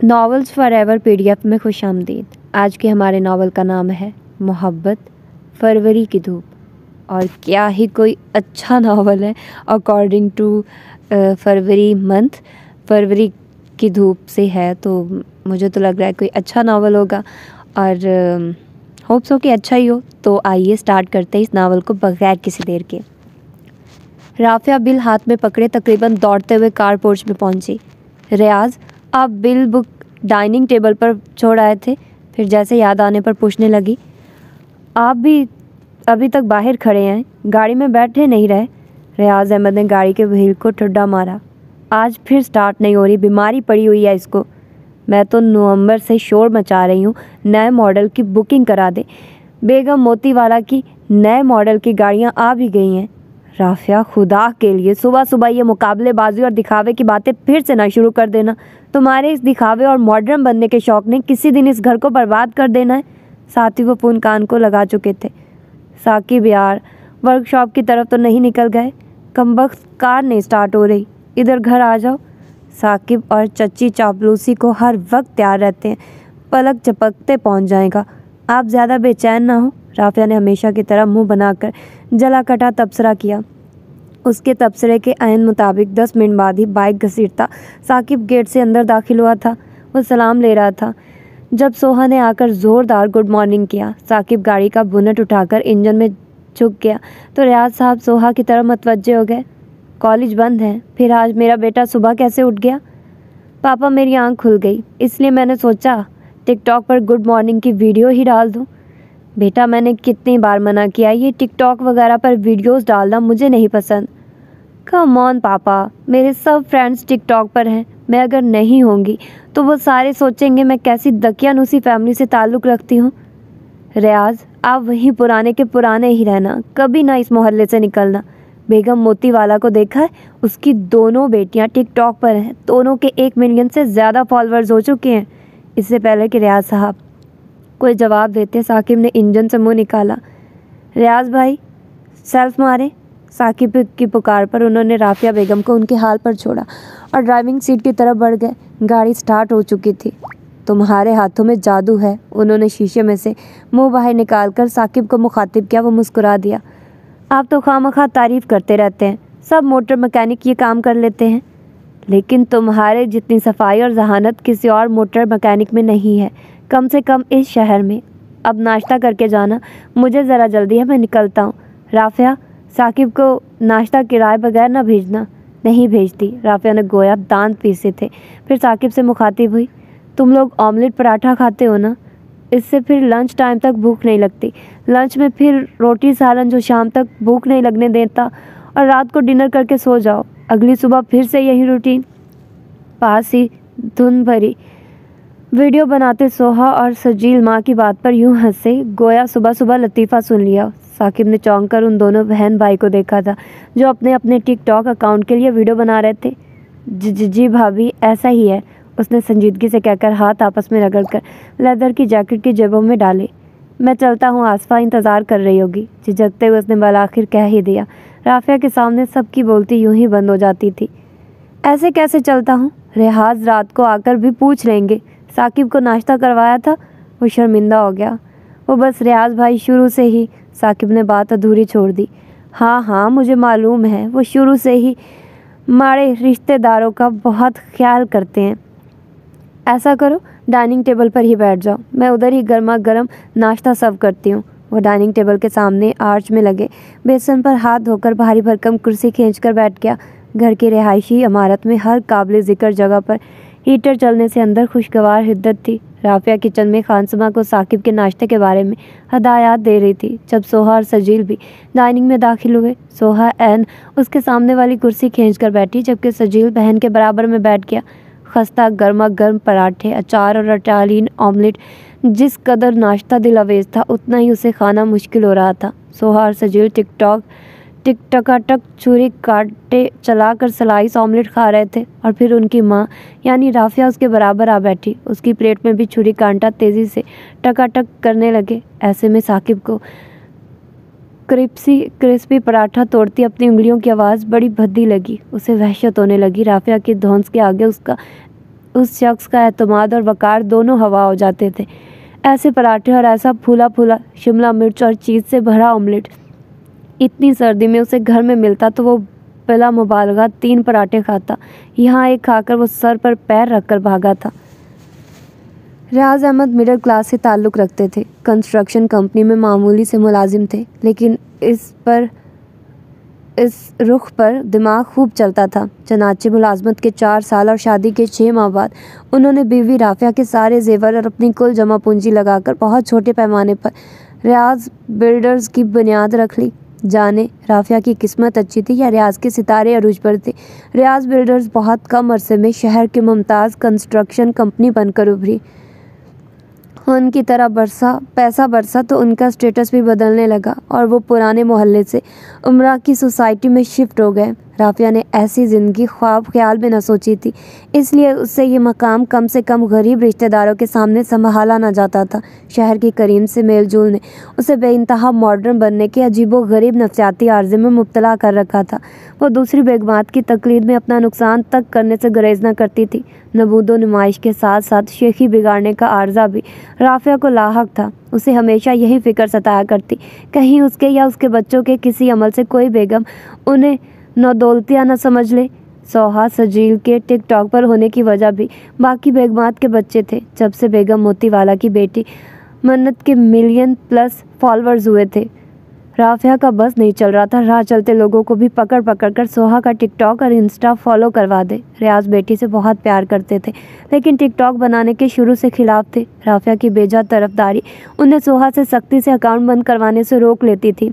Novels forever PDF में खुशामदीद। आज के हमारे नावल का नाम है मोहब्बत फरवरी की धूप। और क्या ही कोई अच्छा नावल है अकॉर्डिंग टू फरवरी मंथ। फरवरी की धूप से है तो मुझे तो लग रहा है कोई अच्छा नावल होगा और होप सो कि अच्छा ही हो। तो आइए स्टार्ट करते हैं इस नावल को बगैर किसी देर के। राफिया बिल हाथ में पकड़े तकरीबन दौड़ते हुए कार पोर्च में पहुंची। रियाज, आप बिल बुक डाइनिंग टेबल पर छोड़ आए थे। फिर जैसे याद आने पर पूछने लगी, आप भी अभी तक बाहर खड़े हैं, गाड़ी में बैठे नहीं रहे। रियाज अहमद ने गाड़ी के व्हील को ठुड्डा मारा। आज फिर स्टार्ट नहीं हो रही, बीमारी पड़ी हुई है इसको। मैं तो नवंबर से शोर मचा रही हूँ, नए मॉडल की बुकिंग करा दे। बेगम मोतीवाला की नए मॉडल की गाड़ियाँ आ भी गई हैं। राफिया, खुदा के लिए सुबह सुबह ये मुकाबलेबाजी और दिखावे की बातें फिर से ना शुरू कर देना। तुम्हारे इस दिखावे और मॉडर्न बनने के शौक ने किसी दिन इस घर को बर्बाद कर देना है। साथ ही वो फ़ोन कान को लगा चुके थे। साकिब यार, वर्कशॉप की तरफ तो नहीं निकल गए? कमबख्त कार नहीं स्टार्ट हो रही, इधर घर आ जाओ। साकिब और चच्ची चापलूसी को हर वक्त तैयार रहते हैं, पलक झपकते पहुंच जाएगा। आप ज़्यादा बेचैन ना हो। राफिया ने हमेशा की तरह मुंह बनाकर जला कटा तबसरा किया। उसके तबसरे के ऐन मुताबिक 10 मिनट बाद ही बाइक घसीटता साकिब गेट से अंदर दाखिल हुआ था। वो सलाम ले रहा था जब सोहा ने आकर ज़ोरदार गुड मॉर्निंग किया। साकिब गाड़ी का बोनट उठाकर इंजन में झुक गया तो रियाज साहब सोहा की तरफ मतवज्जे हो गए। कॉलेज बंद है, फिर आज मेरा बेटा सुबह कैसे उठ गया? पापा, मेरी आंख खुल गई, इसलिए मैंने सोचा टिकटॉक पर गुड मॉर्निंग की वीडियो ही डाल दूँ। बेटा, मैंने कितनी बार मना किया, ये टिकटॉक वगैरह पर वीडियोस डालना मुझे नहीं पसंद। कम ऑन पापा, मेरे सब फ्रेंड्स टिकटॉक पर हैं। मैं अगर नहीं होंगी तो वो सारे सोचेंगे मैं कैसी दकियानूसी फैमिली से ताल्लुक़ रखती हूँ। रियाज, आप वहीं पुराने के पुराने ही रहना, कभी ना इस मोहल्ले से निकलना। बेगम मोतीवाला को देखा है, उसकी दोनों बेटियाँ टिकटॉक पर हैं। दोनों के 1 मिलियन से ज़्यादा फॉलोअर्स हो चुके हैं। इससे पहले कि रियाज साहब कोई जवाब देते, साकिब ने इंजन से मुंह निकाला। रियाज भाई, सेल्फ मारे। साकिब की पुकार पर उन्होंने राफिया बेगम को उनके हाल पर छोड़ा और ड्राइविंग सीट की तरफ बढ़ गए। गाड़ी स्टार्ट हो चुकी थी। तुम्हारे हाथों में जादू है। उन्होंने शीशे में से मुंह बाहर निकालकर साकिब को मुखातिब किया। वो मुस्कुरा दिया। आप तो खामखा तारीफ़ करते रहते हैं, सब मोटर मैकेनिक ये काम कर लेते हैं, लेकिन तुम्हारे जितनी सफाई और जहानत किसी और मोटर मैकेनिक में नहीं है, कम से कम इस शहर में। अब नाश्ता करके जाना, मुझे ज़रा जल्दी है, मैं निकलता हूँ। राफिया, साकिब को नाश्ता किराए बगैर ना भेजना। नहीं भेजती। राफिया ने गोया दांत पीसे थे। फिर साकिब से मुखातिब हुई, तुम लोग ऑमलेट पराठा खाते हो ना? इससे फिर लंच टाइम तक भूख नहीं लगती। लंच में फिर रोटी सालन जो शाम तक भूख नहीं लगने देता, और रात को डिनर करके सो जाओ। अगली सुबह फिर से यही रूटीन। पास ही धुन भरी वीडियो बनाते सोहा और सजील माँ की बात पर यूं हंसे गोया सुबह सुबह लतीफ़ा सुन लिया। साकिब ने चौंक कर उन दोनों बहन भाई को देखा था जो अपने अपने टिकटॉक अकाउंट के लिए वीडियो बना रहे थे। जी भाभी, ऐसा ही है, उसने संजीदगी से कहकर हाथ आपस में रगड़कर लेदर की जैकेट की जेबों में डाले। मैं चलता हूँ, आसफा इंतज़ार कर रही होगी। झिझकते हुए उसने बालाखिर कह ही दिया। राफिया के सामने सबकी बोलती यूं ही बंद हो जाती थी। ऐसे कैसे चलता हूँ? रियाज रात को आकर भी पूछ लेंगे। साकिब को नाश्ता करवाया था, वो शर्मिंदा हो गया। वो बस रियाज भाई शुरू से ही, साकिब ने बात अधूरी छोड़ दी। हाँ, मुझे मालूम है, वो शुरू से ही माड़े रिश्तेदारों का बहुत ख्याल करते हैं। ऐसा करो, डाइनिंग टेबल पर ही बैठ जाओ, मैं उधर ही गर्मा गर्म नाश्ता सर्व करती हूँ। वो डाइनिंग टेबल के सामने आर्च में लगे बेसन पर हाथ धोकर भारी भरकम कुर्सी खींचकर बैठ गया। घर की रिहायशी इमारत में हर काबिल ज़िक्र जगह पर हीटर चलने से अंदर खुशगवार हिद्दत थी। राफिया किचन में खानसमा को साकिब के नाश्ते के बारे में हदायत दे रही थी जब सोहा और सजील भी डाइनिंग में दाखिल हुए। सोहा एन उसके सामने वाली कुर्सी खींचकर बैठी, जबकि सजील बहन के बराबर में बैठ गया। खस्ता गर्मा गर्म पराठे, अचार और इटालियन ऑमलेट जिस कदर नाश्ता दिलावेज था, उतना ही उसे खाना मुश्किल हो रहा था। सोहा और सजील टिक टकाटक छुरी काटे चलाकर स्लाइस ऑमलेट खा रहे थे और फिर उनकी माँ यानी राफिया उसके बराबर आ बैठी। उसकी प्लेट में भी छुरी कांटा तेज़ी से टकाटक करने लगे। ऐसे में साकिब को क्रिस्पी पराठा तोड़ती अपनी उंगलियों की आवाज़ बड़ी भद्दी लगी। उसे वहशत होने लगी। राफिया की धौंस के आगे उसका उस शख्स का एतमाद और वक़ार दोनों हवा हो जाते थे। ऐसे पराठे और ऐसा फूला फूला शिमला मिर्च और चीज़ से भरा ऑमलेट इतनी सर्दी में उसे घर में मिलता तो वो बिला मुबालगा 3 पराठे खाता। यहाँ एक खाकर वो सर पर पैर रखकर भागा था। रियाज अहमद मिडिल क्लास से ताल्लुक़ रखते थे। कंस्ट्रक्शन कंपनी में मामूली से मुलाजिम थे, लेकिन इस रुख पर दिमाग खूब चलता था। चनाचे मुलाजमत के 4 साल और शादी के 6 माह बाद उन्होंने बीवी राफिया के सारे जेवर और अपनी कुल जमा पूंजी लगाकर बहुत छोटे पैमाने पर रियाज बिल्डर्स की बुनियाद रख ली। जाने राफिया की किस्मत अच्छी थी या रियाज के सितारे अरूज पर थे। रियाज बिल्डर्स बहुत कम अरसे में शहर की मुमताज़ कंस्ट्रक्शन कंपनी बनकर उभरी। उनकी तरह पैसा बरसा तो उनका स्टेटस भी बदलने लगा और वो पुराने मोहल्ले से उमरा की सोसाइटी में शिफ्ट हो गए। राफिया ने ऐसी ज़िंदगी ख्वाब ख्याल में न सोची थी, इसलिए उससे ये मकाम कम से कम गरीब रिश्तेदारों के सामने संभाला न जाता था। शहर के करीम से मेल जोल ने उसे बेइंतहा मॉडर्न बनने के अजीबो गरीब नफसियाती आर्जे में मुब्तला कर रखा था। वो दूसरी बेगमात की तकलीद में अपना नुकसान तक करने से गुरेज न करती थी। नबूदो नुमाइश के साथ साथ शेखी बिगाड़ने का आर्जा भी राफिया को लाहक था। उसे हमेशा यही फ़िक्र सताया करती, कहीं उसके या उसके बच्चों के किसी अमल से कोई बेगम उन्हें नौदौलतिया न समझ ले। सोहा सजील के टिकटॉक पर होने की वजह भी बाकी बेगमात के बच्चे थे। जब से बेगम मोतीवाला की बेटी मन्नत के मिलियन प्लस फॉलोअर्स हुए थे, राफिया का बस नहीं चल रहा था राह चलते लोगों को भी पकड़ पकड़ कर सोहा का टिकटॉक और इंस्टा फॉलो करवा दे। रियाज बेटी से बहुत प्यार करते थे, लेकिन टिकटॉक बनाने के शुरू से खिलाफ थे। राफिया की बेजा तरफदारी उन्हें सोहा से सख्ती से अकाउंट बंद करवाने से रोक लेती थी।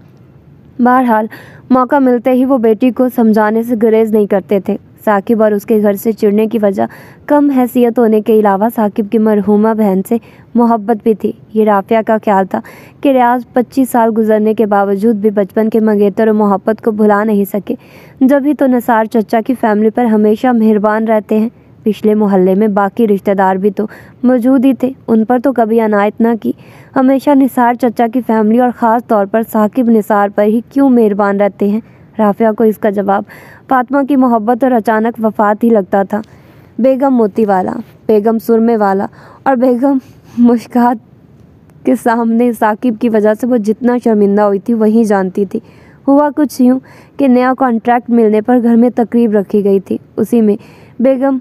बहरहाल मौका मिलते ही वो बेटी को समझाने से गुरेज नहीं करते थे। साकिब और उसके घर से चिढ़ने की वजह कम हैसियत होने के अलावा साकिब की मरहूमा बहन से मोहब्बत भी थी। ये राफिया का ख्याल था कि रियाज 25 साल गुजरने के बावजूद भी बचपन के मंगेतर और मोहब्बत को भुला नहीं सके। जब ही तो निसार चचा की फैमिली पर हमेशा मेहरबान रहते हैं। पिछले मोहल्ले में बाकी रिश्तेदार भी तो मौजूद ही थे, उन पर तो कभी अनायत ना की। हमेशा निसार चचा की फैमिली और ख़ास तौर पर साकिब निसार पर ही क्यों मेहरबान रहते हैं? राफिया को इसका जवाब फातिमा की मोहब्बत और अचानक वफ़ात ही लगता था। बेगम मोतीवाला, बेगम सुरमे वाला और बेगम मुश्कात के सामने साकिब की वजह से वो जितना शर्मिंदा हुई थी वही जानती थी। हुआ कुछ यूँ कि नया कॉन्ट्रैक्ट मिलने पर घर में तकरीब रखी गई थी। उसी में बेगम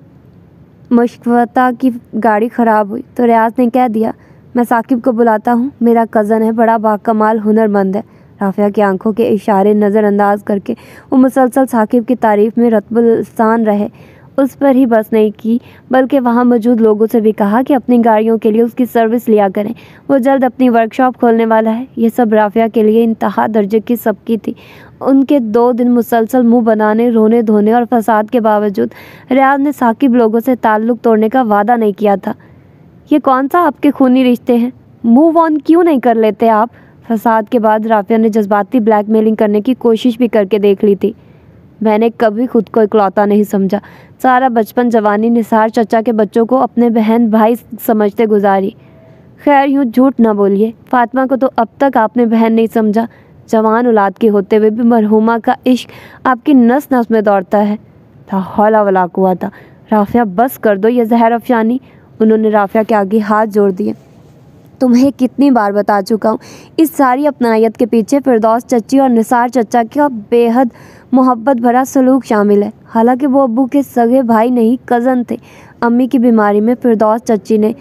मुश्कवता की गाड़ी ख़राब हुई तो रियाज ने कह दिया, मैं साकिब को बुलाता हूँ, मेरा कज़न है, बड़ा बाकमाल हुनरमंद है। राफिया की आंखों के इशारे नज़रअंदाज करके वो मुसलसल साकिब की तारीफ़ में रत्बुल-लिसान रहे। उस पर ही बस नहीं की, बल्कि वहाँ मौजूद लोगों से भी कहा कि अपनी गाड़ियों के लिए उसकी सर्विस लिया करें। वो जल्द अपनी वर्कशॉप खोलने वाला है। ये सब राफिया के लिए इंतहा दर्जे की सबकी थी। उनके 2 दिन मुसलसल मुंह बनाने, रोने धोने और फसाद के बावजूद रियाज ने साकिब लोगों से ताल्लुक़ तोड़ने का वादा नहीं किया था। ये कौन सा आपके खूनी रिश्ते हैं? मूव ऑन क्यों नहीं कर लेते आप? फसाद के बाद राफिया ने जज्बाती ब्लैकमेलिंग करने की कोशिश भी करके देख ली थी। मैंने कभी खुद को इकलौता नहीं समझा। सारा बचपन जवानी निसार चचा के बच्चों को अपने बहन भाई समझते गुजारी। खैर यूँ झूठ ना बोलिए, फातिमा को तो अब तक आपने बहन नहीं समझा। जवान औलाद के होते हुए भी मरहूमा का इश्क आपकी नस नस में दौड़ता है। ला हौला वला कुव्वता। राफिया बस कर दो ये जहर अफशानी। उन्होंने राफिया के आगे हाथ जोड़ दिए। तुम्हें कितनी बार बता चुका हूँ, इस सारी अपनायत के पीछे फिरदौस चच्ची और निसार चचा का बेहद मोहब्बत भरा सलूक शामिल है। हालांकि वो अब्बू के सगे भाई नहीं, कज़न थे। अम्मी की बीमारी में फिरदौस चच्ची ने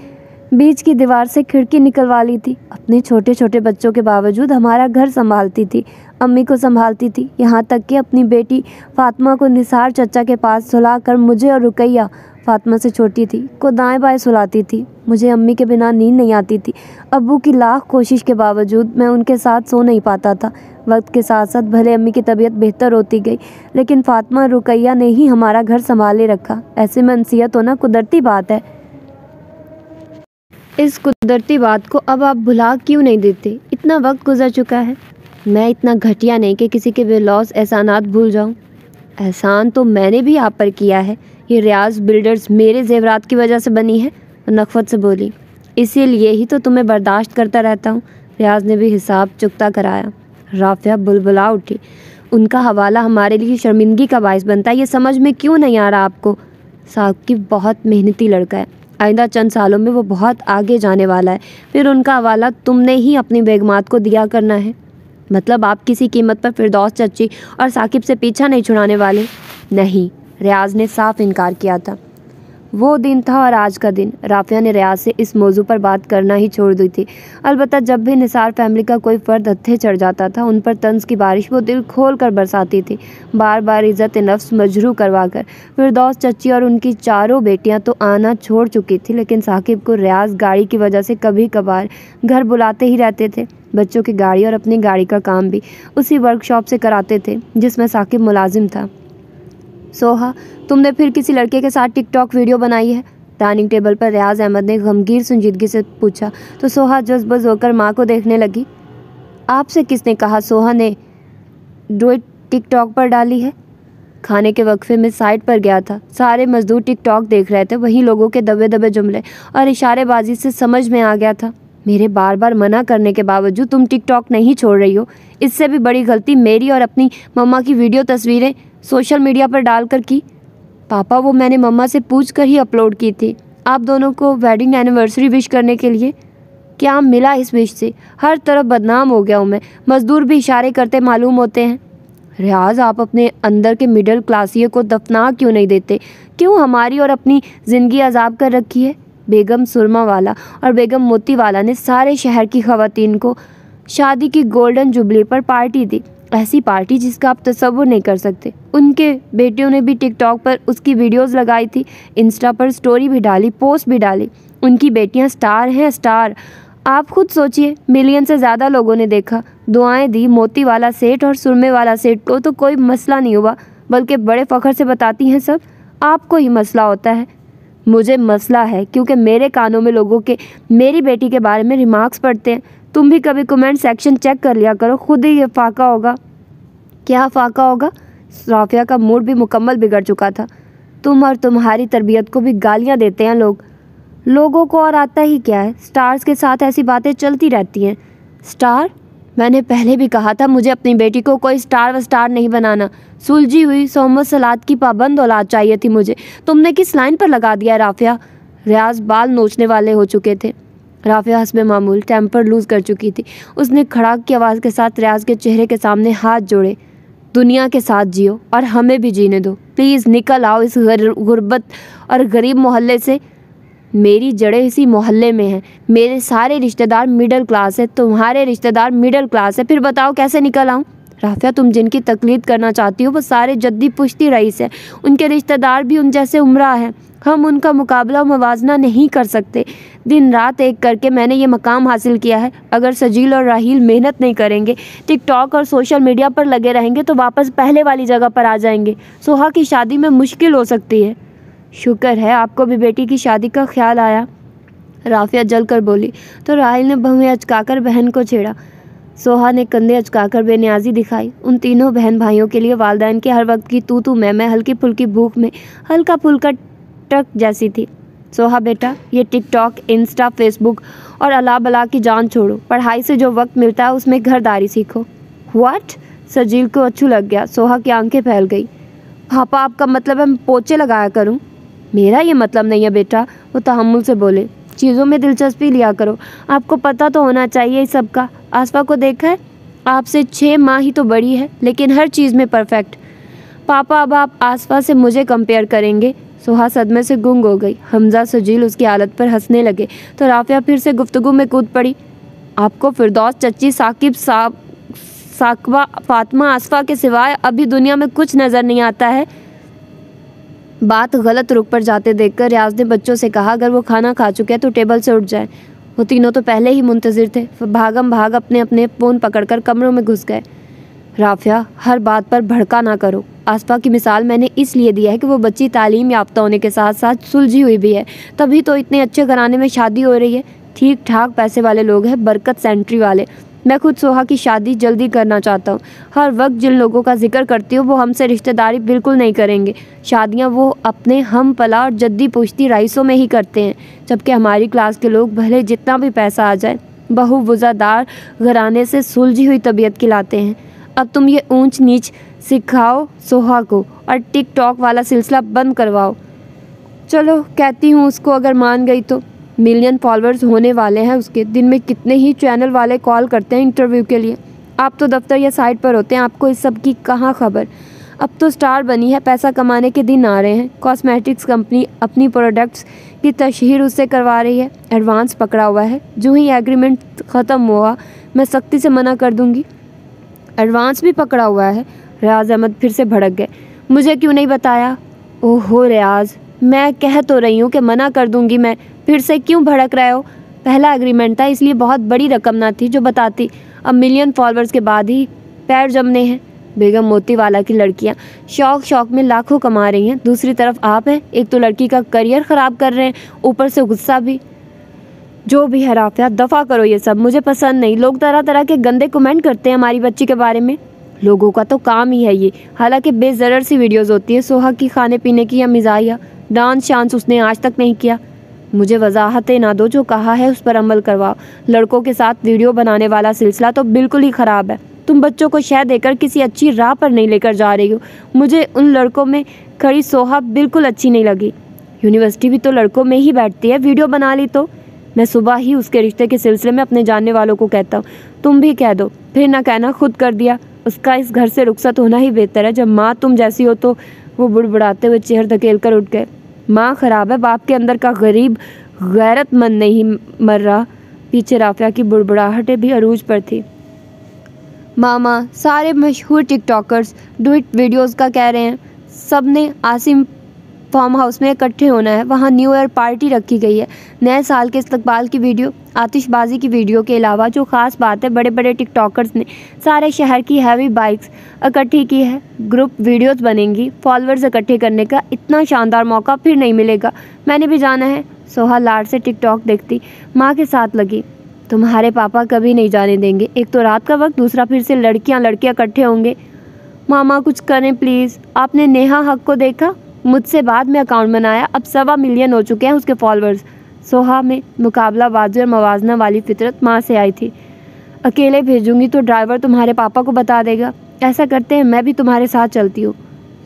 बीच की दीवार से खिड़की निकलवा ली थी। अपने छोटे छोटे बच्चों के बावजूद हमारा घर संभालती थी, अम्मी को संभालती थी, यहाँ तक कि अपनी बेटी फातिमा को निसार चचा के पास सुला कर मुझे और रुकैया, फातिमा से छोटी थी, को दाएं बाएं सुलाती थी। मुझे अम्मी के बिना नींद नहीं आती थी। अब्बू की लाख कोशिश के बावजूद मैं उनके साथ सो नहीं पाता था। वक्त के साथ साथ भले अम्मी की तबीयत बेहतर होती गई, लेकिन फातिमा और रुकैया ने ही हमारा घर संभाले रखा। ऐसे में नसीहत होना कुदरती बात है। इस कुदरती बात को अब आप भुला क्यों नहीं देते? इतना वक्त गुजर चुका है। मैं इतना घटिया नहीं कि किसी के बेलौस एहसानात भूल जाऊं। एहसान तो मैंने भी आप पर किया है। ये रियाज बिल्डर्स मेरे जेवरात की वजह से बनी है। नखवत से बोली, इसीलिए ही तो तुम्हें बर्दाश्त करता रहता हूँ। रियाज ने भी हिसाब चुकता कराया। राफिया बुलबुला उठी। उनका हवाला हमारे लिए शर्मिंदगी का बायस बनता है। ये समझ में क्यों नहीं आ रहा आपको? साकिब बहुत मेहनती लड़का है, आइंदा चंद सालों में वो बहुत आगे जाने वाला है, फिर उनका हवाला तुमने ही अपनी बेगमात को दिया करना है। मतलब आप किसी कीमत पर फिरदौस चच्ची और साकिब से पीछा नहीं छुड़ाने वाले? नहीं, रियाज ने साफ इनकार किया था। वो दिन था और आज का दिन। राफिया ने रियाज से इस मौजू पर बात करना ही छोड़ दी थी। अलबत्ता जब भी निसार फैमिली का कोई फ़र्द हत्थे चढ़ जाता था, उन पर तंज की बारिश वो दिल खोल कर बरसाती थी, बार बार इज़्ज़त नफ्स मजरू करवा कर। फिरदौस चच्ची और उनकी चारों बेटियां तो आना छोड़ चुकी थी, लेकिन साकिब को रियाज गाड़ी की वजह से कभी कभार घर बुलाते ही रहते थे। बच्चों की गाड़ी और अपनी गाड़ी का काम भी उसी वर्कशॉप से कराते थे जिसमें साकिब मुलाजिम था। सोहा, तुमने फिर किसी लड़के के साथ टिकटॉक वीडियो बनाई है? डाइनिंग टेबल पर रियाज अहमद ने गमगीन संजीदगी से पूछा तो सोहा जज्बज़ होकर माँ को देखने लगी। आपसे किसने कहा सोहा ने डुएट टिकटॉक पर डाली है? खाने के वक्फे में साइट पर गया था, सारे मजदूर टिकटॉक देख रहे थे, वहीं लोगों के दबे दबे जुमले और इशारेबाजी से समझ में आ गया था। मेरे बार बार मना करने के बावजूद तुम टिकटॉक नहीं छोड़ रही हो। इससे भी बड़ी गलती मेरी और अपनी मम्मा की वीडियो तस्वीरें सोशल मीडिया पर डालकर की। पापा, वो मैंने मम्मा से पूछ कर ही अपलोड की थी, आप दोनों को वेडिंग एनिवर्सरी विश करने के लिए। क्या मिला इस विश से? हर तरफ बदनाम हो गया हूँ मैं, मजदूर भी इशारे करते मालूम होते हैं। रियाज, आप अपने अंदर के मिडिल क्लासिये को दफना क्यों नहीं देते? क्यों हमारी और अपनी ज़िंदगी अजाब कर रखी है? बेगम सुरमा वाला और बेगम मोती वाला ने सारे शहर की ख़वातीन को शादी की गोल्डन जुबली पर पार्टी दी, ऐसी पार्टी जिसका आप तसव्वुर नहीं कर सकते। उनके बेटियों ने भी टिकटॉक पर उसकी वीडियोस लगाई थी, इंस्टा पर स्टोरी भी डाली, पोस्ट भी डाली। उनकी बेटियां स्टार हैं, स्टार। आप खुद सोचिए, मिलियन से ज़्यादा लोगों ने देखा, दुआएं दी। मोती वाला सेठ और सुरमे वाला सेठ को तो कोई मसला नहीं हुआ, बल्कि बड़े फ़ख्र से बताती हैं सब, आपको ही मसला होता है। मुझे मसला है क्योंकि मेरे कानों में लोगों के मेरी बेटी के बारे में रिमार्क्स पढ़ते हैं। तुम भी कभी कमेंट सेक्शन चेक कर लिया करो, खुद ही ये फाका होगा। क्या फाका होगा? राफिया का मूड भी मुकम्मल बिगड़ चुका था। तुम और तुम्हारी तरबियत को भी गालियां देते हैं लोग। लोगों को और आता ही क्या है, स्टार्स के साथ ऐसी बातें चलती रहती हैं। स्टार? मैंने पहले भी कहा था मुझे अपनी बेटी को कोई स्टार व स्टार नहीं बनाना। सुलझी हुई सोमत सलाद की पाबंद औलाद चाहिए थी मुझे। तुमने किस लाइन पर लगा दिया राफिया? रियाज बाल नोचने वाले हो चुके थे। राफिया हस्बे मामूल टेम्पर लूज़ कर चुकी थी। उसने खड़ाक की आवाज़ के साथ रियाज के चेहरे के सामने हाथ जोड़े। दुनिया के साथ जियो और हमें भी जीने दो। प्लीज़ निकल आओ इस गुर्बत और गरीब मोहल्ले से। मेरी जड़ें इसी मोहल्ले में हैं। मेरे सारे रिश्तेदार मिडिल क्लास है, तुम्हारे रिश्तेदार मिडिल क्लास है। फिर बताओ कैसे निकल आऊँ? राफिया, तुम जिनकी तकलीद करना चाहती हो वो सारे जद्दी पुश्ती रईस हैं। उनके रिश्तेदार भी उन जैसे उम्रा हैं। हम उनका मुकाबला मुवाजना नहीं कर सकते। दिन रात एक करके मैंने ये मकाम हासिल किया है। अगर सजील और राहील मेहनत नहीं करेंगे, टिकटॉक और सोशल मीडिया पर लगे रहेंगे तो वापस पहले वाली जगह पर आ जाएंगे। सोहा की शादी में मुश्किल हो सकती है। शुक्र है आपको भी बेटी की शादी का ख्याल आया, राफिया जल कर बोली। तो राहिल ने भवें अचकाकर बहन को छेड़ा। सोहा ने कंधे अचकाकर बेनियाजी दिखाई। उन तीनों बहन भाइयों के लिए वालिदैन के हर वक्त की तू मैं हल्की फुल्की भूख में हल्का फुल्का टक जैसी थी। सोहा बेटा, ये टिकटॉक, इंस्टा, फेसबुक और अला बला की जान छोड़ो। पढ़ाई से जो वक्त मिलता है उसमें घरदारी सीखो। व्हाट? सजील को अच्छू लग गया। सोहा की आंखें फैल गई। पापा, आपका मतलब है मैं पोचे लगाया करूं? मेरा ये मतलब नहीं है बेटा, वो तहम्मुल से बोले। चीज़ों में दिलचस्पी लिया करो। आपको पता तो होना चाहिए इस सब का। आसफा को देखा है, आपसे 6 माह ही तो बड़ी है, लेकिन हर चीज़ में परफेक्ट। पापा, अब आप आसफा से मुझे कंपेयर करेंगे? सोहा सदमे से गुंग हो गई। हमजा, सजील उसकी हालत पर हंसने लगे तो राफिया फिर से गुफ्तगू में कूद पड़ी। आपको फिरदौस चच्ची, साकिब, साकबा, फातिमा, आसफा के सिवाय अभी दुनिया में कुछ नज़र नहीं आता है? बात गलत रुख पर जाते देखकर रियाज ने बच्चों से कहा, अगर वो खाना खा चुके हैं तो टेबल से उठ जाए। वो तीनों तो पहले ही मुंतजिर थे। भागम भाग अपने अपने फ़ोन पकड़कर कमरों में घुस गए। राफिया, हर बात पर भड़का ना करो। आसफा की मिसाल मैंने इसलिए दी है कि वो बच्ची तालीम याफ्ता होने के साथ साथ सुलझी हुई भी है, तभी तो इतने अच्छे घराने में शादी हो रही है। ठीक ठाक पैसे वाले लोग हैं, बरकत सेंट्री वाले। मैं खुद सोहा की शादी जल्दी करना चाहता हूँ। हर वक्त जिन लोगों का जिक्र करती हूँ वो हमसे रिश्तेदारी बिल्कुल नहीं करेंगे। शादियाँ वो अपने हम पला और जद्दी पुश्ती राइसों में ही करते हैं, जबकि हमारी क्लास के लोग भले जितना भी पैसा आ जाए बहु वज़ादार घराने से सुलझी हुई तबीयत खिलाते हैं। अब तुम ये ऊंच नीच सिखाओ सोहा को और टिकटॉक वाला सिलसिला बंद करवाओ। चलो कहती हूँ उसको, अगर मान गई तो। मिलियन फॉलोअर्स होने वाले हैं उसके। दिन में कितने ही चैनल वाले कॉल करते हैं इंटरव्यू के लिए। आप तो दफ्तर या साइट पर होते हैं, आपको इस सब की कहाँ खबर। अब तो स्टार बनी है, पैसा कमाने के दिन आ रहे हैं। कॉस्मेटिक्स कंपनी अपनी प्रोडक्ट्स की तशहीर उससे करवा रही है। एडवांस पकड़ा हुआ है, जो ही एग्रीमेंट ख़त्म हुआ मैं सख्ती से मना कर दूंगी। एडवांस भी पकड़ा हुआ है। रियाज अहमद फिर से भड़क गए। मुझे क्यों नहीं बताया? ओहो रियाज, मैं कह तो रही हूँ कि मना कर दूंगी मैं, फिर से क्यों भड़क रहे हो? पहला एग्रीमेंट था, इसलिए बहुत बड़ी रकम ना थी जो बताती। अब मिलियन फॉलोअर्स के बाद ही पैर जमने हैं। बेगम मोतीवाला की लड़कियां शौक में लाखों कमा रही हैं, दूसरी तरफ आप हैं, एक तो लड़की का करियर ख़राब कर रहे हैं, ऊपर से गुस्सा भी। जो भी है राफिया, दफ़ा करो ये सब, मुझे पसंद नहीं। लोग तरह तरह के गंदे कमेंट करते हैं हमारी बच्ची के बारे में। लोगों का तो काम ही है ये। हालांकि बेज़रर सी वीडियोस होती है सोहा की, खाने पीने की या मिजाहिया। डांस शांस उसने आज तक नहीं किया। मुझे वजाहतें ना दो, जो कहा है उस पर अमल करवाओ। लड़कों के साथ वीडियो बनाने वाला सिलसिला तो बिल्कुल ही ख़राब है। तुम बच्चों को शह देकर किसी अच्छी राह पर नहीं लेकर जा रही हो। मुझे उन लड़कों में खड़ी सोहा बिल्कुल अच्छी नहीं लगी। यूनिवर्सिटी भी तो लड़कों में ही बैठती है, वीडियो बना ली तो। मैं सुबह ही उसके रिश्ते के सिलसिले में अपने जानने वालों को कहता हूँ, तुम भी कह दो, फिर ना कहना खुद कर दिया। उसका इस घर से रुखसत होना ही बेहतर है। जब माँ तुम जैसी हो तो। वो बुड़बुड़ाते हुए चेहर धकेल कर उठ गए। माँ खराब है, बाप के अंदर का गरीब गैरतमंद नहीं मर रहा। पीछे राफिया की बुड़बुड़ाहटें भी अरूज पर थी। मामा, सारे मशहूर टिकटॉकर्स डुइट वीडियोस का कह रहे हैं। सब ने आसिम फार्म हाउस में इकट्ठे होना है। वहाँ न्यू ईयर पार्टी रखी गई है। नए साल के इस्तकबाल की वीडियो, आतिशबाजी की वीडियो के अलावा जो ख़ास बात है, बड़े बड़े टिकटॉकर्स ने सारे शहर की हैवी बाइक्स इकट्ठी की है। ग्रुप वीडियोस बनेंगी। फॉलोअर्स इकट्ठे करने का इतना शानदार मौका फिर नहीं मिलेगा। मैंने भी जाना है। सोहा लाड से टिकटॉक देखती माँ के साथ लगी। तुम्हारे पापा कभी नहीं जाने देंगे। एक तो रात का वक्त, दूसरा फिर से लड़कियाँ इकट्ठे होंगे। मामा कुछ करें प्लीज़। आपने नेहा हक को देखा? मुझसे बाद में अकाउंट बनाया, अब 1.25 मिलियन हो चुके हैं उसके फॉलोअर्स। सोहा में मुकाबलाबाजी और मवाजना वाली फितरत माँ से आई थी। अकेले भेजूंगी तो ड्राइवर तुम्हारे पापा को बता देगा। ऐसा करते हैं मैं भी तुम्हारे साथ चलती हूँ।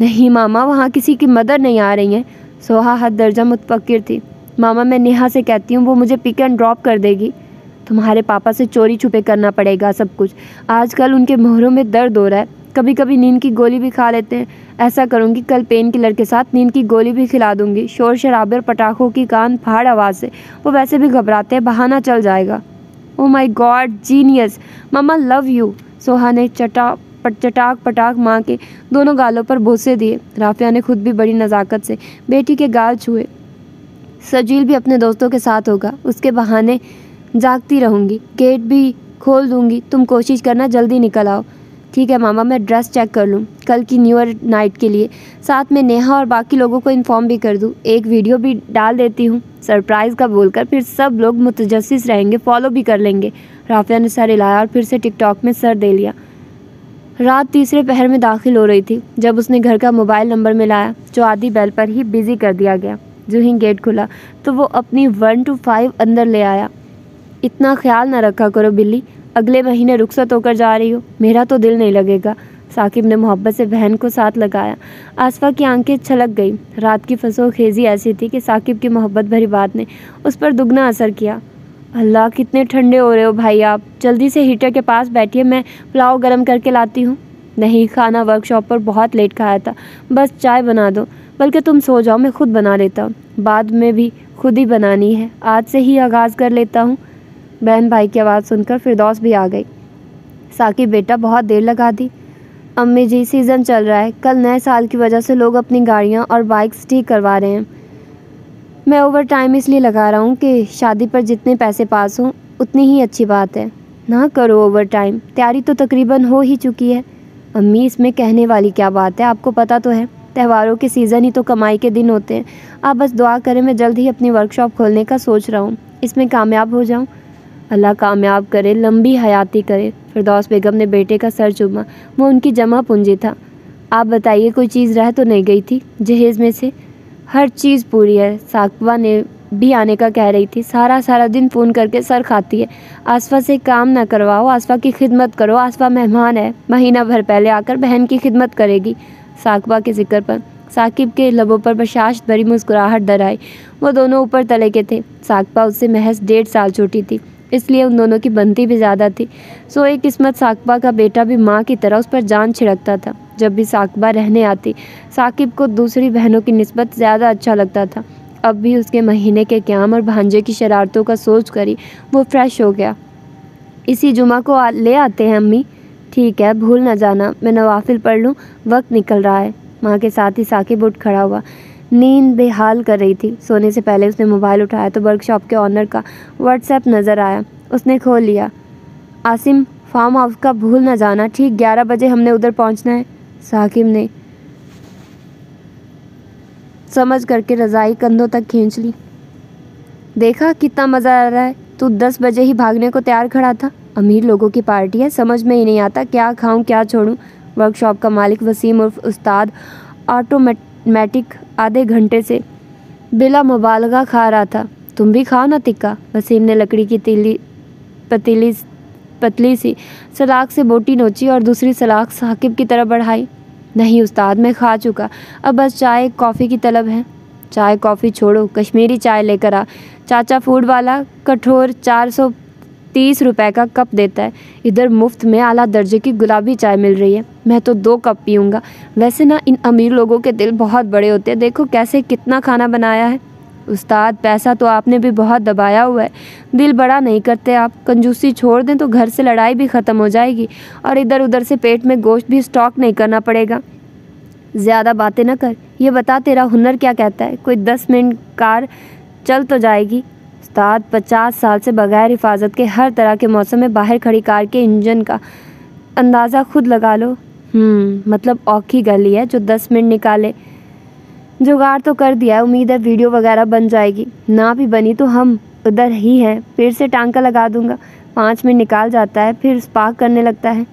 नहीं मामा, वहाँ किसी की मदद नहीं आ रही है। सोहा हद दर्जा मुतफक्किर थी। मामा मैं नेहा से कहती हूँ, वो मुझे पिक एंड ड्रॉप कर देगी। तुम्हारे पापा से चोरी छुपे करना पड़ेगा सब कुछ। आजकल उनके मोहरों में दर्द हो रहा है। कभी कभी नींद की गोली भी खा लेते हैं। ऐसा करूंगी, कल पेन किलर के साथ नींद की गोली भी खिला दूंगी। शोर शराबे और पटाखों की कान फाड़ आवाज़ से वो वैसे भी घबराते हैं, बहाना चल जाएगा। Oh my God, genius. मम्मा लव यू। सोहा ने चटाक पटाक माँ के दोनों गालों पर बोसे दिए। राफिया ने खुद भी बड़ी नज़ाकत से बेटी के गाल छुए। सजील भी अपने दोस्तों के साथ होगा, उसके बहाने जागती रहूँगी। गेट भी खोल दूँगी। तुम कोशिश करना जल्दी निकल आओ। ठीक है मामा, मैं ड्रेस चेक कर लूँ कल की न्यू ईयर नाइट के लिए। साथ में नेहा और बाकी लोगों को इन्फॉर्म भी कर दूँ। एक वीडियो भी डाल देती हूँ सरप्राइज़ का बोलकर, फिर सब लोग मुतजस्सिस रहेंगे, फॉलो भी कर लेंगे। राफिया ने सर हिलाया और फिर से टिकटॉक में सर दे लिया। रात तीसरे पहर में दाखिल हो रही थी जब उसने घर का मोबाइल नंबर मिलाया, जो आधी बेल पर ही बिज़ी कर दिया गया। जो ही गेट खुला तो वो अपनी 1 to 5 अंदर ले आया। इतना ख्याल न रखा करो बिल्ली, अगले महीने रुखसत होकर जा रही हो, मेरा तो दिल नहीं लगेगा। साकिब ने मोहब्बत से बहन को साथ लगाया। आसफा की आंखें छलक गई। रात की फसोखेज़ी ऐसी थी कि साकिब की मोहब्बत भरी बात ने उस पर दुगना असर किया। अल्लाह, कितने ठंडे हो रहे हो भाई आप। जल्दी से हीटर के पास बैठिए, मैं पुलाव गर्म करके लाती हूँ। नहीं, खाना वर्कशॉप पर बहुत लेट खाया था, बस चाय बना दो। बल्कि तुम सो जाओ, मैं खुद बना लेता हूँ। बाद में भी खुद ही बनानी है, आज से ही आगाज़ कर लेता हूँ। बहन भाई की आवाज़ सुनकर फिरदौस भी आ गई। साकिब बेटा, बहुत देर लगा दी। अम्मी जी, सीज़न चल रहा है, कल नए साल की वजह से लोग अपनी गाड़ियाँ और बाइक्स ठीक करवा रहे हैं। मैं ओवर टाइम इसलिए लगा रहा हूँ कि शादी पर जितने पैसे पास हों उतनी ही अच्छी बात है। ना करो ओवर टाइम, तैयारी तो तकरीबन हो ही चुकी है। अम्मी, इसमें कहने वाली क्या बात है, आपको पता तो है त्योहारों के सीज़न ही तो कमाई के दिन होते हैं। आप बस दुआ करें, मैं जल्द ही अपनी वर्कशॉप खोलने का सोच रहा हूँ, इसमें कामयाब हो जाऊँ। अल्लाह कामयाब करे, लंबी हयाती करे। फिरदौस बेगम ने बेटे का सर चूमा। वो उनकी जमा पूंजी था। आप बताइए, कोई चीज़ रह तो नहीं गई थी जहेज़ में से? हर चीज़ पूरी है। साकबा ने भी आने का कह रही थी, सारा दिन फ़ोन करके सर खाती है। आसफा से काम ना करवाओ, आसफा की खिदमत करो। आसफा मेहमान है, महीना भर पहले आकर बहन की खिदमत करेगी। साकबा के जिक्र पर साकिब के लबों पर बर्दाश्त भरी मुस्कुराहट दर आई। वो दोनों ऊपर तले के थे। साकबा उससे महज 1.5 साल छोटी थी, इसलिए उन दोनों की बनती भी ज़्यादा थी। सोए किस्मत साकबा का बेटा भी माँ की तरह उस पर जान छिड़कता था। जब भी साकबा रहने आती, साकिब को दूसरी बहनों की निस्बत ज़्यादा अच्छा लगता था। अब भी उसके महीने के क़याम और भांजे की शरारतों का सोच कर ही वो फ्रेश हो गया। इसी जुमा को ले आते हैं अम्मी। ठीक है, भूल न जाना, मैं नवाफिल पढ़ लूँ, वक्त निकल रहा है। माँ के साथ ही साकिब उठ खड़ा हुआ। नींद बेहाल कर रही थी। सोने से पहले उसने मोबाइल उठाया तो वर्कशॉप के ऑनर का व्हाट्सएप नज़र आया। उसने खोल लिया। आसिम, फार्म हाउस का भूल न जाना, ठीक 11 बजे हमने उधर पहुंचना है। साकिब ने समझ करके रज़ाई कंधों तक खींच ली। देखा कितना मज़ा आ रहा है। तू 10 बजे ही भागने को तैयार खड़ा था। अमीर लोगों की पार्टी है, समझ में ही नहीं आता क्या खाऊं क्या छोड़ूं। वर्कशॉप का मालिक वसीम उर्फ उस्ताद ऑटोमेटिक आधे घंटे से बिला मुबालगा खा रहा था। तुम भी खाओ ना तिक्का। वसीम ने लकड़ी की पतली सी सलाख से बोटी नोची और दूसरी सलाख साकिब की तरफ बढ़ाई। नहीं उस्ताद, मैं खा चुका, अब बस चाय कॉफ़ी की तलब है। चाय कॉफ़ी छोड़ो, कश्मीरी चाय लेकर आ। चाचा फूड वाला कठोर 430 रुपए का कप देता है। इधर मुफ्त में आला दर्जे की गुलाबी चाय मिल रही है। मैं तो 2 कप पीऊँगा। वैसे ना इन अमीर लोगों के दिल बहुत बड़े होते हैं। देखो कैसे कितना खाना बनाया है। उस्ताद, पैसा तो आपने भी बहुत दबाया हुआ है, दिल बड़ा नहीं करते आप। कंजूसी छोड़ दें तो घर से लड़ाई भी ख़त्म हो जाएगी और इधर उधर से पेट में गोश्त भी स्टॉक नहीं करना पड़ेगा। ज़्यादा बातें न कर, ये बता तेरा हुनर क्या कहता है। कोई 10 मिनट कार चल तो जाएगी। उस्ताद, 50 साल से बगैर हिफाजत के हर तरह के मौसम में बाहर खड़ी कार के इंजन का अंदाज़ा खुद लगा लो। मतलब औखी गली है जो 10 मिनट निकाले। जुगाड़ तो कर दिया है, उम्मीद है वीडियो वगैरह बन जाएगी। ना भी बनी तो हम उधर ही हैं, फिर से टांका लगा दूंगा। 5 मिनट निकाल जाता है, फिर स्पार्क करने लगता है।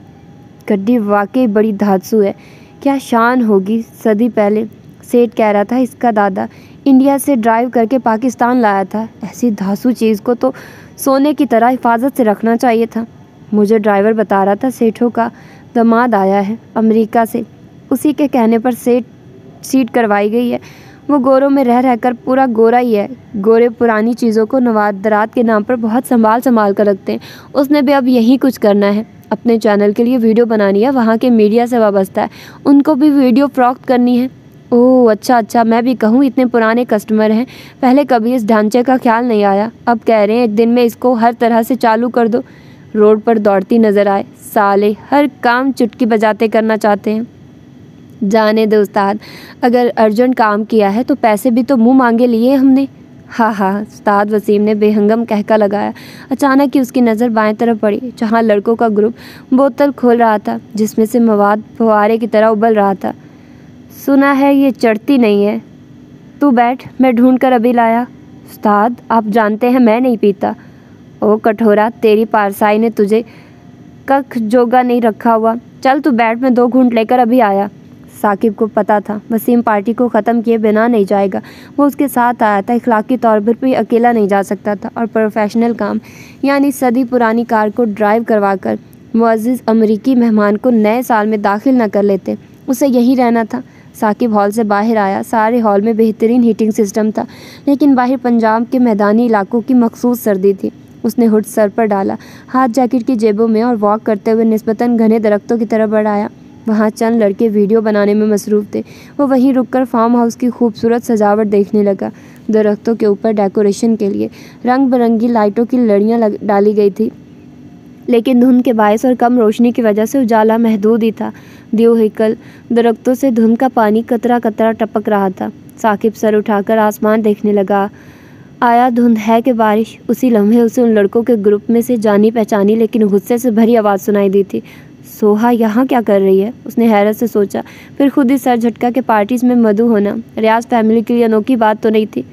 गड्डी वाकई बड़ी धांसू है, क्या शान होगी। सदी पहले सेठ कह रहा था इसका दादा इंडिया से ड्राइव करके पाकिस्तान लाया था। ऐसी धांसू चीज़ को तो सोने की तरह हिफाजत से रखना चाहिए था। मुझे ड्राइवर बता रहा था सेठों का दामाद आया है अमेरिका से, उसी के कहने पर सीट करवाई गई है। वो गोरों में रह रहकर पूरा गोरा ही है। गोरे पुरानी चीज़ों को नवादरात के नाम पर बहुत संभाल कर रखते हैं। उसने भी अब यही कुछ करना है। अपने चैनल के लिए वीडियो बनानी है, वहाँ के मीडिया से वाबस्ता है, उनको भी वीडियो फ़रोख्त करनी है। ओह अच्छा, मैं भी कहूँ इतने पुराने कस्टमर हैं, पहले कभी इस ढांचे का ख्याल नहीं आया। अब कह रहे हैं एक दिन में इसको हर तरह से चालू कर दो। रोड पर दौड़ती नज़र आए। साले हर काम चुटकी बजाते करना चाहते हैं। जाने दो उस्ताद, अगर अर्जेंट काम किया है तो पैसे भी तो मुंह मांगे लिए हमने। हाँ, उस्ताद वसीम ने बेहंगम कहका लगाया। अचानक ही उसकी नज़र बाएं तरफ पड़ी, जहाँ लड़कों का ग्रुप बोतल खोल रहा था, जिसमें से मवाद फव्वारे की तरह उबल रहा था। सुना है ये चढ़ती नहीं है। तू बैठ, मैं ढूंढ कर अभी लाया। उस्ताद, आप जानते हैं मैं नहीं पीता। ओ कठोरा, तेरी पारसाई ने तुझे कख जोगा नहीं रखा हुआ। चल तू बैठ, मैं 2 घूंट लेकर अभी आया। साकिब को पता था वसीम पार्टी को ख़त्म किए बिना नहीं जाएगा। वो उसके साथ आया था। इखलाकी तौर पर भी अकेला नहीं जा सकता था और प्रोफेशनल काम यानी सदी पुरानी कार को ड्राइव करवाकर मुअज़्ज़िज़ अमरीकी मेहमान को नए साल में दाखिल न कर लेते। उसे यहीं रहना था। साकिब हॉल से बाहर आया। सारे हॉल में बेहतरीन हीटिंग सिस्टम था, लेकिन बाहर पंजाब के मैदानी इलाकों की मखसूस सर्दी थी। उसने हुड सर पर डाला, हाथ जैकेट की जेबों में, और वॉक करते हुए निस्बतन घने दरख्तों की तरफ बढ़ाया। वहाँ चंद लड़के वीडियो बनाने में मसरूफ़ थे। वो वहीं रुककर फार्म हाउस की खूबसूरत सजावट देखने लगा। दरख्तों के ऊपर डेकोरेशन के लिए रंग बिरंगी लाइटों की लड़ियाँ डाली गई थी, लेकिन धुंध के बायस और कम रोशनी की वजह से उजाला महदूद ही था। दियोहिकल दरख्तों से धुंध का पानी कतरा कतरा टपक रहा था। साकिब सर उठाकर आसमान देखने लगा। आया धुंध है कि बारिश। उसी लम्हे उसे उन लड़कों के ग्रुप में से जानी पहचानी लेकिन गुस्से से भरी आवाज़ सुनाई दी थी। सोहा यहाँ क्या कर रही है? उसने हैरत से सोचा, फिर खुद ही सर झटका के पार्टीज में मधु होना रियाज फैमिली के लिए अनोखी बात तो नहीं थी।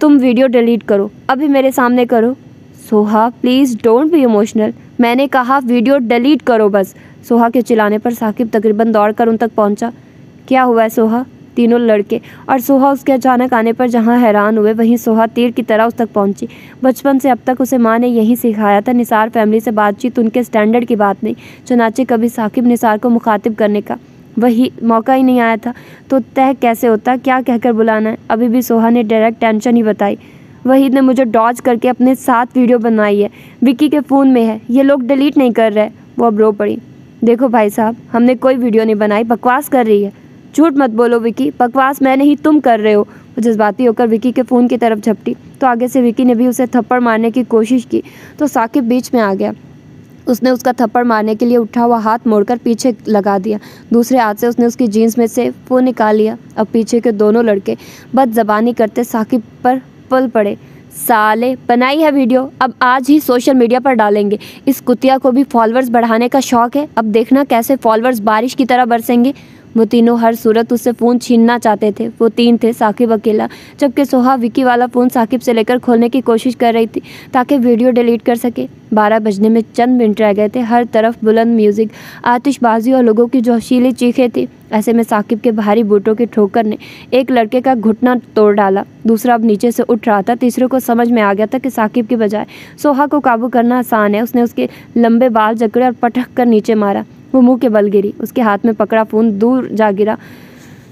तुम वीडियो डिलीट करो, अभी मेरे सामने करो। Soha please don't be emotional. मैंने कहा वीडियो डिलीट करो बस। सोहा के चिल्लाने पर साकिब तकरीबन दौड़कर उन तक पहुंचा। क्या हुआ है सोहा? तीनों लड़के और सोहा उसके अचानक आने पर जहां हैरान हुए, वहीं सोहा तीर की तरह उस तक पहुंची। बचपन से अब तक उसे माँ ने यही सिखाया था, निसार फैमिली से बातचीत उनके स्टैंडर्ड की बात नहीं। चुनाचे कभी साकिब निसार को मुखातिब करने का वही मौका ही नहीं आया था तो तय कैसे होता, क्या कहकर बुलाना है। अभी भी सोहा ने डायरेक्ट टेंशन ही बताई। वहीद ने मुझे डॉज करके अपने साथ वीडियो बनाई है, विक्की के फ़ोन में है, ये लोग डिलीट नहीं कर रहे। वो अब रो पड़ी। देखो भाई साहब, हमने कोई वीडियो नहीं बनाई, बकवास कर रही है। झूठ मत बोलो विक्की, बकवास मैं नहीं तुम कर रहे हो। वो जज्बाती होकर विक्की के फ़ोन की तरफ झपटी तो आगे से विक्की ने भी उसे थप्पड़ मारने की कोशिश की तो साकिब बीच में आ गया। उसने उसका थप्पड़ मारने के लिए उठा हुआ हाथ मोड़कर पीछे लगा दिया। दूसरे हाथ से उसने उसकी जीन्स में से फ़ोन निकाल लिया। अब पीछे के दोनों लड़के बदज़बानी करते साकिब पर पल पड़े। साले, बनाई है वीडियो, अब आज ही सोशल मीडिया पर डालेंगे। इस कुतिया को भी फॉलोअर्स बढ़ाने का शौक है, अब देखना कैसे फॉलोअर्स बारिश की तरह बरसेंगे। वो तीनों हर सूरत उससे फ़ोन छीनना चाहते थे। वो तीन थे, साकिब अकेला, जबकि सोहा विक्की वाला फ़ोन साकिब से लेकर खोलने की कोशिश कर रही थी ताकि वीडियो डिलीट कर सके। 12 बजने में चंद मिनट रह गए थे। हर तरफ बुलंद म्यूज़िक, आतिशबाजी और लोगों की जोशीली चीखें थी। ऐसे में साकिब के भारी बूटों की ठोकर ने एक लड़के का घुटना तोड़ डाला। दूसरा अब नीचे से उठ रहा था। तीसरे को समझ में आ गया था कि साकिब की बजाय सोहा को काबू करना आसान है। उसने उसके लंबे बाल जकड़े और पटक कर नीचे मारा। वो मुंह के बल गिरी। उसके हाथ में पकड़ा फ़ोन दूर जा गिरा।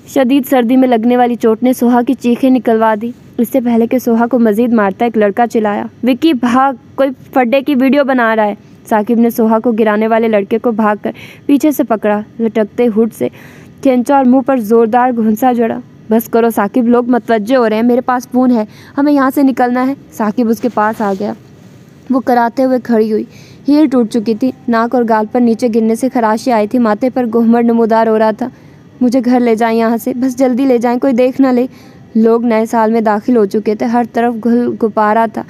शदीद सर्दी में लगने वाली चोट ने सोहा की चीखें निकलवा दी। इससे पहले कि सोहा को मजीद मारता एक लड़का चिल्लाया, विक्की भाग, कोई फड्डे की वीडियो बना रहा है। साकिब ने सोहा को गिराने वाले लड़के को भागकर पीछे से पकड़ा, लटकते हुड से खींचा और मुंह पर जोरदार घुंसा जड़ा। बस करो साकिब, लोग मतवज्जे हो रहे हैं, मेरे पास फ़ोन है, हमें यहाँ से निकलना है। साकिब उसके पास आ गया। वो कराते हुए खड़ी हुई। हील टूट चुकी थी, नाक और गाल पर नीचे गिरने से खराशें आई थी, माथे पर गोहमर नमूदार हो रहा था। मुझे घर ले जाएं यहाँ से, बस जल्दी ले जाएं, कोई देख ना ले। लोग नए साल में दाखिल हो चुके थे, हर तरफ गुल गुब्बारा था।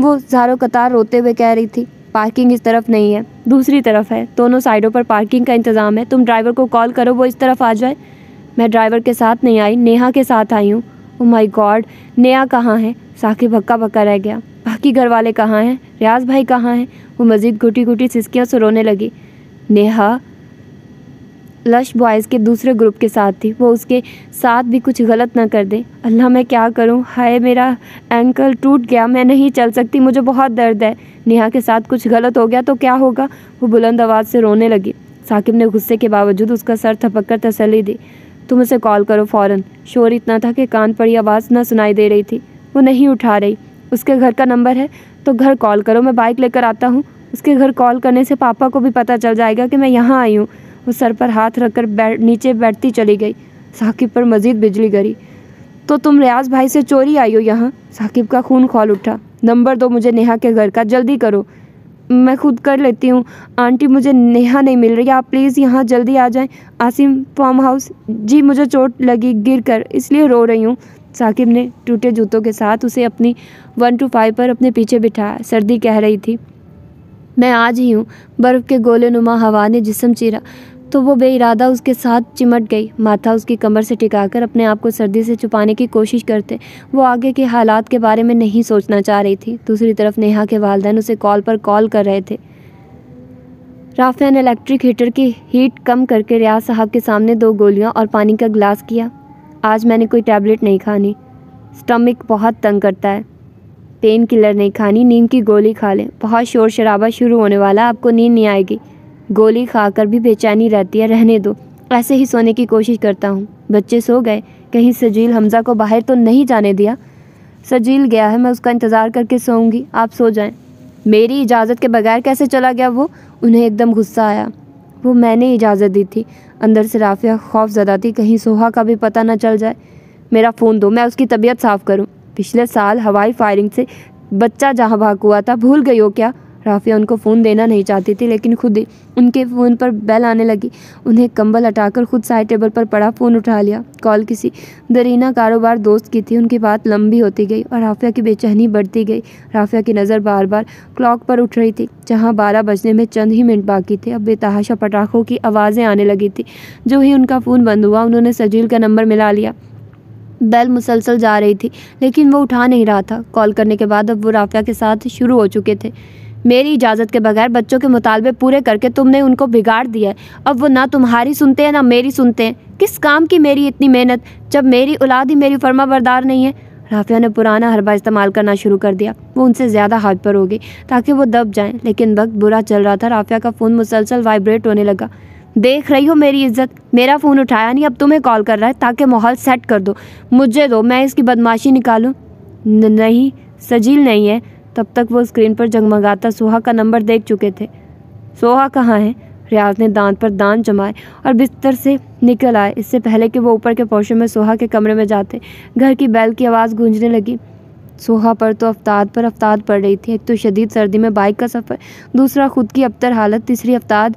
वो ज़ारो कतार रोते हुए कह रही थी, पार्किंग इस तरफ नहीं है, दूसरी तरफ है, दोनों साइडों पर पार्किंग का इंतज़ाम है, तुम ड्राइवर को कॉल करो, वो इस तरफ आ जाए। मैं ड्राइवर के साथ नहीं आई, नेहा के साथ आई हूँ। ओह माय गॉड, नेहा कहाँ है? साकिब हक्का बक्का रह गया। बाकी घर वाले कहाँ हैं? रियाज भाई कहाँ हैं? वो मज़ीद घुटी घुटी सिसकियों से रोने लगी। नेहा लश बॉयज़ के दूसरे ग्रुप के साथ थी, वो उसके साथ भी कुछ गलत ना कर दे। अल्लाह मैं क्या करूं? हाय मेरा एंकल टूट गया, मैं नहीं चल सकती, मुझे बहुत दर्द है। नेहा के साथ कुछ गलत हो गया तो क्या होगा? वो बुलंद आवाज़ से रोने लगी। साकिब ने गुस्से के बावजूद उसका सर थपक कर तसल्ली दी। तुम उसे कॉल करो फ़ौरन। शोर इतना था कि कान पड़ी आवाज़ न सुनाई दे रही थी। वो नहीं उठा रही। उसके घर का नंबर है तो घर कॉल करो, मैं बाइक लेकर आता हूँ। उसके घर कॉल करने से पापा को भी पता चल जाएगा कि मैं यहाँ आई हूँ। वो सर पर हाथ रखकर नीचे बैठती चली गई। साकिब पर मज़ीद बिजली गिरी। तो तुम रियाज भाई से चोरी आई हो यहाँ? साकिब का खून खौल उठा। नंबर दो मुझे नेहा के घर का, जल्दी करो। मैं खुद कर लेती हूँ आंटी, मुझे नेहा नहीं मिल रही, आप प्लीज़ यहाँ जल्दी आ जाएं। Asim farm house. जी मुझे चोट लगी गिर कर, इसलिए रो रही हूँ। साकिब ने टूटे जूतों के साथ उसे अपनी 1 to 5 पर अपने पीछे बिठाया। सर्दी कह रही थी, मैं आज ही हूँ। बर्फ़ के गोले नुमा हवा ने जिस्म चीरा तो वो बेइरादा उसके साथ चिमट गई। माथा उसकी कमर से टिकाकर अपने आप को सर्दी से छुपाने की कोशिश करते वो आगे के हालात के बारे में नहीं सोचना चाह रही थी। दूसरी तरफ नेहा के वालिदैन उसे कॉल पर कॉल कर रहे थे। राफिया ने इलेक्ट्रिक हीटर की हीट कम करके रियाज साहब के सामने 2 गोलियां और पानी का गिलास किया। आज मैंने कोई टैबलेट नहीं खानी, स्टमक बहुत तंग करता है। पेन किलर नहीं खानी, नींद की गोली खा लें। बहुत शोर शराबा शुरू होने वाला, आपको नींद नहीं आएगी। गोली खाकर भी बेचैनी रहती है, रहने दो। ऐसे ही सोने की कोशिश करता हूँ। बच्चे सो गए? कहीं सजील हमज़ा को बाहर तो नहीं जाने दिया? सजील गया है, मैं उसका इंतज़ार करके सोऊंगी, आप सो जाएं। मेरी इजाज़त के बगैर कैसे चला गया वो? उन्हें एकदम गुस्सा आया। वो मैंने इजाज़त दी थी। अंदर से राफिया खौफज़दा थी, कहीं सोहा का भी पता न चल जाए। मेरा फ़ोन दो, मैं उसकी तबीयत साफ़ करूँ। पिछले साल हवाई फायरिंग से बच्चा जहाँ भाग हुआ था, भूल गई हो क्या? राफिया उनको फ़ोन देना नहीं चाहती थी, लेकिन खुद ही उनके फ़ोन पर बेल आने लगी। उन्हें कंबल हटाकर खुद साइड टेबल पर पड़ा फ़ोन उठा लिया। कॉल किसी दरीना कारोबार दोस्त की थी। उनकी बात लंबी होती गई और राफिया की बेचैनी बढ़ती गई। राफिया की नज़र बार बार क्लॉक पर उठ रही थी, जहाँ 12 बजने में चंद ही मिनट बाकी थे। अब बेतहाशा पटाखों की आवाज़ें आने लगी थी। जो ही उनका फ़ोन बंद हुआ, उन्होंने सजील का नंबर मिला लिया। बेल मुसलसल जा रही थी, लेकिन वो उठा नहीं रहा था। कॉल करने के बाद अब वो राफिया के साथ शुरू हो चुके थे। मेरी इजाज़त के बगैर बच्चों के मुतालबे पूरे करके तुमने उनको बिगाड़ दिया है। अब वो ना तुम्हारी सुनते हैं ना मेरी सुनते हैं। किस काम की मेरी इतनी मेहनत, जब मेरी औलाद ही मेरी फर्मा बरदार नहीं है। राफिया ने पुराना हरबा इस्तेमाल करना शुरू कर दिया। वो उनसे ज़्यादा हाइपर पर हो गई ताकि वो दब जाएं, लेकिन वक्त बुरा चल रहा था। राफिया का फ़ोन मुसलसल वाइब्रेट होने लगा। देख रही हो मेरी इज्जत, मेरा फ़ोन उठाया नहीं, अब तुम्हें कॉल कर रहा है ताकि माहौल सेट कर दो। मुझे दो, मैं इसकी बदमाशी निकालूं। नहीं, सजील नहीं है। तब तक वो स्क्रीन पर जगमगाता सोहा का नंबर देख चुके थे। सोहा कहाँ है? रियाज ने दांत पर दांत जमाए और बिस्तर से निकल आए इससे पहले कि वो ऊपर के पोर्शन में सोहा के कमरे में जाते। घर की बैल की आवाज़ गूंजने लगी। सोहा पर तो अफ्ताद पर अफ्ताद पड़ रही थी। एक तो शदीद सर्दी में बाइक का सफ़र, दूसरा खुद की अबतर हालत, तीसरी अफ्ताद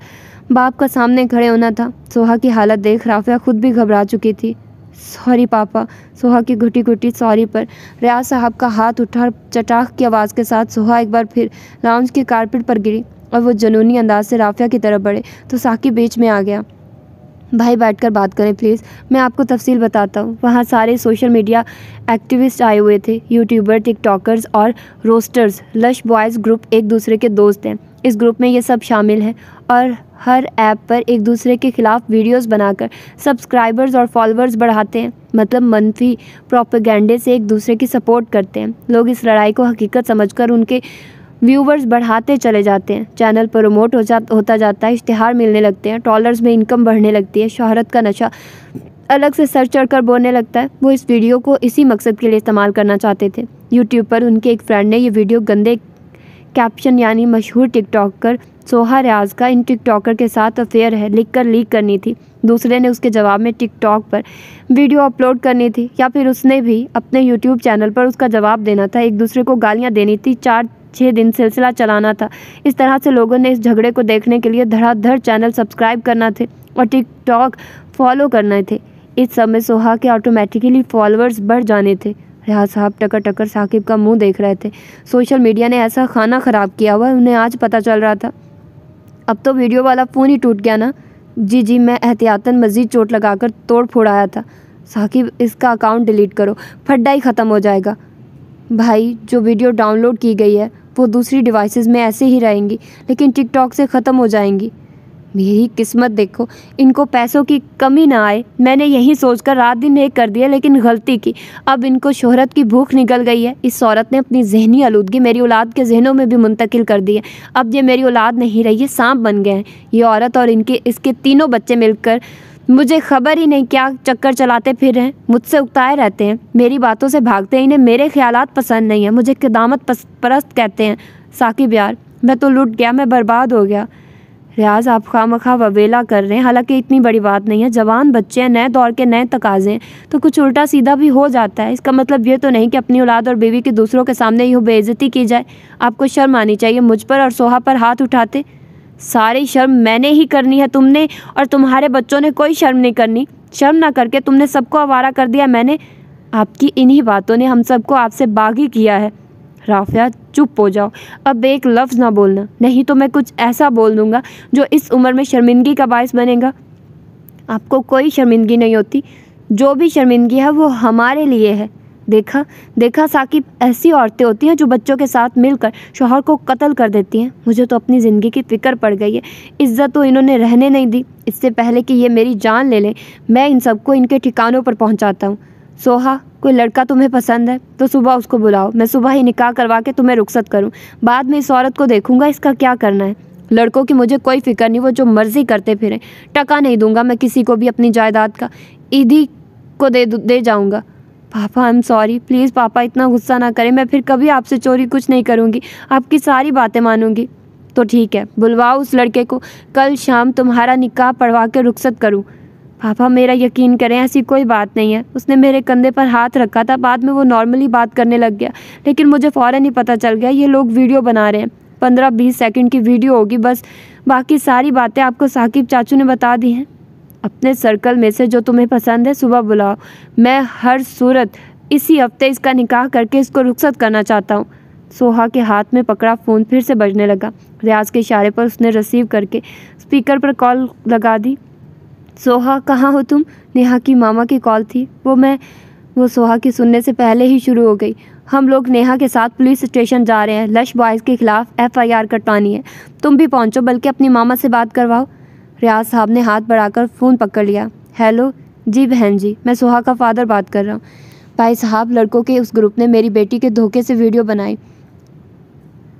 बाप का सामने खड़े होना था। सोहा की हालत देख राफिया खुद भी घबरा चुकी थी। सॉरी पापा। सोहा की घुटी घुटी सॉरी पर रियाज साहब का हाथ उठा और चटाख की आवाज़ के साथ सोहा एक बार फिर लाउंज के कारपेट पर गिरी और वो जुनूनी अंदाज से राफिया की तरफ बढ़े तो साकिब बीच में आ गया। भाई बैठकर बात करें प्लीज़, मैं आपको तफसील बताता हूँ। वहाँ सारे सोशल मीडिया एक्टिविस्ट आए हुए थे, यूट्यूबर, टिकटॉकर्स और रोस्टर्स। लश बॉयज़ ग्रुप एक दूसरे के दोस्त हैं। इस ग्रुप में ये सब शामिल हैं और हर ऐप पर एक दूसरे के खिलाफ वीडियोस बनाकर सब्सक्राइबर्स और फॉलोअर्स बढ़ाते हैं। मतलब मनफी प्रोपेगेंडे से एक दूसरे की सपोर्ट करते हैं। लोग इस लड़ाई को हकीकत समझकर उनके व्यूवर्स बढ़ाते चले जाते हैं। चैनल प्रमोट होता जाता है, इश्तिहार मिलने लगते हैं, डॉलर्स में इनकम बढ़ने लगती है, शोहरत का नशा अलग से सर चढ़कर बोलने लगता है। वो इस वीडियो को इसी मकसद के लिए इस्तेमाल करना चाहते थे। यूट्यूब पर उनके एक फ्रेंड ने ये वीडियो गंदे कैप्शन यानी मशहूर टिकटॉकर सोहा रियाज का इन टिकटॉकर के साथ अफेयर है लिखकर लीक करनी थी। दूसरे ने उसके जवाब में टिकटॉक पर वीडियो अपलोड करनी थी या फिर उसने भी अपने यूट्यूब चैनल पर उसका जवाब देना था। एक दूसरे को गालियाँ देनी थी। 4-6 दिन सिलसिला चलाना था। इस तरह से लोगों ने इस झगड़े को देखने के लिए धड़ाधड़ चैनल सब्सक्राइब करना थे और टिकटॉक फॉलो करने थे। इस सब में सोहा के ऑटोमेटिकली फॉलोअर्स बढ़ जाने थे। रियाज साहब टकर टकर साकिब का मुंह देख रहे थे। सोशल मीडिया ने ऐसा खाना ख़राब किया हुआ उन्हें आज पता चल रहा था। अब तो वीडियो वाला फ़ोन ही टूट गया ना? जी मैं एहतियातन मज़ीद चोट लगाकर तोड़ फोड़ आया था। साकिब इसका अकाउंट डिलीट करो, फड्डा ही ख़त्म हो जाएगा। भाई जो वीडियो डाउनलोड की गई है वो दूसरी डिवाइसेस में ऐसे ही रहेंगी लेकिन टिकटॉक से ख़त्म हो जाएंगी। मेरी किस्मत देखो, इनको पैसों की कमी ना आए। मैंने यही सोचकर रात दिन एक कर दिया लेकिन गलती की। अब इनको शोहरत की भूख निकल गई है। इस औरत ने अपनी जहनी आलूदगी मेरी औलाद के जहनों में भी मुंतकिल कर दी है। अब ये मेरी औलाद नहीं रही, ये सांप बन गए हैं। ये औरत और इसके तीनों बच्चे मिलकर मुझे खबर ही नहीं क्या चक्कर चलाते फिर रहे हैं। मुझसे उकताए रहते हैं, मेरी बातों से भागते हैं। इन्हें मेरे ख्यालात पसंद नहीं है, मुझे क़यामत परस्त कहते हैं। साकिब यार मैं तो लुट गया, मैं बर्बाद हो गया। रियाज आप खामखा ववेला कर रहे हैं, हालांकि इतनी बड़ी बात नहीं है। जवान बच्चे हैं, नए दौर के नए तकाजे हैं, तो कुछ उल्टा सीधा भी हो जाता है। इसका मतलब ये तो नहीं कि अपनी औलाद और बीवी की दूसरों के सामने यूँ बेइज्जती की जाए। आपको शर्म आनी चाहिए। मुझ पर और सोहा पर हाथ उठाते। सारी शर्म मैंने ही करनी है, तुमने और तुम्हारे बच्चों ने कोई शर्म नहीं करनी। शर्म ना करके तुमने सबको आवारा कर दिया। मैंने आपकी इन्हीं बातों ने हम सबको आपसे बागी किया है। राफिया चुप हो जाओ, अब एक लफ्ज़ ना बोलना, नहीं तो मैं कुछ ऐसा बोल दूंगा जो इस उम्र में शर्मिंदगी का बायस बनेगा। आपको कोई शर्मिंदगी नहीं होती। जो भी शर्मिंदगी है वो हमारे लिए है। देखा साकिब, ऐसी औरतें होती हैं जो बच्चों के साथ मिलकर शौहर को कत्ल कर देती हैं। मुझे तो अपनी ज़िंदगी की फ़िक्र पड़ गई है। इज्जत तो इन्होंने रहने नहीं दी। इससे पहले कि ये मेरी जान ले लें, मैं इन सबको इनके ठिकानों पर पहुंचाता हूँ। सोहा, कोई लड़का तुम्हें पसंद है तो सुबह उसको बुलाओ। मैं सुबह ही निकाह करवा के तुम्हें रुखसत करूँ। बाद में इस औरत को देखूंगा, इसका क्या करना है। लड़कों की मुझे कोई फिक्र नहीं, वो जो मर्जी करते फिरें। टका नहीं दूंगा मैं किसी को भी अपनी जायदाद का। ईदी को दे जाऊंगा। पापा आई एम सॉरी, प्लीज़ पापा इतना गुस्सा ना करें। मैं फिर कभी आपसे चोरी कुछ नहीं करूँगी, आपकी सारी बातें मानूंगी। तो ठीक है, बुलवाओ उस लड़के को, कल शाम तुम्हारा निकाह पढ़वा के रुखसत करूँ। पापा मेरा यकीन करें, ऐसी कोई बात नहीं है। उसने मेरे कंधे पर हाथ रखा था, बाद में वो नॉर्मली बात करने लग गया, लेकिन मुझे फ़ौरन ही पता चल गया ये लोग वीडियो बना रहे हैं। 15-20 सेकंड की वीडियो होगी बस। बाकी सारी बातें आपको साकिब चाचू ने बता दी हैं। अपने सर्कल में से जो तुम्हें पसंद है सुबह बुलाओ। मैं हर सूरत इसी हफ्ते इसका निकाह करके इसको रुखसत करना चाहता हूँ। सोहा के हाथ में पकड़ा फ़ोन फिर से बजने लगा। रियाज के इशारे पर उसने रिसीव करके स्पीकर पर कॉल लगा दी। सोहा कहाँ हो तुम? नेहा की मामा की कॉल थी। वो सोहा की सुनने से पहले ही शुरू हो गई। हम लोग नेहा के साथ पुलिस स्टेशन जा रहे हैं। लश बॉयज़ के खिलाफ FIR कटवानी है। तुम भी पहुँचो, बल्कि अपनी मामा से बात करवाओ। रियाज साहब ने हाथ बढ़ाकर फ़ोन पकड़ लिया। हेलो जी बहन जी, मैं सोहा का फ़ादर बात कर रहा हूँ। भाई साहब, लड़कों के उस ग्रुप ने मेरी बेटी के धोखे से वीडियो बनाई।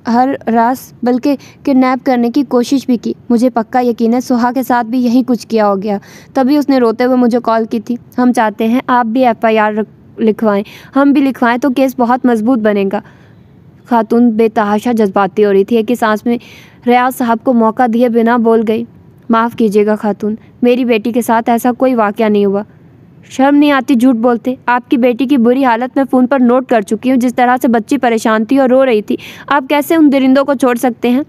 हर रास बल्कि किडनैप करने की कोशिश भी की। मुझे पक्का यकीन है सुहा के साथ भी यही कुछ किया हो गया, तभी उसने रोते हुए मुझे कॉल की थी। हम चाहते हैं आप भी FIR लिखवाएं, हम भी लिखवाएं तो केस बहुत मजबूत बनेगा। खातून बेतहाशा जज्बाती हो रही थी। एक ही सांस में रियाज साहब को मौका दिए बिना बोल गई, माफ़ कीजिएगा खातून, मेरी बेटी के साथ ऐसा कोई वाक़या नहीं हुआ। शर्म नहीं आती झूठ बोलते? आपकी बेटी की बुरी हालत मैं फ़ोन पर नोट कर चुकी हूँ। जिस तरह से बच्ची परेशान थी और रो रही थी, आप कैसे उन दरिंदों को छोड़ सकते हैं?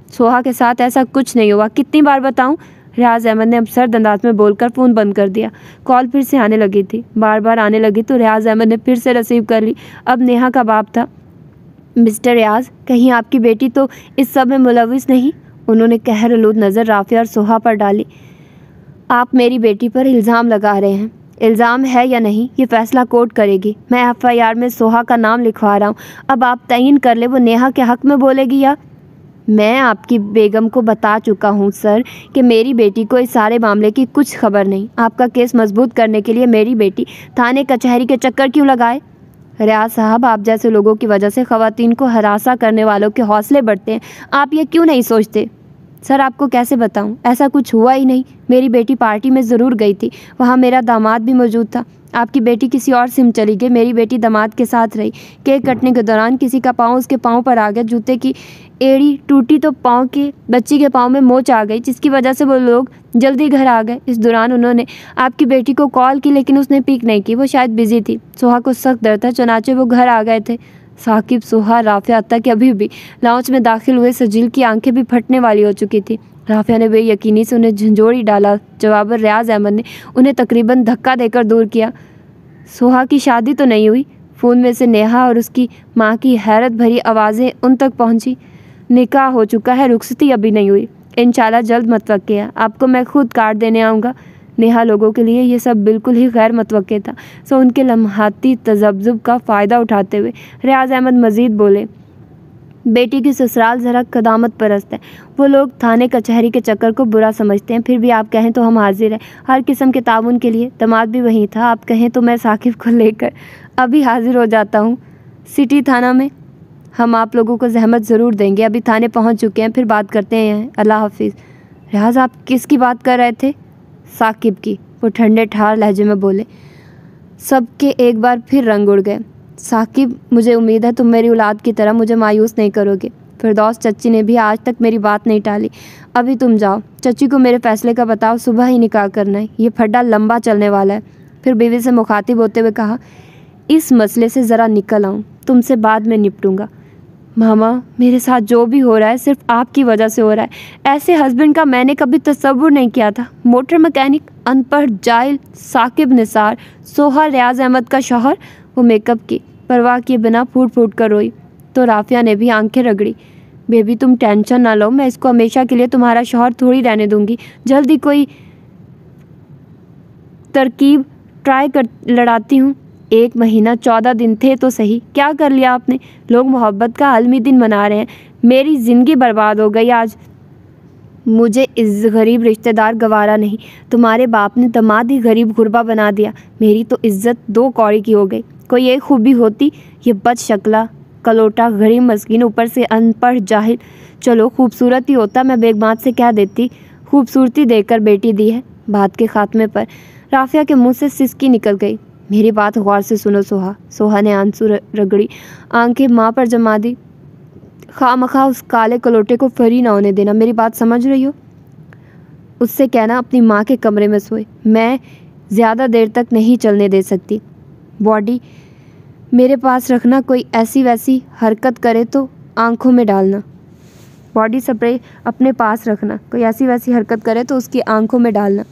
सोहा के साथ ऐसा कुछ नहीं हुआ। कितनी बार बताऊँ? रियाज अहमद ने अब सर्द अंदाज में बोलकर फ़ोन बंद कर दिया। कॉल फिर से आने लगी थी, बार बार आने लगी तो रियाज अहमद ने फिर से रिसीव कर ली। अब नेहा का बाप था। मिस्टर रियाज, कहीं आपकी बेटी तो इस सब में मुलविस नहीं? उन्होंने कहरआलूद नज़र राफिया और सोहा पर डाली। आप मेरी बेटी पर इल्ज़ाम लगा रहे हैं। इल्ज़ाम है या नहीं ये फ़ैसला कोर्ट करेगी। मैं FIR में सोहा का नाम लिखवा रहा हूँ। अब आप तयन कर ले वो नेहा के हक़ में बोलेगी या? मैं आपकी बेगम को बता चुका हूँ सर कि मेरी बेटी को इस सारे मामले की कुछ खबर नहीं। आपका केस मजबूत करने के लिए मेरी बेटी थाने कचहरी के चक्कर क्यों लगाए? रियाज साहब, आप जैसे लोगों की वजह से ख़वातीन को हरासा करने वालों के हौसले बढ़ते हैं। आप ये क्यों नहीं सोचते? सर आपको कैसे बताऊं, ऐसा कुछ हुआ ही नहीं। मेरी बेटी पार्टी में ज़रूर गई थी, वहाँ मेरा दामाद भी मौजूद था। आपकी बेटी किसी और सिम चली गई, मेरी बेटी दामाद के साथ रही। केक कटने के दौरान किसी का पाँव उसके पाँव पर आ गया, जूते की एड़ी टूटी तो पाँव के बच्ची के पाँव में मोच आ गई, जिसकी वजह से वो लोग जल्दी घर आ गए। इस दौरान उन्होंने आपकी बेटी को कॉल की, लेकिन उसने पिक नहीं की, वो शायद बिजी थी। सोहा को सख्त डर था, चुनाचे वो घर आ गए थे। साकिब, सोहा, राफिया तक अभी भी लाउंज में दाखिल हुए सजील की आंखें भी फटने वाली हो चुकी थी। राफिया ने बेयकीनी से उन्हें झंझोड़ी डाला। जवाब रियाज अहमद ने उन्हें तकरीबन धक्का देकर दूर किया। सोहा की शादी तो नहीं हुई? फ़ोन में से नेहा और उसकी माँ की हैरत भरी आवाज़ें उन तक पहुँची। निकाह हो चुका है, रुखसती अभी नहीं हुई। इंशाल्लाह जल्द मतवक्के है, आपको मैं खुद कार्ड देने आऊँगा। नेहा लोगों के लिए ये सब बिल्कुल ही गैर मतवक्के था, सो उनके लम्हाती तजब्जुब का फ़ायदा उठाते हुए रियाज अहमद मज़ीद बोले, बेटी की ससुराल ज़रा कदामत परस्त है। वो लोग थाने कचहरी के चक्कर को बुरा समझते हैं, फिर भी आप कहें तो हम हाजिर हैं हर किस्म के ताउन के लिए। दामाद भी वहीं था, आप कहें तो मैं साकिब को लेकर अभी हाजिर हो जाता हूँ सिटी थाना में। हम आप लोगों को जहमत ज़रूर देंगे, अभी थाने पहुँच चुके हैं, फिर बात करते हैं। अल्लाह हाफिज़। रियाज, आप किसकी बात कर रहे थे? साकिब की, वो ठंडे ठार लहजे में बोले। सबके एक बार फिर रंग उड़ गए। साकिब, मुझे उम्मीद है तुम मेरी औलाद की तरह मुझे मायूस नहीं करोगे। फिरदौस चच्ची ने भी आज तक मेरी बात नहीं टाली। अभी तुम जाओ, चच्ची को मेरे फैसले का बताओ, सुबह ही निकाह करना है, ये फड्डा लंबा चलने वाला है। फिर बीवी से मुखातिब होते हुए कहा, इस मसले से ज़रा निकल आऊँ, तुमसे बाद में निपटूंगा। मामा, मेरे साथ जो भी हो रहा है सिर्फ आपकी वजह से हो रहा है। ऐसे हस्बैंड का मैंने कभी तसव्वुर नहीं किया था। मोटर मैकेनिक, अनपढ़, जाहिल, साकिब निसार, सोहा रियाज अहमद का शौहर। वो मेकअप की परवाह किए बिना फूट फूट कर रोई, तो राफिया ने भी आंखें रगड़ी। बेबी, तुम टेंशन ना लो, मैं इसको हमेशा के लिए तुम्हारा शौहर थोड़ी रहने दूंगी। जल्दी कोई तरकीब ट्राई कर लड़ाती हूँ। 1 महीना 14 दिन थे तो सही, क्या कर लिया आपने? लोग मोहब्बत का आलमी दिन मना रहे हैं, मेरी ज़िंदगी बर्बाद हो गई आज। मुझे इस गरीब रिश्तेदार गवारा नहीं, तुम्हारे बाप ने दामाद ही गरीब गुरबा बना दिया। मेरी तो इज्जत 2 कौड़ी की हो गई। कोई एक खूबी होती, ये बद शक्ला कलोटा गरीब मस्कीन, ऊपर से अनपढ़ जाहिल। चलो खूबसूरत ही होता, मैं बेगमात से कह देती, खूबसूरती देकर बेटी दी है। बात के खात्मे पर राफिया के मुंह से सिसकी निकल गई। मेरी बात गौर से सुनो सोहा। सोहा ने आंसू रगड़ी, आंखें माँ पर जमा दी। खामखा उस काले कलोटे को फरी ना होने देना, मेरी बात समझ रही हो? उससे कहना अपनी माँ के कमरे में सोए, मैं ज़्यादा देर तक नहीं चलने दे सकती। बॉडी मेरे पास रखना, कोई ऐसी वैसी हरकत करे तो आंखों में डालना। बॉडी स्प्रे अपने पास रखना, कोई ऐसी वैसी हरकत करे तो उसकी आंखों में डालना।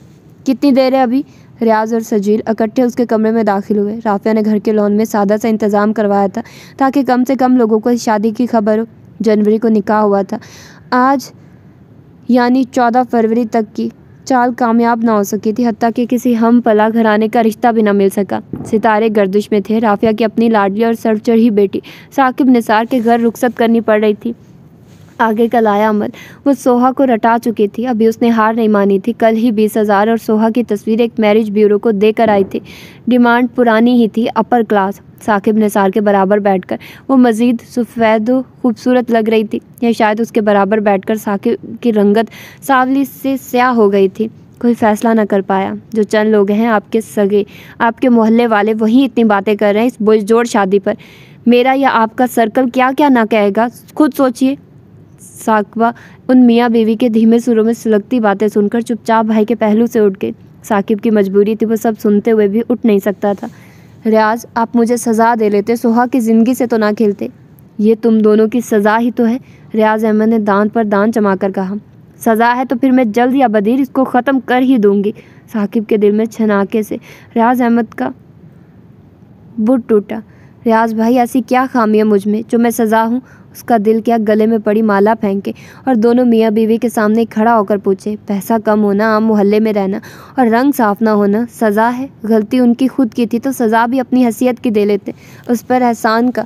कितनी देर है अभी? रियाज और सजील इकट्ठे उसके कमरे में दाखिल हुए। राफिया ने घर के लॉन में सादा सा इंतज़ाम करवाया था ताकि कम से कम लोगों को इस शादी की खबर हो। जनवरी को निकाह हुआ था, आज यानी 14 फरवरी तक की चाल कामयाब ना हो सकी थी, हत्ता कि किसी हम पला घराने का रिश्ता भी ना मिल सका। सितारे गर्दिश में थे। राफिया की अपनी लाडली और सरचढ़ी बेटी साकिब निसार के घर रुखसत करनी पड़ रही थी। आगे कल आया अमल। वो सोहा को रटा चुकी थी। अभी उसने हार नहीं मानी थी। कल ही 20,000 और सोहा की तस्वीर एक मैरिज ब्यूरो को देकर आई थी। डिमांड पुरानी ही थी, अपर क्लास। साकिब निसार के बराबर बैठकर वो मज़ीद सफ़ेद खूबसूरत लग रही थी, या शायद उसके बराबर बैठकर साकिब की रंगत सांवली से स्याह हो गई थी। कोई फ़ैसला न कर पाया। जो चंद लोग हैं आपके सगे, आपके मोहल्ले वाले, वही इतनी बातें कर रहे हैं इस बुझदिल शादी पर। मेरा या आपका सर्कल क्या क्या ना कहेगा, खुद सोचिए। साकबा उन मियाँ बीवी के धीमे सुरों में सुलगती बातें सुनकर चुपचाप भाई के पहलू से उठ गई। साकिब की मजबूरी थी, वो सब सुनते हुए भी उठ नहीं सकता था। रियाज, आप मुझे सज़ा दे लेते, सोहा की ज़िंदगी से तो ना खेलते। ये तुम दोनों की सज़ा ही तो है, रियाज अहमद ने दांत पर दांत जमाकर कहा। सज़ा है तो फिर मैं जल्द या बदीर इसको ख़त्म कर ही दूंगी। साकिब के दिल में छनाके से रियाज अहमद का बुट टूटा। रियाज भाई, ऐसी क्या खामी है मुझ में जो मैं सज़ा हूँ? उसका दिल क्या गले में पड़ी माला फेंके और दोनों मियाँ बीवी के सामने खड़ा होकर पूछे। पैसा कम होना, आम मोहल्ले में रहना और रंग साफ ना होना सज़ा है? गलती उनकी खुद की थी तो सज़ा भी अपनी हैसियत की दे लेते। उस पर एहसान का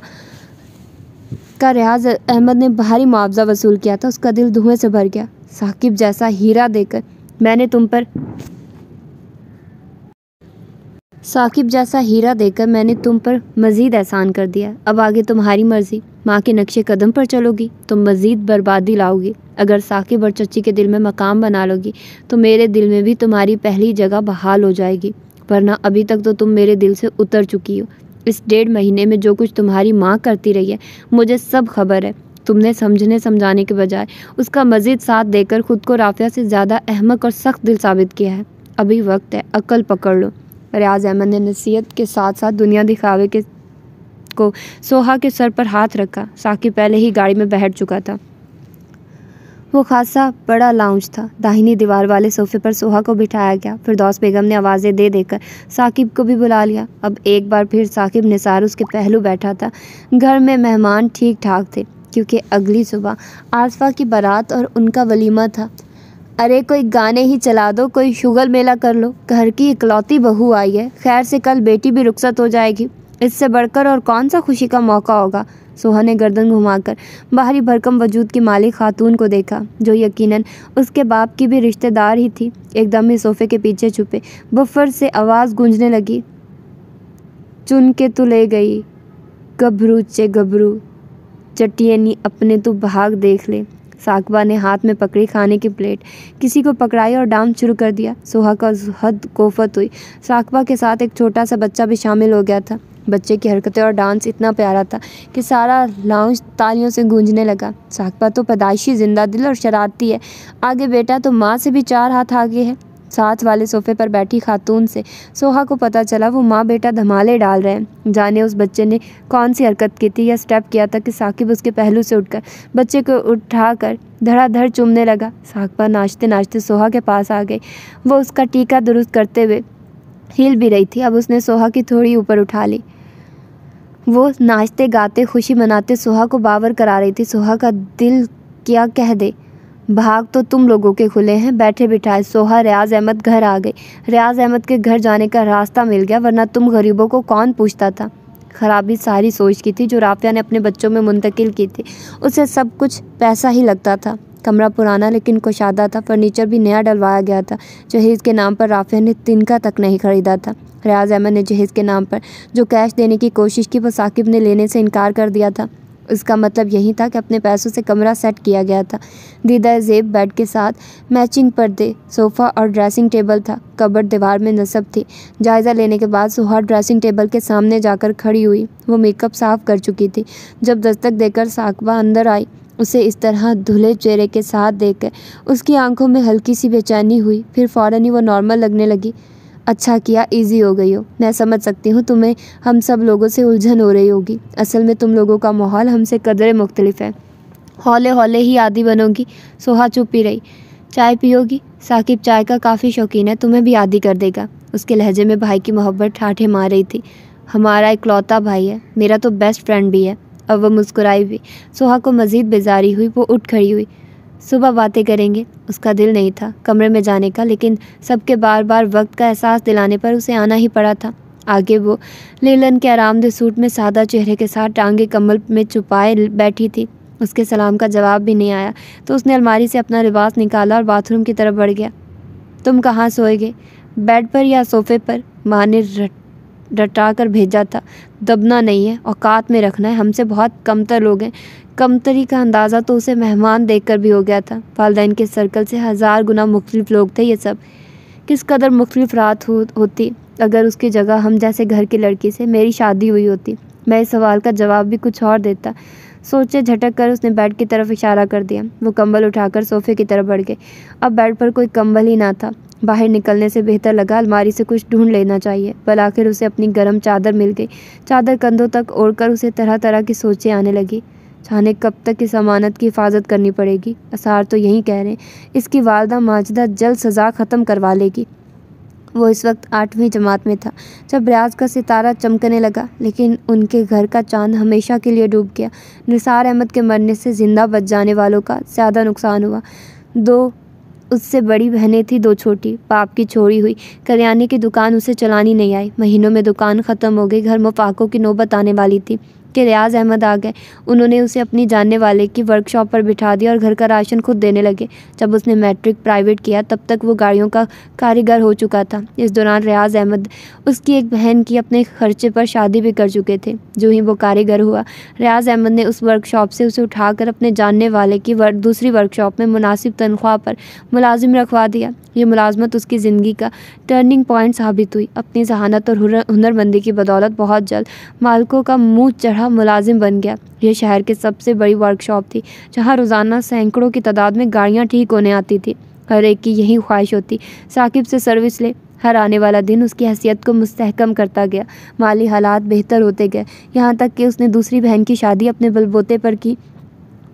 रियाज अहमद ने भारी मुआवजा वसूल किया था। उसका दिल धुएं से भर गया। साकिब जैसा हीरा देकर मैंने तुम पर मज़ीद एहसान कर दिया। अब आगे तुम्हारी मर्ज़ी। माँ के नक्शे कदम पर चलोगी तो मज़ीद बर्बादी लाओगी। अगर साकिब और चच्ची के दिल में मकाम बना लोगी तो मेरे दिल में भी तुम्हारी पहली जगह बहाल हो जाएगी। वरना अभी तक तो तुम मेरे दिल से उतर चुकी हो। इस 1.5 महीने में जो कुछ तुम्हारी माँ करती रही है मुझे सब खबर है। तुमने समझने समझाने के बजाय उसका मज़ीद साथ देकर खुद को राफिया से ज़्यादा अहमक और सख्त दिल साबित किया है। अभी वक्त है, अक्ल पकड़ लो। रियाज अहमद ने नसीहत के साथ साथ दुनिया दिखावे को सोहा के सर पर हाथ रखा। साकिब पहले ही गाड़ी में बैठ चुका था। वो खासा बड़ा लाउंज था। दाहिनी दीवार वाले सोफे पर सोहा को बिठाया गया। फिरदौस बेगम ने आवाज़ें दे देकर साकिब को भी बुला लिया। अब एक बार फिर साकिब निसार उसके पहलू बैठा था। घर में मेहमान ठीक ठाक थे क्योंकि अगली सुबह आसफा की बारात और उनका वलीमा था। अरे कोई गाने ही चला दो, कोई शुगल मेला कर लो। घर की इकलौती बहू आई है, खैर से कल बेटी भी रुखसत हो जाएगी। इससे बढ़कर और कौन सा खुशी का मौका होगा? सोहा ने गर्दन घुमाकर बाहरी भरकम वजूद की मालिक खातून को देखा, जो यकीनन उसके बाप की भी रिश्तेदार ही थी। एकदम ही सोफे के पीछे छुपे बफर से आवाज़ गूंजने लगी। चुन के तू ले गई गभरू चे गभरू, चटियनी अपने तू भाग देख ले। साकबा ने हाथ में पकड़ी खाने की प्लेट, किसी को पकड़ाई और डांस शुरू कर दिया। सोहा का हद कोफत हुई। साकबा के साथ एक छोटा सा बच्चा भी शामिल हो गया था। बच्चे की हरकतें और डांस इतना प्यारा था कि सारा लाउंज तालियों से गूंजने लगा। साकबा तो पैदाइशी जिंदा दिल और शरारती है। आगे बेटा तो माँ से भी 4 हाथ आगे है। साथ वाले सोफे पर बैठी खातून से सोहा को पता चला वो माँ बेटा धमाले डाल रहे हैं। जाने उस बच्चे ने कौन सी हरकत की थी या स्टेप किया था कि साकिब उसके पहलू से उठकर बच्चे को उठाकर धड़ाधड़ चूमने लगा। साकबा नाचते नाचते सोहा के पास आ गई। वो उसका टीका दुरुस्त करते हुए हिल भी रही थी। अब उसने सोहा की थोड़ी ऊपर उठा ली। वो नाचते गाते खुशी मनाते सोहा को बावर करा रही थी। सोहा का दिल क्या कह दे। भाग तो तुम लोगों के खुले हैं, बैठे बिठाए सोहा रियाज अहमद घर आ गई। रियाज अहमद के घर जाने का रास्ता मिल गया, वरना तुम गरीबों को कौन पूछता था। खराबी सारी सोच की थी जो राफिया ने अपने बच्चों में मुंतकिल की थी। उसे सब कुछ पैसा ही लगता था। कमरा पुराना लेकिन कुशादा था। फर्नीचर भी नया डलवाया गया था। जहेज़ के नाम पर राफिया ने तिनका तक नहीं खरीदा था। रियाज अहमद ने जहेज़ के नाम पर जो कैश देने की कोशिश की वो साकिब ने लेने से इनकार कर दिया था। इसका मतलब यही था कि अपने पैसों से कमरा सेट किया गया था। दीदा ज़ेब बेड के साथ मैचिंग पर्दे, सोफ़ा और ड्रेसिंग टेबल था। कबर्ड दीवार में नस्ब थी। जायज़ा लेने के बाद सोहा ड्रेसिंग टेबल के सामने जाकर खड़ी हुई। वो मेकअप साफ़ कर चुकी थी। जब दस्तक देकर साकबा अंदर आई, उसे इस तरह धुले चेहरे के साथ देखकर उसकी आंखों में हल्की सी बेचैनी हुई। फिर फ़ौरन ही वो नॉर्मल लगने लगी। अच्छा किया इजी हो गई हो। मैं समझ सकती हूँ तुम्हें हम सब लोगों से उलझन हो रही होगी। असल में तुम लोगों का माहौल हमसे कदरे मुख्तलिफ है। हौले हौले ही आदी बनोगी। सोहा चुप ही रही। चाय पियोगी? साकिब चाय का काफ़ी शौकीन है, तुम्हें भी आदी कर देगा। उसके लहजे में भाई की मोहब्बत ठाठे मार रही थी। हमारा इकलौता भाई है, मेरा तो बेस्ट फ्रेंड भी है। अब वह मुस्कुराई भी। सोहा को मज़ीद बेजारी हुई। वो उठ खड़ी हुई। सुबह बातें करेंगे। उसका दिल नहीं था कमरे में जाने का, लेकिन सबके बार बार वक्त का एहसास दिलाने पर उसे आना ही पड़ा था। आगे वो लेलन के आरामदेह सूट में सादा चेहरे के साथ टांगे कमल में छुपाए बैठी थी। उसके सलाम का जवाब भी नहीं आया तो उसने अलमारी से अपना लिबास निकाला और बाथरूम की तरफ बढ़ गया। तुम कहाँ सोएगे, बेड पर या सोफे पर? माँ ने रटा कर भेजा था। दबना नहीं है, औकात में रखना है, हमसे बहुत कमतर लोग हैं। कमतरी का अंदाज़ा तो उसे मेहमान देखकर भी हो गया था। वालिदैन के सर्कल से 1000 गुना मुख्तलिफ लोग थे ये सब। किस कदर मुख्तलिफ रात होती अगर उसकी जगह हम जैसे घर की लड़की से मेरी शादी हुई होती। मैं इस सवाल का जवाब भी कुछ और देता। सोचे झटक कर उसने बेड की तरफ इशारा कर दिया। वो कंबल उठाकर सोफे की तरफ बढ़ गए। अब बेड पर कोई कंबल ही ना था। बाहर निकलने से बेहतर लगा अलमारी से कुछ ढूंढ लेना चाहिए। पर आखिर उसे अपनी गर्म चादर मिल गई। चादर कंधों तक ओढ़कर उसे तरह तरह की सोचें आने लगी। जाने कब तक इस अमानत की हिफाजत करनी पड़ेगी। आसार तो यही कह रहे हैं इसकी वालदा माजिदा जल्द सज़ा ख़त्म करवा लेगी। वो इस वक्त 8वीं जमात में था जब रियाज का सितारा चमकने लगा, लेकिन उनके घर का चांद हमेशा के लिए डूब गया। निसार अहमद के मरने से जिंदा बच जाने वालों का ज़्यादा नुकसान हुआ। 2 उससे बड़ी बहनें थी, 2 छोटी। बाप की छोड़ी हुई करियाने की दुकान उसे चलानी नहीं आई। महीनों में दुकान ख़त्म हो गई। घर मुफाकों की नौबत आने वाली थी कि रियाज अहमद आ गए। उन्होंने उसे अपनी जानने वाले की वर्कशॉप पर बिठा दिया और घर का राशन खुद देने लगे। जब उसने मैट्रिक प्राइवेट किया तब तक वो गाड़ियों का कारीगर हो चुका था। इस दौरान रियाज अहमद उसकी एक बहन की अपने खर्चे पर शादी भी कर चुके थे। जो ही वो कारीगर हुआ, रियाज अहमद ने उस वर्कशॉप से उसे उठाकर अपने जानने वाले की दूसरी वर्कशॉप में मुनासिब तनख्वाह पर मुलाजिम रखवा दिया। ये मुलाजमत उसकी ज़िंदगी का टर्निंग पॉइंट साबित हुई। अपनी जहानत और हुनरमंदी की बदौलत बहुत जल्द मालिकों का मुँह चढ़ा मुलाजिम बन गया। यह शहर की सबसे बड़ी वर्कशॉप थी जहाँ रोज़ाना सैकड़ों की तादाद में गाड़ियाँ ठीक होने आती थी। हर एक की यही ख्वाहिश होती साकिब से सर्विस ले। हर आने वाला दिन उसकी हैसियत को मुस्तहकम करता गया। माली हालात बेहतर होते गए, यहाँ तक कि उसने दूसरी बहन की शादी अपने बलबूते पर की।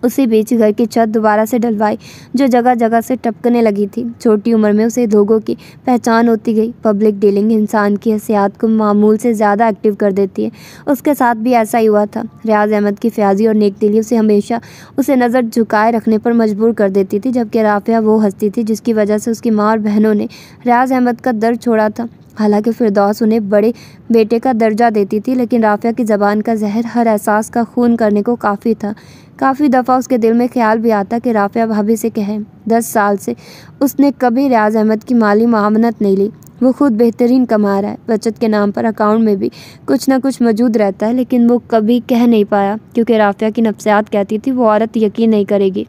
उसी बीच घर की छत दोबारा से डलवाई जो जगह जगह से टपकने लगी थी। छोटी उम्र में उसे लोगों की पहचान होती गई। पब्लिक डीलिंग इंसान की हसियात को मामूल से ज़्यादा एक्टिव कर देती है। उसके साथ भी ऐसा ही हुआ था। रियाज अहमद की फ़याज़ी और नेक दिली उसे हमेशा उसे नज़र झुकाए रखने पर मजबूर कर देती थी, जबकि राफिया वो हस्ती थी जिसकी वजह से उसकी माँ और बहनों ने रियाज अहमद का दर्द छोड़ा था। हालांकि फिरदौस उन्हें बड़े बेटे का दर्जा देती थी, लेकिन राफिया की ज़बान का जहर हर एहसास का खून करने को काफ़ी था। काफ़ी दफ़ा उसके दिल में ख्याल भी आता कि राफिया भाभी से कहें। 10 साल से उसने कभी रियाज अहमद की माली मामनत नहीं ली। वो खुद बेहतरीन कमा रहा है, बचत के नाम पर अकाउंट में भी कुछ ना कुछ मौजूद रहता है, लेकिन वो कभी कह नहीं पाया क्योंकि राफिया की नफ्सियात कहती थी वो औरत यकीन नहीं करेगी।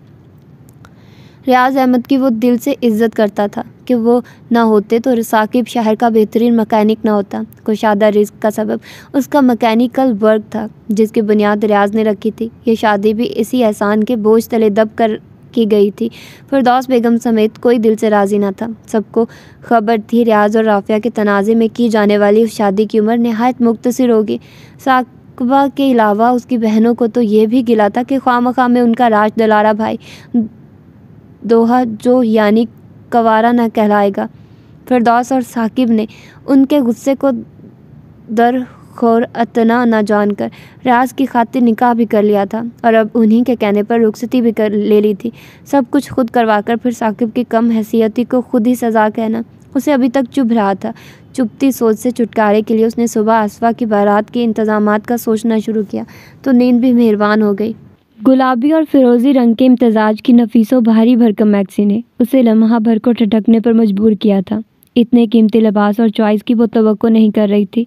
रियाज अहमद की वो दिल से इज्जत करता था कि वो ना होते तो साकिब शहर का बेहतरीन मैकेनिक ना होता। कुशादा रिस्क का सबब उसका मैकेनिकल वर्क था जिसकी बुनियाद रियाज ने रखी थी। ये शादी भी इसी एहसान के बोझ तले दब कर की गई थी। फिरदौस बेगम समेत कोई दिल से राज़ी ना था। सबको खबर थी रियाज और राफिया के तनाज़े में की जाने वाली उस शादी की उम्र नहायत मुख्तसर होगी। साकबा के अलावा उसकी बहनों को तो ये भी गिला था कि ख्वामख्वाह में उनका राज दलारा भाई दोहा जो यानी कवारा न कहलाएगा। फिरदौस और साकिब ने उनके गुस्से को दरखोर अतना न जानकर रियाज की खातिर निकाह भी कर लिया था और अब उन्हीं के कहने पर रुखसती भी कर ले ली थी। सब कुछ खुद करवाकर फिर साकिब की कम हैसियती को खुद ही सज़ा कहना। उसे अभी तक चुभ रहा था। चुभती सोच से छुटकारे के लिए उसने सुबह आसफा की बारात के इंतज़ामात का सोचना शुरू किया तो नींद भी मेहरबान हो गई। गुलाबी और फिरोज़ी रंग के इम्तजाज की नफीसों भारी भरकम मैक्सी ने उसे लम्हा भर को ठटकने पर मजबूर किया था। इतने कीमती लिबास और चॉइस की वो तवक्को नहीं कर रही थी।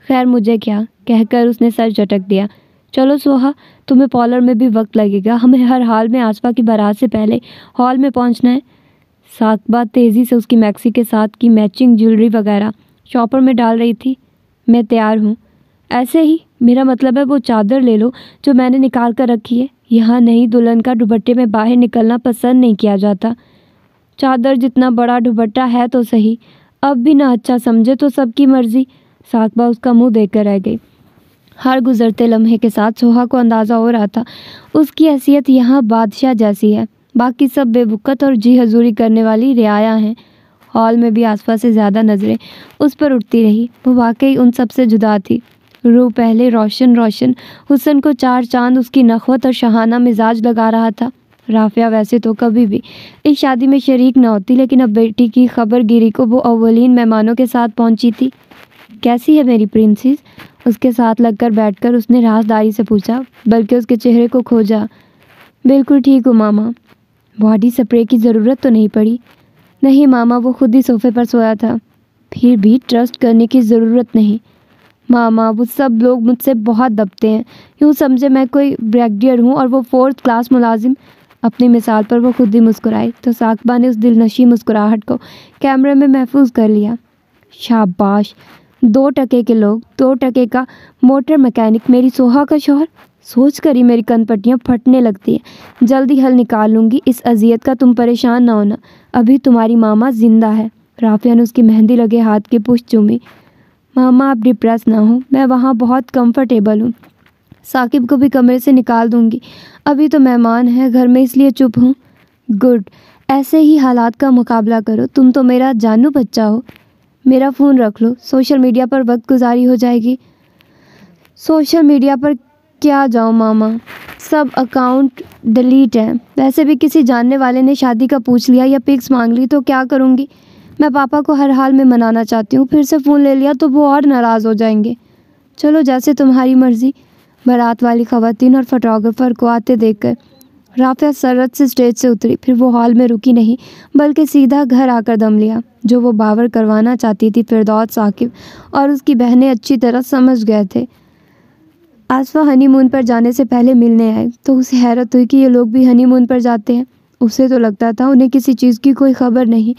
खैर मुझे क्या, कहकर उसने सर झटक दिया। चलो सोहा, तुम्हें पार्लर में भी वक्त लगेगा। हमें हर हाल में आसफा की बारात से पहले हॉल में पहुंचना है। साकबा तेज़ी से उसकी मैक्सी के साथ की मैचिंग ज्वेलरी वगैरह शॉपर में डाल रही थी। मैं तैयार हूँ। ऐसे ही, मेरा मतलब है वो चादर ले लो जो मैंने निकाल कर रखी है। यहाँ नहीं, दुल्हन का दुपट्टे में बाहर निकलना पसंद नहीं किया जाता। चादर जितना बड़ा दुपट्टा है तो सही, अब भी ना अच्छा समझे तो सबकी मर्जी। साकबा उसका मुंह देखकर रह गई। हर गुजरते लम्हे के साथ सोहा को अंदाज़ा हो रहा था उसकी हैसियत यहाँ बादशाह जैसी है, बाकी सब बेवकूफ़ और जी हजूरी करने वाली रियाया हैं। हॉल में भी आसपास से ज़्यादा नज़रें उस पर उठती रही। वो वाकई उन सब से जुदा थी। रूह पहले रोशन रोशन हुस्न को 4 चांद उसकी नखवत और शहाना मिजाज लगा रहा था। राफिया वैसे तो कभी भी इस शादी में शरीक न होती, लेकिन अब बेटी की खबरगिरी को वो अव्वलीन मेहमानों के साथ पहुंची थी। कैसी है मेरी प्रिंसेस? उसके साथ लगकर बैठकर उसने राजदारी से पूछा, बल्कि उसके चेहरे को खोजा। बिल्कुल ठीक हूँ मामा। बॉडी स्प्रे की ज़रूरत तो नहीं पड़ी। नहीं मामा, वो खुद ही सोफे पर सोया था। फिर भी ट्रस्ट करने की ज़रूरत नहीं मामा, वो सब लोग मुझसे बहुत दबते हैं। यूँ समझे मैं कोई ब्रिगेडियर हूँ और वो 4th क्लास मुलाजिम। अपनी मिसाल पर वो खुद ही मुस्कुराई तो साकबा ने उस दिलनशी मुस्कुराहट को कैमरे में महफूज कर लिया। शाबाश, 2 टके के लोग, 2 टके का मोटर मैकेनिक, मेरी सोहा का शौहर। सोच कर ही मेरी कनपट्टियाँ फटने लगती है। जल्दी हल निकाल लूँगी इस अजियत का, तुम परेशान ना होना। अभी तुम्हारी मामा जिंदा है। राफिया ने उसकी मेहंदी लगे हाथ की पुष्ट चूमी। मामा आप डिप्रेस ना हो, मैं वहाँ बहुत कंफर्टेबल हूँ। साकिब को भी कमरे से निकाल दूँगी। अभी तो मेहमान है घर में, इसलिए चुप हूँ। गुड, ऐसे ही हालात का मुकाबला करो। तुम तो मेरा जानू बच्चा हो। मेरा फ़ोन रख लो, सोशल मीडिया पर वक्त गुजारी हो जाएगी। सोशल मीडिया पर क्या जाऊँ मामा, सब अकाउंट डिलीट हैं। वैसे भी किसी जानने वाले ने शादी का पूछ लिया या पिक्स मांग ली तो क्या करूँगी। मैं पापा को हर हाल में मनाना चाहती हूँ, फिर से फ़ोन ले लिया तो वो और नाराज़ हो जाएंगे। चलो जैसे तुम्हारी मर्ज़ी। बारात वाली ख़वातीन और फोटोग्राफर को आते देखकर राफिया सरत से स्टेज से उतरी। फिर वो हॉल में रुकी नहीं बल्कि सीधा घर आकर दम लिया। जो वो बावर करवाना चाहती थी फिरदौस, साकिब और उसकी बहनें अच्छी तरह समझ गए थे। आसफा हनीमून पर जाने से पहले मिलने आए तो उसे हैरत हुई कि ये लोग भी हनीमून पर जाते हैं। उसे तो लगता था उन्हें किसी चीज़ की कोई खबर नहीं,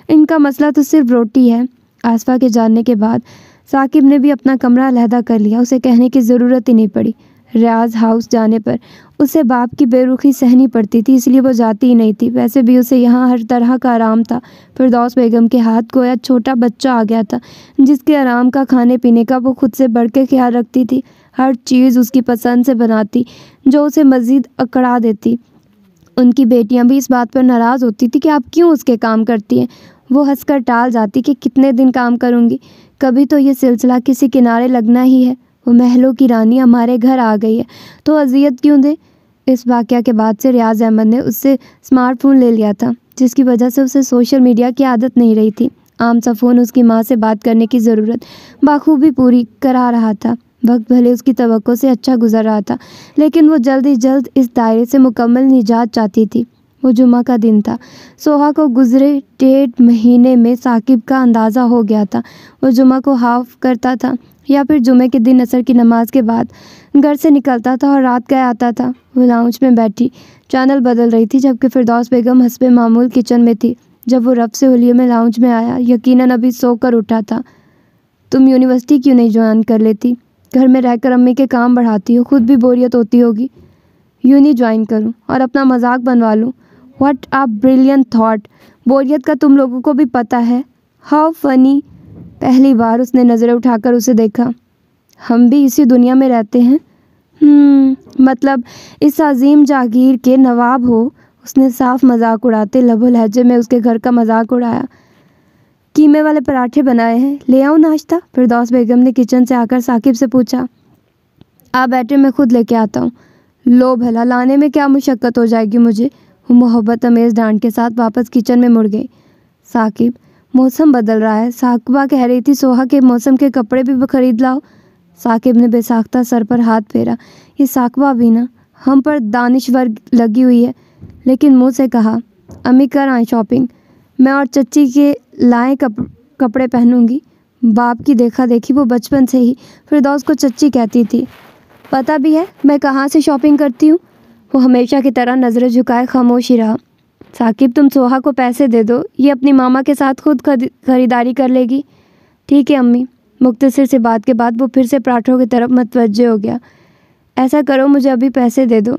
इनका मसला तो सिर्फ रोटी है। आसफा के जानने के बाद साकिब ने भी अपना कमरा अलहदा कर लिया। उसे कहने की ज़रूरत ही नहीं पड़ी। रियाज हाउस जाने पर उसे बाप की बेरुखी सहनी पड़ती थी, इसलिए वो जाती ही नहीं थी। वैसे भी उसे यहाँ हर तरह का आराम था। फिरदौस बेगम के हाथ गोया छोटा बच्चा आ गया था, जिसके आराम का, खाने पीने का वो खुद से बढ़ के ख्याल रखती थी। हर चीज़ उसकी पसंद से बनाती, जो उसे मज़ीद अकड़ा देती। उनकी बेटियां भी इस बात पर नाराज़ होती थी कि आप क्यों उसके काम करती हैं। वो हंसकर टाल जाती कि कितने दिन काम करूँगी, कभी तो ये सिलसिला किसी किनारे लगना ही है। वो महलों की रानी हमारे घर आ गई है तो अजियत क्यों दे। इस वाक़या के बाद से रियाज अहमद ने उससे स्मार्टफोन ले लिया था, जिसकी वजह से उसे सोशल मीडिया की आदत नहीं रही थी। आम सा फ़ोन उसकी माँ से बात करने की ज़रूरत बाखूबी पूरी करा रहा था। वक्त भले उसकी तवक्को से अच्छा गुजर रहा था, लेकिन वो जल्द ही जल्द इस दायरे से मुकम्मल निजात चाहती थी। वो जुमा का दिन था। सोहा को गुजरे 1.5 महीने में साकिब का अंदाज़ा हो गया था। वो जुमा को हाफ करता था या फिर जुमे के दिन असर की नमाज के बाद घर से निकलता था और रात गए आता था। वो लाउंज में बैठी चैनल बदल रही थी, जबकि फिरदौस बेगम हस्बे मामूल किचन में थी। जब वो रब से हुलिये में लाउंज में आया, यकीनन अभी सोकर उठा था। तुम यूनिवर्सिटी क्यों नहीं ज्वाइन कर लेती? घर में रहकर अम्मी के काम बढ़ाती हो, खुद भी बोरियत होती होगी। यूनी ज्वाइन करूं और अपना मजाक बनवा लूं? What a brilliant thought. बोरियत का तुम लोगों को भी पता है। How funny. पहली बार उसने नज़रें उठाकर उसे देखा। हम भी इसी दुनिया में रहते हैं। मतलब इस अजीम जागीर के नवाब हो। उसने साफ मजाक उड़ाते लबो लहजे में उसके घर का मजाक उड़ाया। कीमे वाले पराठे बनाए हैं, ले आऊँ नाश्ता? फिरदौस बेगम ने किचन से आकर साकिब से पूछा। आप बैठे, मैं खुद लेके आता हूँ। लो भला, लाने में क्या मुशक्क़त हो जाएगी मुझे। वो मोहब्बत अमेज़ डांट के साथ वापस किचन में मुड़ गई। साकिब, मौसम बदल रहा है। साकबा कह रही थी सोहा के मौसम के कपड़े भी खरीद लाओ। साकिब ने बेसाख्ता सर पर हाथ फेरा। ये साकबा भी ना हम पर दानिश्वर लगी हुई है। लेकिन मुँह से कहा, अम्मी कर आए शॉपिंग, मैं और चच्ची के लाए कपड़े पहनूंगी। बाप की देखा देखी वो बचपन से ही फिरदौस को चच्ची कहती थी। पता भी है मैं कहाँ से शॉपिंग करती हूँ। वो हमेशा की तरह नज़रें झुकाए खामोश ही रहा। साकिब, तुम सोहा को पैसे दे दो, ये अपनी मामा के साथ खुद खरीदारी कर लेगी। ठीक है अम्मी। मुख्तसर से बात के बाद वो फिर से पराठों की तरफ मतवज्जे हो गया। ऐसा करो, मुझे अभी पैसे दे दो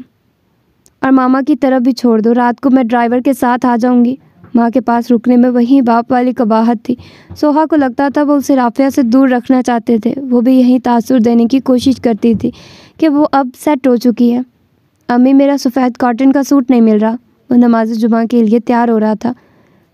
और मामा की तरफ भी छोड़ दो। रात को मैं ड्राइवर के साथ आ जाऊंगी। माँ के पास रुकने में वहीं बाप वाली कबाहत थी। सोहा को लगता था वो उसे राफिया से दूर रखना चाहते थे। वो भी यहीं तासुर देने की कोशिश करती थी कि वो अब सेट हो चुकी है। अम्मी, मेरा सफ़ेद कॉटन का सूट नहीं मिल रहा। वो नमाज जुमा के लिए तैयार हो रहा था।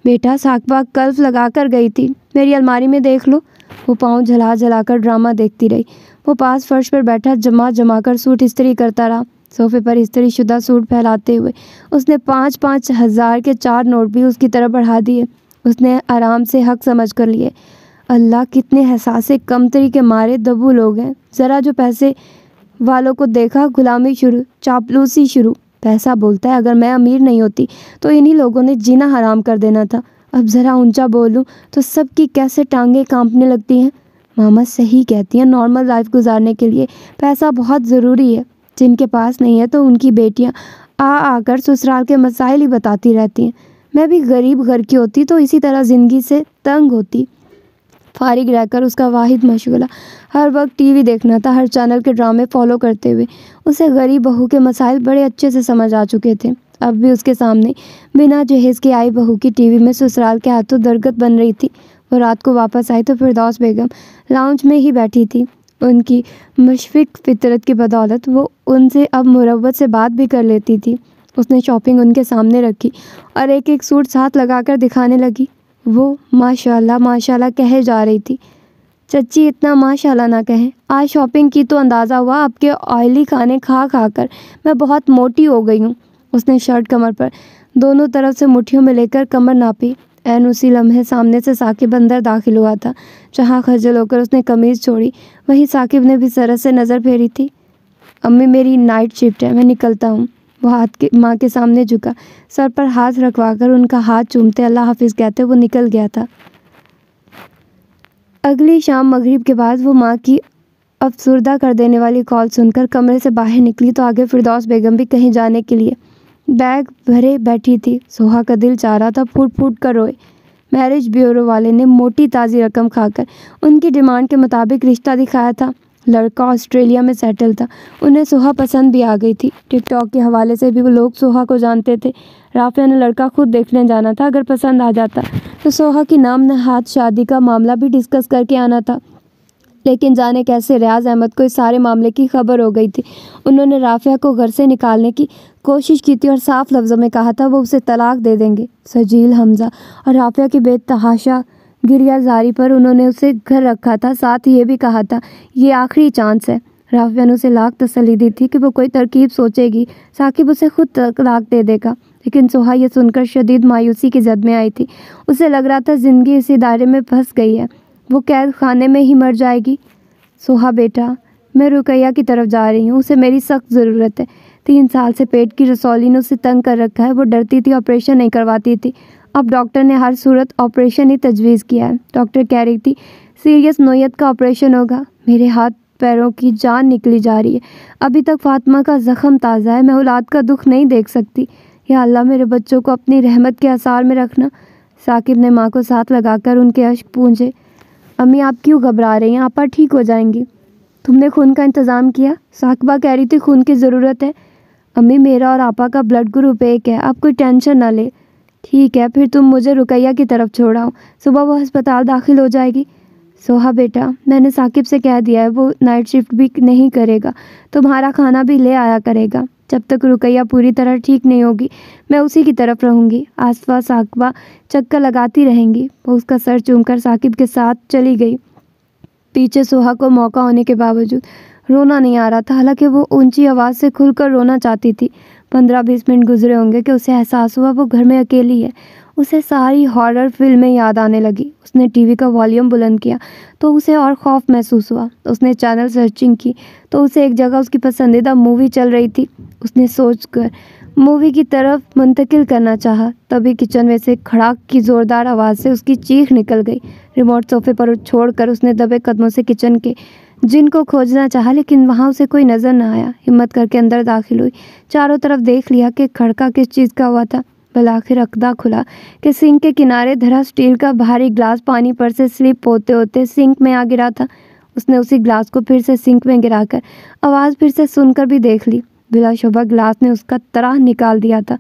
बेटा, साकबा कल्फ लगा कर गई थी, मेरी अलमारी में देख लो। वो पाँव झला झला कर ड्रामा देखती रही। वो पास फर्श पर बैठा जमा कर सूट इस्त्री करता रहा। सोफे पर इस्त्री शुदा सूट फैलाते हुए उसने 5-5 हज़ार के 4 नोट भी उसकी तरफ बढ़ा दिए। उसने आराम से हक समझ कर लिए। अल्लाह, कितने हसासे कमतरी के मारे दबू लोग हैं। ज़रा जो पैसे वालों को देखा, गुलामी शुरू, चापलूसी शुरू। पैसा बोलता है, अगर मैं अमीर नहीं होती तो इन्हीं लोगों ने जीना हराम कर देना था। अब ज़रा ऊंचा बोलूं तो सबकी कैसे टांगें कांपने लगती हैं। मामा सही कहती हैं, नॉर्मल लाइफ गुजारने के लिए पैसा बहुत ज़रूरी है। जिनके पास नहीं है तो उनकी बेटियां आकर ससुराल के मसाइल ही बताती रहती हैं। मैं भी गरीब घर की होती तो इसी तरह ज़िंदगी से तंग होती। फारिग रहकर उसका वाहिद मशगला हर वक्त टीवी देखना था, हर चैनल के ड्रामे फॉलो करते हुए। उसे गरीब बहू के मसाइल बड़े अच्छे से समझ आ चुके थे। अब भी उसके सामने बिना जहेज़ के आई बहू की टीवी में ससुराल के हाथों दरगत बन रही थी। वो रात को वापस आई तो फिरदौस बेगम लाउंज में ही बैठी थी। उनकी मुशफ़िक़ फितरत की बदौलत वो उनसे अब मुरव्वत से बात भी कर लेती थी। उसने शॉपिंग उनके सामने रखी और एक एक सूट साथ लगाकर दिखाने लगी। वो माशाल्लाह माशाल्लाह कहे जा रही थी। चच्ची इतना माशाल्लाह ना कहें, आज शॉपिंग की तो अंदाज़ा हुआ आपके ऑयली खाने खा खा कर मैं बहुत मोटी हो गई हूँ। उसने शर्ट कमर पर दोनों तरफ से मुट्ठियों में लेकर कमर नापी। ऐन उसी लम्हे सामने से साकिब अंदर दाखिल हुआ था। जहाँ खज्जल होकर उसने कमीज़ छोड़ी, वहीं साकिब ने भी सरस से नज़र फेरी थी। अम्मी मेरी नाइट शिफ्ट है, मैं निकलता हूँ। वो माँ के सामने झुका, सर पर हाथ रखवाकर उनका हाथ चूमते अल्लाह हाफिज़ कहते वो निकल गया था। अगली शाम मगरिब के बाद वो माँ की अफसुर्दा कर देने वाली कॉल सुनकर कमरे से बाहर निकली तो आगे फिरदौस बेगम भी कहीं जाने के लिए बैग भरे बैठी थी। सोहा का दिल चाह रहा था फूट फूट कर रोए। मैरिज ब्यूरो वाले ने मोटी ताज़ी रकम खाकर उनकी डिमांड के मुताबिक रिश्ता दिखाया था। लड़का ऑस्ट्रेलिया में सेटल था। उन्हें सोहा पसंद भी आ गई थी। टिकटॉक के हवाले से भी वो लोग सोहा को जानते थे। राफिया ने लड़का खुद देखने जाना था। अगर पसंद आ जाता तो सोहा की नाम नहात शादी का मामला भी डिस्कस करके आना था। लेकिन जाने कैसे रियाज अहमद को इस सारे मामले की खबर हो गई थी। उन्होंने राफिया को घर से निकालने की कोशिश की थी और साफ लफ्ज़ों में कहा था वो उसे तलाक दे देंगे। सजील, हमजा और राफिया की बेतहाशा गिरियाजारी पर उन्होंने उसे घर रखा था। साथ ही ये भी कहा था ये आखिरी चांस है। राफिया ने उसे लाख तसल्ली दी थी कि वो कोई तरकीब सोचेगी, साकिब उसे खुद तलाक दे देगा। लेकिन सोहा ये सुनकर शदीद मायूसी की जद में आई थी। उसे लग रहा था ज़िंदगी इसी दायरे में फंस गई है, वो कैद खाने में ही मर जाएगी। सोहा बेटा, मैं रुकैया की तरफ जा रही हूँ, उसे मेरी सख्त ज़रूरत है। 3 साल से पेट की रसौली ने उसे तंग कर रखा है। वो डरती थी, ऑपरेशन नहीं करवाती थी। अब डॉक्टर ने हर सूरत ऑपरेशन ही तजवीज़ किया है। डॉक्टर कह रही थी सीरियस नोयत का ऑपरेशन होगा। मेरे हाथ पैरों की जान निकली जा रही है। अभी तक फातिमा का ज़ख़म ताज़ा है। मैं औलाद का दुख नहीं देख सकती। या अल्लाह, मेरे बच्चों को अपनी रहमत के आसार में रखना। साकिब ने माँ को साथ लगाकर उनके अश्क पूंछे। अम्मी आप क्यों घबरा रही हैं? आपा ठीक हो जाएंगी। तुमने खून का इंतज़ाम किया? साकिबा कह रही थी खून की ज़रूरत है। अम्मी मेरा और आपा का ब्लड ग्रुप एक है, आप कोई टेंशन ना ले। ठीक है, फिर तुम मुझे रुकैया की तरफ छोड़ाओ, सुबह वो अस्पताल दाखिल हो जाएगी। सोहा बेटा, मैंने साकिब से कह दिया है वो नाइट शिफ्ट भी नहीं करेगा, तुम्हारा खाना भी ले आया करेगा। जब तक रुकैया पूरी तरह ठीक नहीं होगी मैं उसी की तरफ रहूँगी। आसपास साकिबा चक्कर लगाती रहेंगी। वो उसका सर चूमकर साकिब के साथ चली गई। पीछे सोहा को मौका होने के बावजूद रोना नहीं आ रहा था। हालांकि वो ऊंची आवाज़ से खुलकर रोना चाहती थी। 15-20 मिनट गुजरे होंगे कि उसे एहसास हुआ वो घर में अकेली है। उसे सारी हॉरर फिल्में याद आने लगी। उसने टीवी का वॉल्यूम बुलंद किया तो उसे और खौफ महसूस हुआ। उसने चैनल सर्चिंग की तो उसे एक जगह उसकी पसंदीदा मूवी चल रही थी। उसने सोचकर मूवी की तरफ मुंतकिल करना चाहा, तभी किचन में से खड़ाक की ज़ोरदार आवाज़ से उसकी चीख निकल गई। रिमोट सोफे पर छोड़कर उसने दबे कदमों से किचन के जिन को खोजना चाहा, लेकिन वहाँ उसे कोई नज़र न आया। हिम्मत करके अंदर दाखिल हुई। चारों तरफ देख लिया कि खड़का किस चीज़ का हुआ था। बल आखिर अकदा खुला कि सिंक के किनारे धरा स्टील का भारी ग्लास पानी पर से स्लिप होते होते सिंक में आ गिरा था। उसने उसी ग्लास को फिर से सिंक में गिराकर आवाज़ फिर से सुनकर भी देख ली। बिलाशुबा ग्लास ने उसका तराह निकाल दिया था।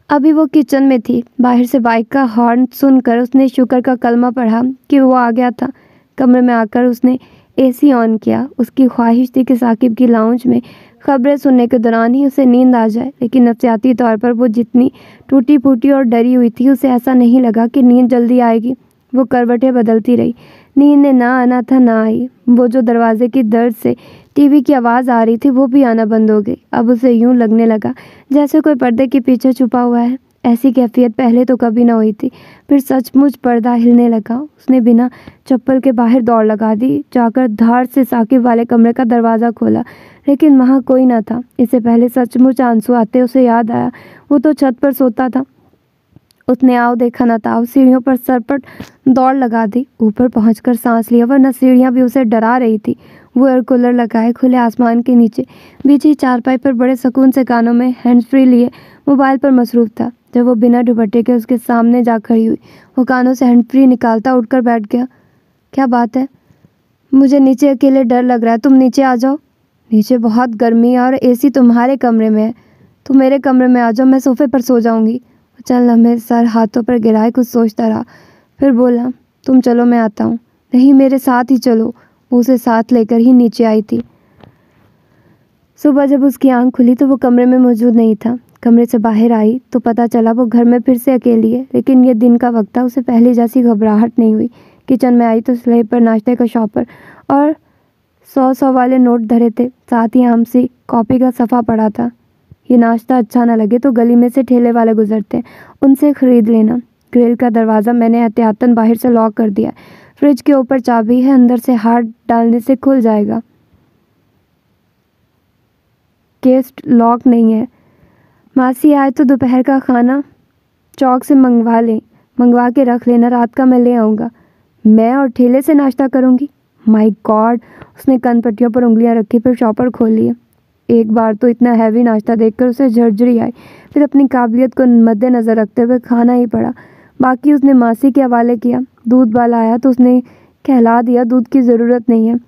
अभी वो किचन में थी। बाहर से बाइक का हॉर्न सुनकर उसने शुक्र का कलमा पढ़ा कि वो आ गया था। कमरे में आकर उसने एसी ऑन किया। उसकी ख्वाहिश थी कि साकिब की लाउंज में खबरें सुनने के दौरान ही उसे नींद आ जाए, लेकिन नफसियाती तौर पर वो जितनी टूटी फूटी और डरी हुई थी, उसे ऐसा नहीं लगा कि नींद जल्दी आएगी। वो करवटें बदलती रही। नींद ने ना आना था ना आई। वो जो दरवाजे की दर्द से टीवी की आवाज़ आ रही थी वो भी आना बंद हो गई। अब उसे यूं लगने लगा जैसे कोई पर्दे के पीछे छुपा हुआ है। ऐसी कैफियत पहले तो कभी ना हुई थी। फिर सचमुच पर्दा हिलने लगा। उसने बिना चप्पल के बाहर दौड़ लगा दी, जाकर धार से साकिब वाले कमरे का दरवाज़ा खोला, लेकिन वहाँ कोई न था। इससे पहले सचमुच आंसू आते उसे याद आया, वो तो छत पर सोता था। उसने आओ देखा न था। उस सीढ़ियों पर सरपट दौड़ लगा दी, ऊपर पहुंचकर सांस लिया, वरना सीढ़ियाँ भी उसे डरा रही थी। वो एयर कूलर लगाए खुले आसमान के नीचे बिछी चारपाई पर बड़े सुकून से कानों में हैंड्स फ्री लिए मोबाइल पर मसरूफ़ था। जब वो बिना दुपट्टे के उसके सामने जा खड़ी हुई, वो कानों से हैंड फ्री निकालता उठकर बैठ गया। क्या बात है? मुझे नीचे अकेले डर लग रहा है, तुम नीचे आ जाओ। नीचे बहुत गर्मी है और एसी तुम्हारे कमरे में है। तुम मेरे कमरे में आ जाओ, मैं सोफे पर सो जाऊंगी। चल लम्हे सर हाथों पर गिराए कुछ सोचता रहा, फिर बोला, तुम चलो मैं आता हूँ। नहीं, मेरे साथ ही चलो। वो उसे साथ लेकर ही नीचे आई थी। सुबह जब उसकी आंख खुली तो वो कमरे में मौजूद नहीं था। कमरे से बाहर आई तो पता चला वो घर में फिर से अकेली है, लेकिन ये दिन का वक्त था। उसे पहले जैसी घबराहट नहीं हुई। किचन में आई तो स्लेब पर नाश्ते का शॉपर और 100 वाले नोट धरे थे, साथ ही आम सी कॉपी का सफ़ा पड़ा था। ये नाश्ता अच्छा ना लगे तो गली में से ठेले वाले गुजरते, उनसे ख़रीद लेना। ग्रिल का दरवाज़ा मैंने एहतियातन बाहर से लॉक कर दिया। फ्रिज के ऊपर चाबी है, अंदर से हाथ डालने से खुल जाएगा। केस लॉक नहीं है। मासी आए तो दोपहर का खाना चौक से मंगवा के रख लेना, रात का मैं ले आऊँगा। मैं और ठेले से नाश्ता करूँगी? My God! उसने कनपट्टियों पर उंगलियां रखी, फिर शॉपर खोल लिए। एक बार तो इतना हैवी नाश्ता देखकर उसे झरझरी आई, फिर अपनी काबिलियत को मद्देनज़र रखते हुए खाना ही पड़ा। बाकी उसने मासी के हवाले किया। दूध वाला आया तो उसने कहला दिया दूध की ज़रूरत नहीं है।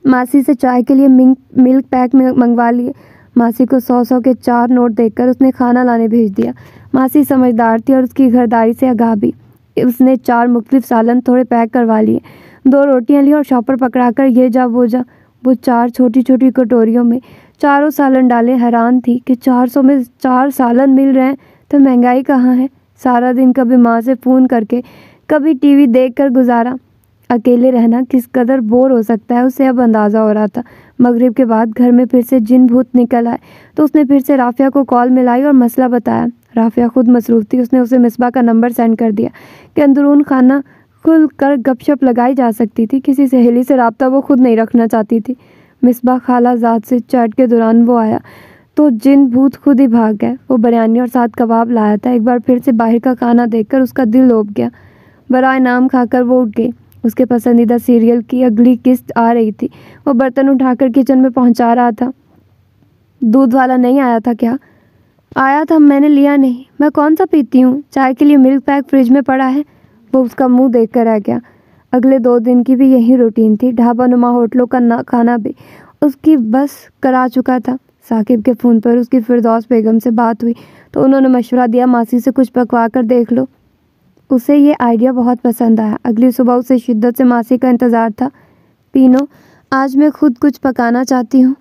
मासी से चाय के लिए मिल्क पैक मंगवा लिए। मासी को 100 के 4 नोट देकर उसने खाना लाने भेज दिया। मासी समझदार थी और उसकी घरदारी से आगाह भी। उसने 4 मुख्तलिफ सालन थोड़े पैक करवा लिए, 2 रोटियां ली और शॉपर पकड़ाकर ये जा वो जा। वो 4 छोटी छोटी कटोरियों में चारों सालन डाले। हैरान थी कि 400 में 4 सालन मिल रहे हैं तो महंगाई कहाँ है। सारा दिन कभी माँ से फ़ोन करके, कभी टीवी देखकर गुजारा। अकेले रहना किस कदर बोर हो सकता है उसे अब अंदाज़ा हो रहा था। मगरिब के बाद घर में फिर से जिन भूत निकल आए तो उसने फिर से राफिया को कॉल मिलाई और मसला बताया। राफिया खुद मसरूफ़ थी। उसने उसे मिसबा का नंबर सेंड कर दिया कि अंदरून खाना खुल कर गपशप लगाई जा सकती थी। किसी सहेली से रब्ता वो खुद नहीं रखना चाहती थी। मिसबा खाला ज़ात से चैट के दौरान वो आया तो जिन भूत खुद ही भाग गए। वो बिरयानी और साथ कबाब लाया था। एक बार फिर से बाहर का खाना देखकर उसका दिल लोभ गया। बराए नाम खाकर वो उठ गई। उसके पसंदीदा सीरियल की अगली किस्त आ रही थी। वो बर्तन उठाकर किचन में पहुंचा रहा था। दूध वाला नहीं आया था क्या? आया था, मैंने लिया नहीं। मैं कौन सा पीती हूँ? चाय के लिए मिल्क पैक फ्रिज में पड़ा है। वो उसका मुंह देख कर रह गया। अगले 2 दिन की भी यही रूटीन थी। ढाबा नुमा होटलों का खाना भी उसकी बस करा चुका था। साकिब के फ़ोन पर उसकी फिरदौस बेगम से बात हुई तो उन्होंने मशवरा दिया, मासी से कुछ पकवा कर देख लो। उसे ये आइडिया बहुत पसंद आया। अगली सुबह उसे शिद्दत से मासी का इंतज़ार था। पीनो, आज मैं खुद कुछ पकाना चाहती हूँ।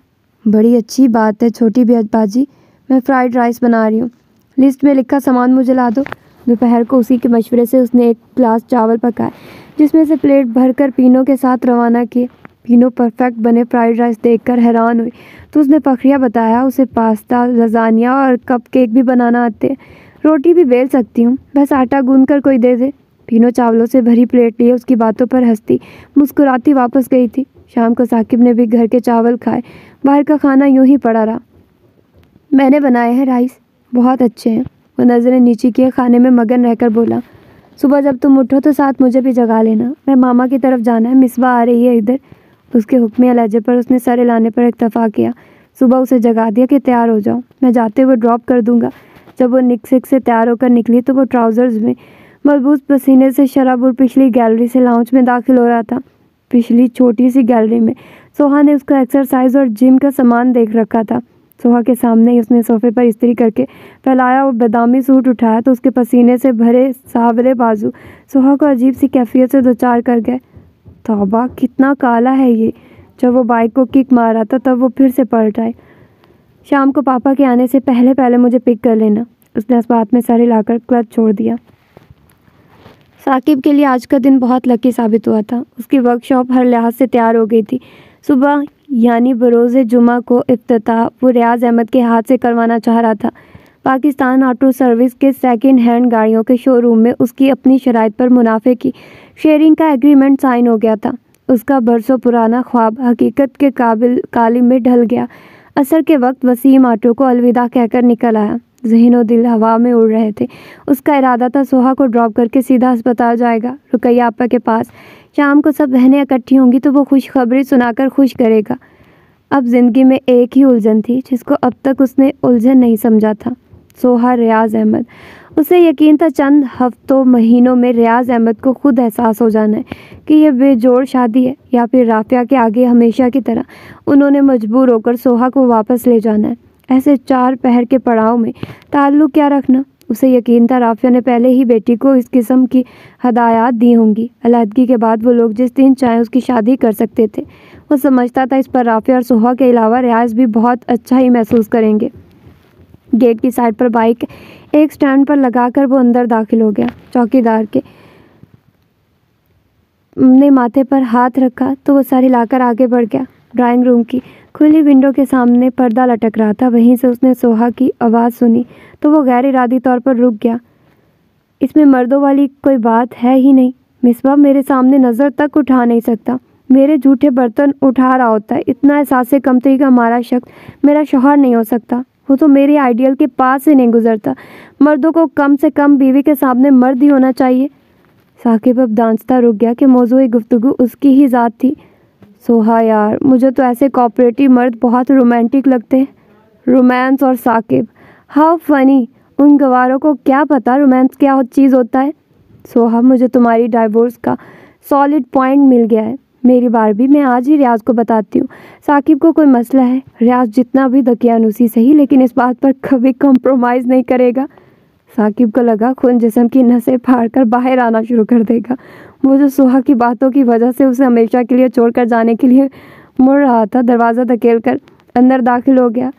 बड़ी अच्छी बात है छोटी बाजी, मैं फ्राइड राइस बना रही हूँ। लिस्ट में लिखा सामान मुझे ला दो। दोपहर को उसी के मशवरे से उसने 1 गिलास चावल पकाए, जिसमें से प्लेट भरकर पीनो के साथ रवाना किए। पीनो परफेक्ट बने फ्राइड राइस देखकर हैरान हुई तो उसने फखरिया बताया उसे पास्ता, लजानिया और कपकेक भी बनाना आते हैं। रोटी भी बेल सकती हूँ, बस आटा गूंद कर कोई दे दे। पीनो चावलों से भरी प्लेट लिए उसकी बातों पर हंसती मुस्कुराती वापस गई थी। शाम को साकिब ने भी घर के चावल खाए। बाहर का खाना यूं ही पड़ा रहा। मैंने बनाए हैं राइस, बहुत अच्छे हैं। वो नज़रें नीचे किए खाने में मगन रहकर बोला, सुबह जब तुम उठो तो साथ मुझे भी जगा लेना। मैं मामा की तरफ जाना है, मिसबा आ रही है इधर। उसके हुक्मिया लहजे पर उसने सर हिलाने पर इत्तफा किया। सुबह उसे जगा दिया कि तैयार हो जाओ, मैं जाते हुए ड्रॉप कर दूंगा। जब वो निकसिक से तैयार होकर निकली तो वो ट्राउज़र्स में मलबूस पसीने से शराबुर पिछली गैलरी से लाउंज में दाखिल हो रहा था। पिछली छोटी सी गैलरी में सोहा ने उसका एक्सरसाइज और जिम का सामान देख रखा था। सोहा के सामने ही उसने सोफे पर इस्त्री करके फैलाया और बादामी सूट उठाया तो उसके पसीने से भरे सांवले बाजू सोहा को अजीब सी कैफियत से दो चार कर गए। तौबा, कितना काला है ये। जब वो बाइक को किक मारा था तब वो फिर से पलट आए। शाम को पापा के आने से पहले पहले मुझे पिक कर लेना। उसने इस बात में सर हिलाकर क्लच छोड़ दिया। साकिब के लिए आज का दिन बहुत लकी साबित हुआ था। उसकी वर्कशॉप हर लिहाज से तैयार हो गई थी। सुबह यानी बरोज़े जुमा को इफ्तिताह वो रियाज अहमद के हाथ से करवाना चाह रहा था। पाकिस्तान ऑटो सर्विस के सेकंड हैंड गाड़ियों के शोरूम में उसकी अपनी शराइत पर मुनाफे की शेयरिंग का एग्रीमेंट साइन हो गया था। उसका बरसों पुराना ख्वाब हकीकत के कालिम में ढल गया। असर के वक्त वसीम ऑटो को अलविदा कहकर निकल आया। ज़हन दिल हवा में उड़ रहे थे। उसका इरादा था सोहा को ड्रॉप करके सीधा अस्पताल जाएगा, रुकैया आपा के पास। शाम को सब बहनें इकट्ठी होंगी तो वो खुशखबरी सुनाकर खुश करेगा। अब ज़िंदगी में एक ही उलझन थी जिसको अब तक उसने उलझन नहीं समझा था, सोहा रियाज़ अहमद। उसे यकीन था चंद हफ्तों महीनों में रियाज़ अहमद को खुद एहसास हो जाना है कि यह बेजोड़ शादी है, या फिर राफिया के आगे हमेशा की तरह उन्होंने मजबूर होकर सोहा को वापस ले जाना है। ऐसे 4 पहर के पड़ाव में ताल्लुक़ क्या रखना। उसे यकीन था राफिया ने पहले ही बेटी को इस किस्म की हदायत दी होंगी। अलहदगी के बाद वो लोग जिस दिन चाहें उसकी शादी कर सकते थे। वो समझता था इस पर राफिया और सोहा के अलावा रियाज़ भी बहुत अच्छा ही महसूस करेंगे। गेट की साइड पर बाइक एक स्टैंड पर लगाकर वो अंदर दाखिल हो गया। चौकीदार के ने माथे पर हाथ रखा तो वो सर हिलाकर आगे बढ़ गया। ड्राइंग रूम की खुली विंडो के सामने पर्दा लटक रहा था। वहीं से उसने सोहा की आवाज़ सुनी तो वो गैर इरादी तौर पर रुक गया। इसमें मर्दों वाली कोई बात है ही नहीं। मिसबा मेरे सामने नज़र तक उठा नहीं सकता, मेरे झूठे बर्तन उठा रहा होता है। इतना एहसास कमतरी का हमारा शख्स मेरा शौहर नहीं हो सकता। वो तो मेरे आइडियल के पास से नहीं गुजरता। मर्दों को कम से कम बीवी के सामने मर्द ही होना चाहिए। साकिब अब दांचता रुक गया कि मौजूई गुफ्तगू उसकी ही ज़ात थी। सोहा यार, मुझे तो ऐसे कोऑपरेटिव मर्द बहुत रोमांटिक लगते हैं। रोमांस और साकिब, हाउ फनी। उन गवारों को क्या पता रोमांस क्या चीज़ होता है। सोहा, मुझे तुम्हारी डाइवोर्स का सॉलिड पॉइंट मिल गया है। मेरी बारबी, मैं आज ही रियाज को बताती हूँ। साकिब को कोई मसला है, रियाज जितना भी दकियानुसी सही, लेकिन इस बात पर कभी कॉम्प्रोमाइज़ नहीं करेगा। साकिब को लगा खून जिस्म की नसें फाड़कर बाहर आना शुरू कर देगा। वो जो सोहा की बातों की वजह से उसे हमेशा के लिए छोड़कर जाने के लिए मुड़ रहा था, दरवाज़ा धकेल कर अंदर दाखिल हो गया।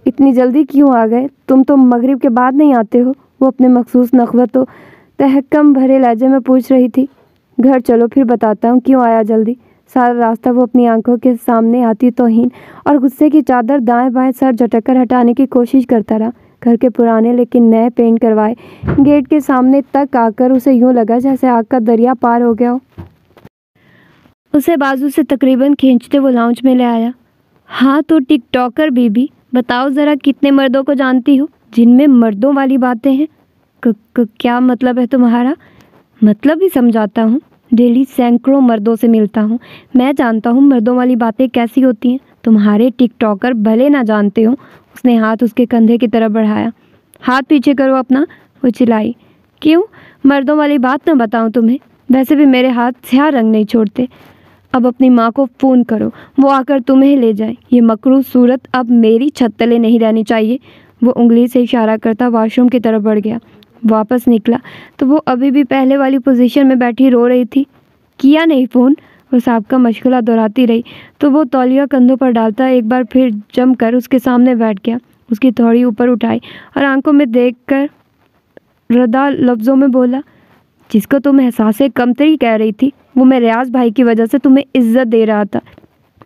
इतनी जल्दी क्यों आ गए? तुम तो मगरिब के बाद नहीं आते हो, वो अपने मखसूस नखवत व तहक्कम भरे लहजे में पूछ रही थी। घर चलो फिर बताता हूँ क्यों आया जल्दी। सारा रास्ता वो अपनी आंखों के सामने आती तौहीन और गुस्से की चादर दाएं बाएं सर झटक कर हटाने की कोशिश करता रहा। घर के पुराने लेकिन नए पेंट करवाए गेट के सामने तक आकर उसे यूं लगा जैसे आग का दरिया पार हो गया हो। उसे बाजू से तकरीबन खींचते वो लाउंज में ले आया। हाँ तो टिकटॉकर बीबी, बताओ ज़रा कितने मर्दों को जानती हो जिनमें मर्दों वाली बातें हैं? क्या मतलब है तुम्हारा? मतलब ही समझाता हूँ। डेली सैकड़ों मर्दों से मिलता हूँ, मैं जानता हूँ मर्दों वाली बातें कैसी होती हैं। तुम्हारे टिकटॉकर भले ना जानते हो। उसने हाथ उसके कंधे की तरफ बढ़ाया। हाथ पीछे करो अपना, वो चिल्लाई। क्यों? मर्दों वाली बात ना बताऊँ तुम्हें? वैसे भी मेरे हाथ स्याह रंग नहीं छोड़ते। अब अपनी माँ को फ़ोन करो, वो आकर तुम्हें ले जाए। ये मकरूह सूरत अब मेरी छत तले नहीं रहनी चाहिए। वो उंगली से इशारा करता वॉशरूम की तरफ बढ़ गया। वापस निकला तो वो अभी भी पहले वाली पोजीशन में बैठी रो रही थी। किया नहीं फ़ोन? वो सांप का मशगला दोहराती रही तो वो तौलिया कंधों पर डालता एक बार फिर जमकर उसके सामने बैठ गया। उसकी थोड़ी ऊपर उठाई और आंखों में देखकर रदा लफ्ज़ों में बोला, जिसको तुम एहसास कमतरी कह रही थी वो मैं रियाज भाई की वजह से तुम्हें इज्जत दे रहा था।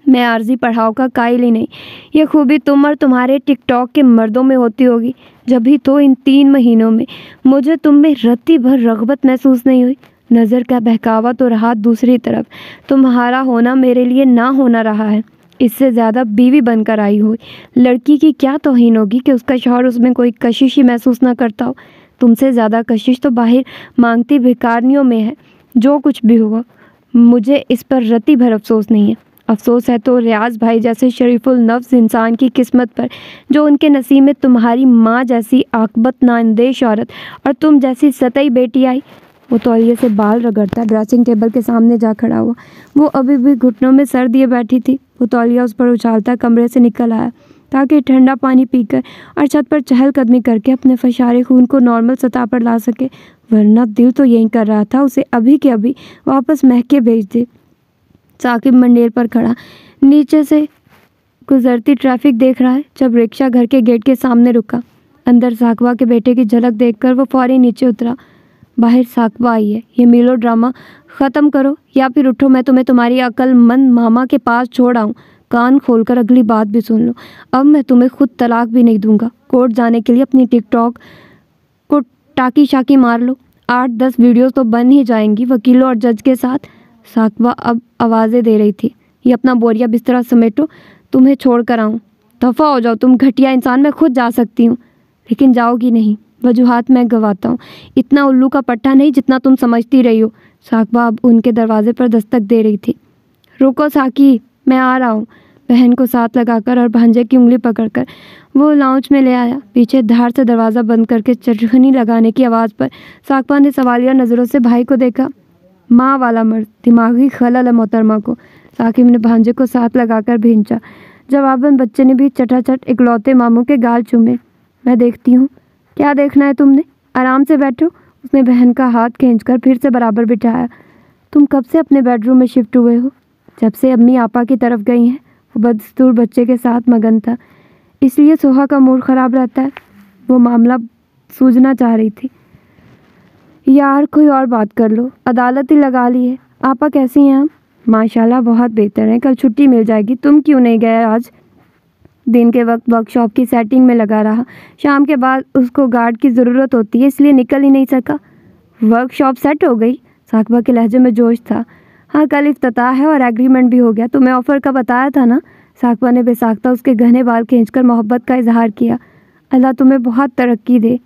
मैं आर्जी पढ़ाओ का कायल ही नहीं। ये खूबी तुम और तुम्हारे टिकटॉक के मर्दों में होती होगी। जब भी तो इन 3 महीनों में मुझे तुम में रत्ती भर रग़बत महसूस नहीं हुई। नज़र का बहकावा तो रहा दूसरी तरफ। तुम्हारा होना मेरे लिए ना होना रहा है। इससे ज़्यादा बीवी बनकर आई हुई लड़की की क्या तौहीन होगी कि उसका शौहर उसमें कोई कशिश ही महसूस ना करता हो। तुमसे ज़्यादा कशिश तो बाहर मांगती भिखारियों में है। जो कुछ भी हुआ, मुझे इस पर रत्ती भर अफसोस नहीं है। अफसोस है तो रियाज भाई जैसे शरीफुल नफ्स इंसान की किस्मत पर, जो उनके नसीब में तुम्हारी माँ जैसी आकबत नाअंदेश औरत और तुम जैसी सतई बेटी आई। वो तौलिए से बाल रगड़ता ड्रेसिंग टेबल के सामने जा खड़ा हुआ। वो अभी भी घुटनों में सर दिए बैठी थी। वो तौलिया उस पर उछालता कमरे से निकल आया ताकि ठंडा पानी पीकर और छत पर चहलकदमी करके अपने फशारे खून को नॉर्मल सतह पर ला सके, वरना दिल तो यही कर रहा था उसे अभी के अभी वापस महके भेज दे। साकिब मंडेर पर खड़ा नीचे से गुजरती ट्रैफिक देख रहा है जब रिक्शा घर के गेट के सामने रुका। अंदर साकवा के बेटे की झलक देखकर वो फौरी नीचे उतरा। बाहर साकवा आई है, ये मीलो ड्रामा ख़त्म करो या फिर उठो, मैं तुम्हें तुम्हारी अक्लमंद मामा के पास छोड़ आऊँ। कान खोलकर अगली बात भी सुन लो, अब मैं तुम्हें खुद तलाक भी नहीं दूंगा। कोर्ट जाने के लिए अपनी टिकटॉक को टाकी शाकी मार लो। 8-10 वीडियोस तो बन ही जाएंगी वकीलों और जज के साथ। साकवा अब आवाज़ें दे रही थी। ये अपना बोरिया बिस्तरा समेटो, तुम्हें छोड़ कर आऊँ। दफ़ा हो जाओ, तुम घटिया इंसान, मैं खुद जा सकती हूँ। लेकिन जाओगी नहीं, वजूहात मैं गवाता हूँ। इतना उल्लू का पट्टा नहीं जितना तुम समझती रही हो। साकवा अब उनके दरवाजे पर दस्तक दे रही थी। रुको साकी, मैं आ रहा हूँ। बहन को साथ लगाकर और भांजे की उंगली पकड़कर वो लाउंज में ले आया। पीछे धार से दरवाज़ा बंद करके चटखनी लगाने की आवाज़ पर साकवा ने सवालिया नज़रों से भाई को देखा। माँ वाला मर्द, दिमागी खलल है मोहतरमा को। साकिब ने भांजे को साथ लगाकर भींचा। जवाबन बच्चे ने भी चटाचट इकलौते मामू के गाल चूमे। मैं देखती हूँ। क्या देखना है तुमने? आराम से बैठो। उसने बहन का हाथ खींचकर फिर से बराबर बिठाया। तुम कब से अपने बेडरूम में शिफ्ट हुए हो? जब से अम्मी आपा की तरफ गई हैं। वो बदस्तूर बच्चे के साथ मगन था, इसलिए सोहा का मूड ख़राब रहता है। वो मामला सूझना चाह रही थी। यार कोई और बात कर लो, अदालत ही लगा ली है। आपा कैसी हैं आप? माशाल्लाह बहुत बेहतर हैं। कल छुट्टी मिल जाएगी। तुम क्यों नहीं गए आज? दिन के वक्त वर्कशॉप की सेटिंग में लगा रहा। शाम के बाद उसको गार्ड की ज़रूरत होती है, इसलिए निकल ही नहीं सका। वर्कशॉप सेट हो गई? साकबा के लहजे में जोश था। हाँ, कल इफ्तिताह है और एग्रीमेंट भी हो गया। तुम्हें ऑफ़र का बताया था ना? साकबा ने बेसाख्ता उसके घने बाल खींचकर मोहब्बत का इजहार किया। अल्लाह तुम्हें बहुत तरक्की दे।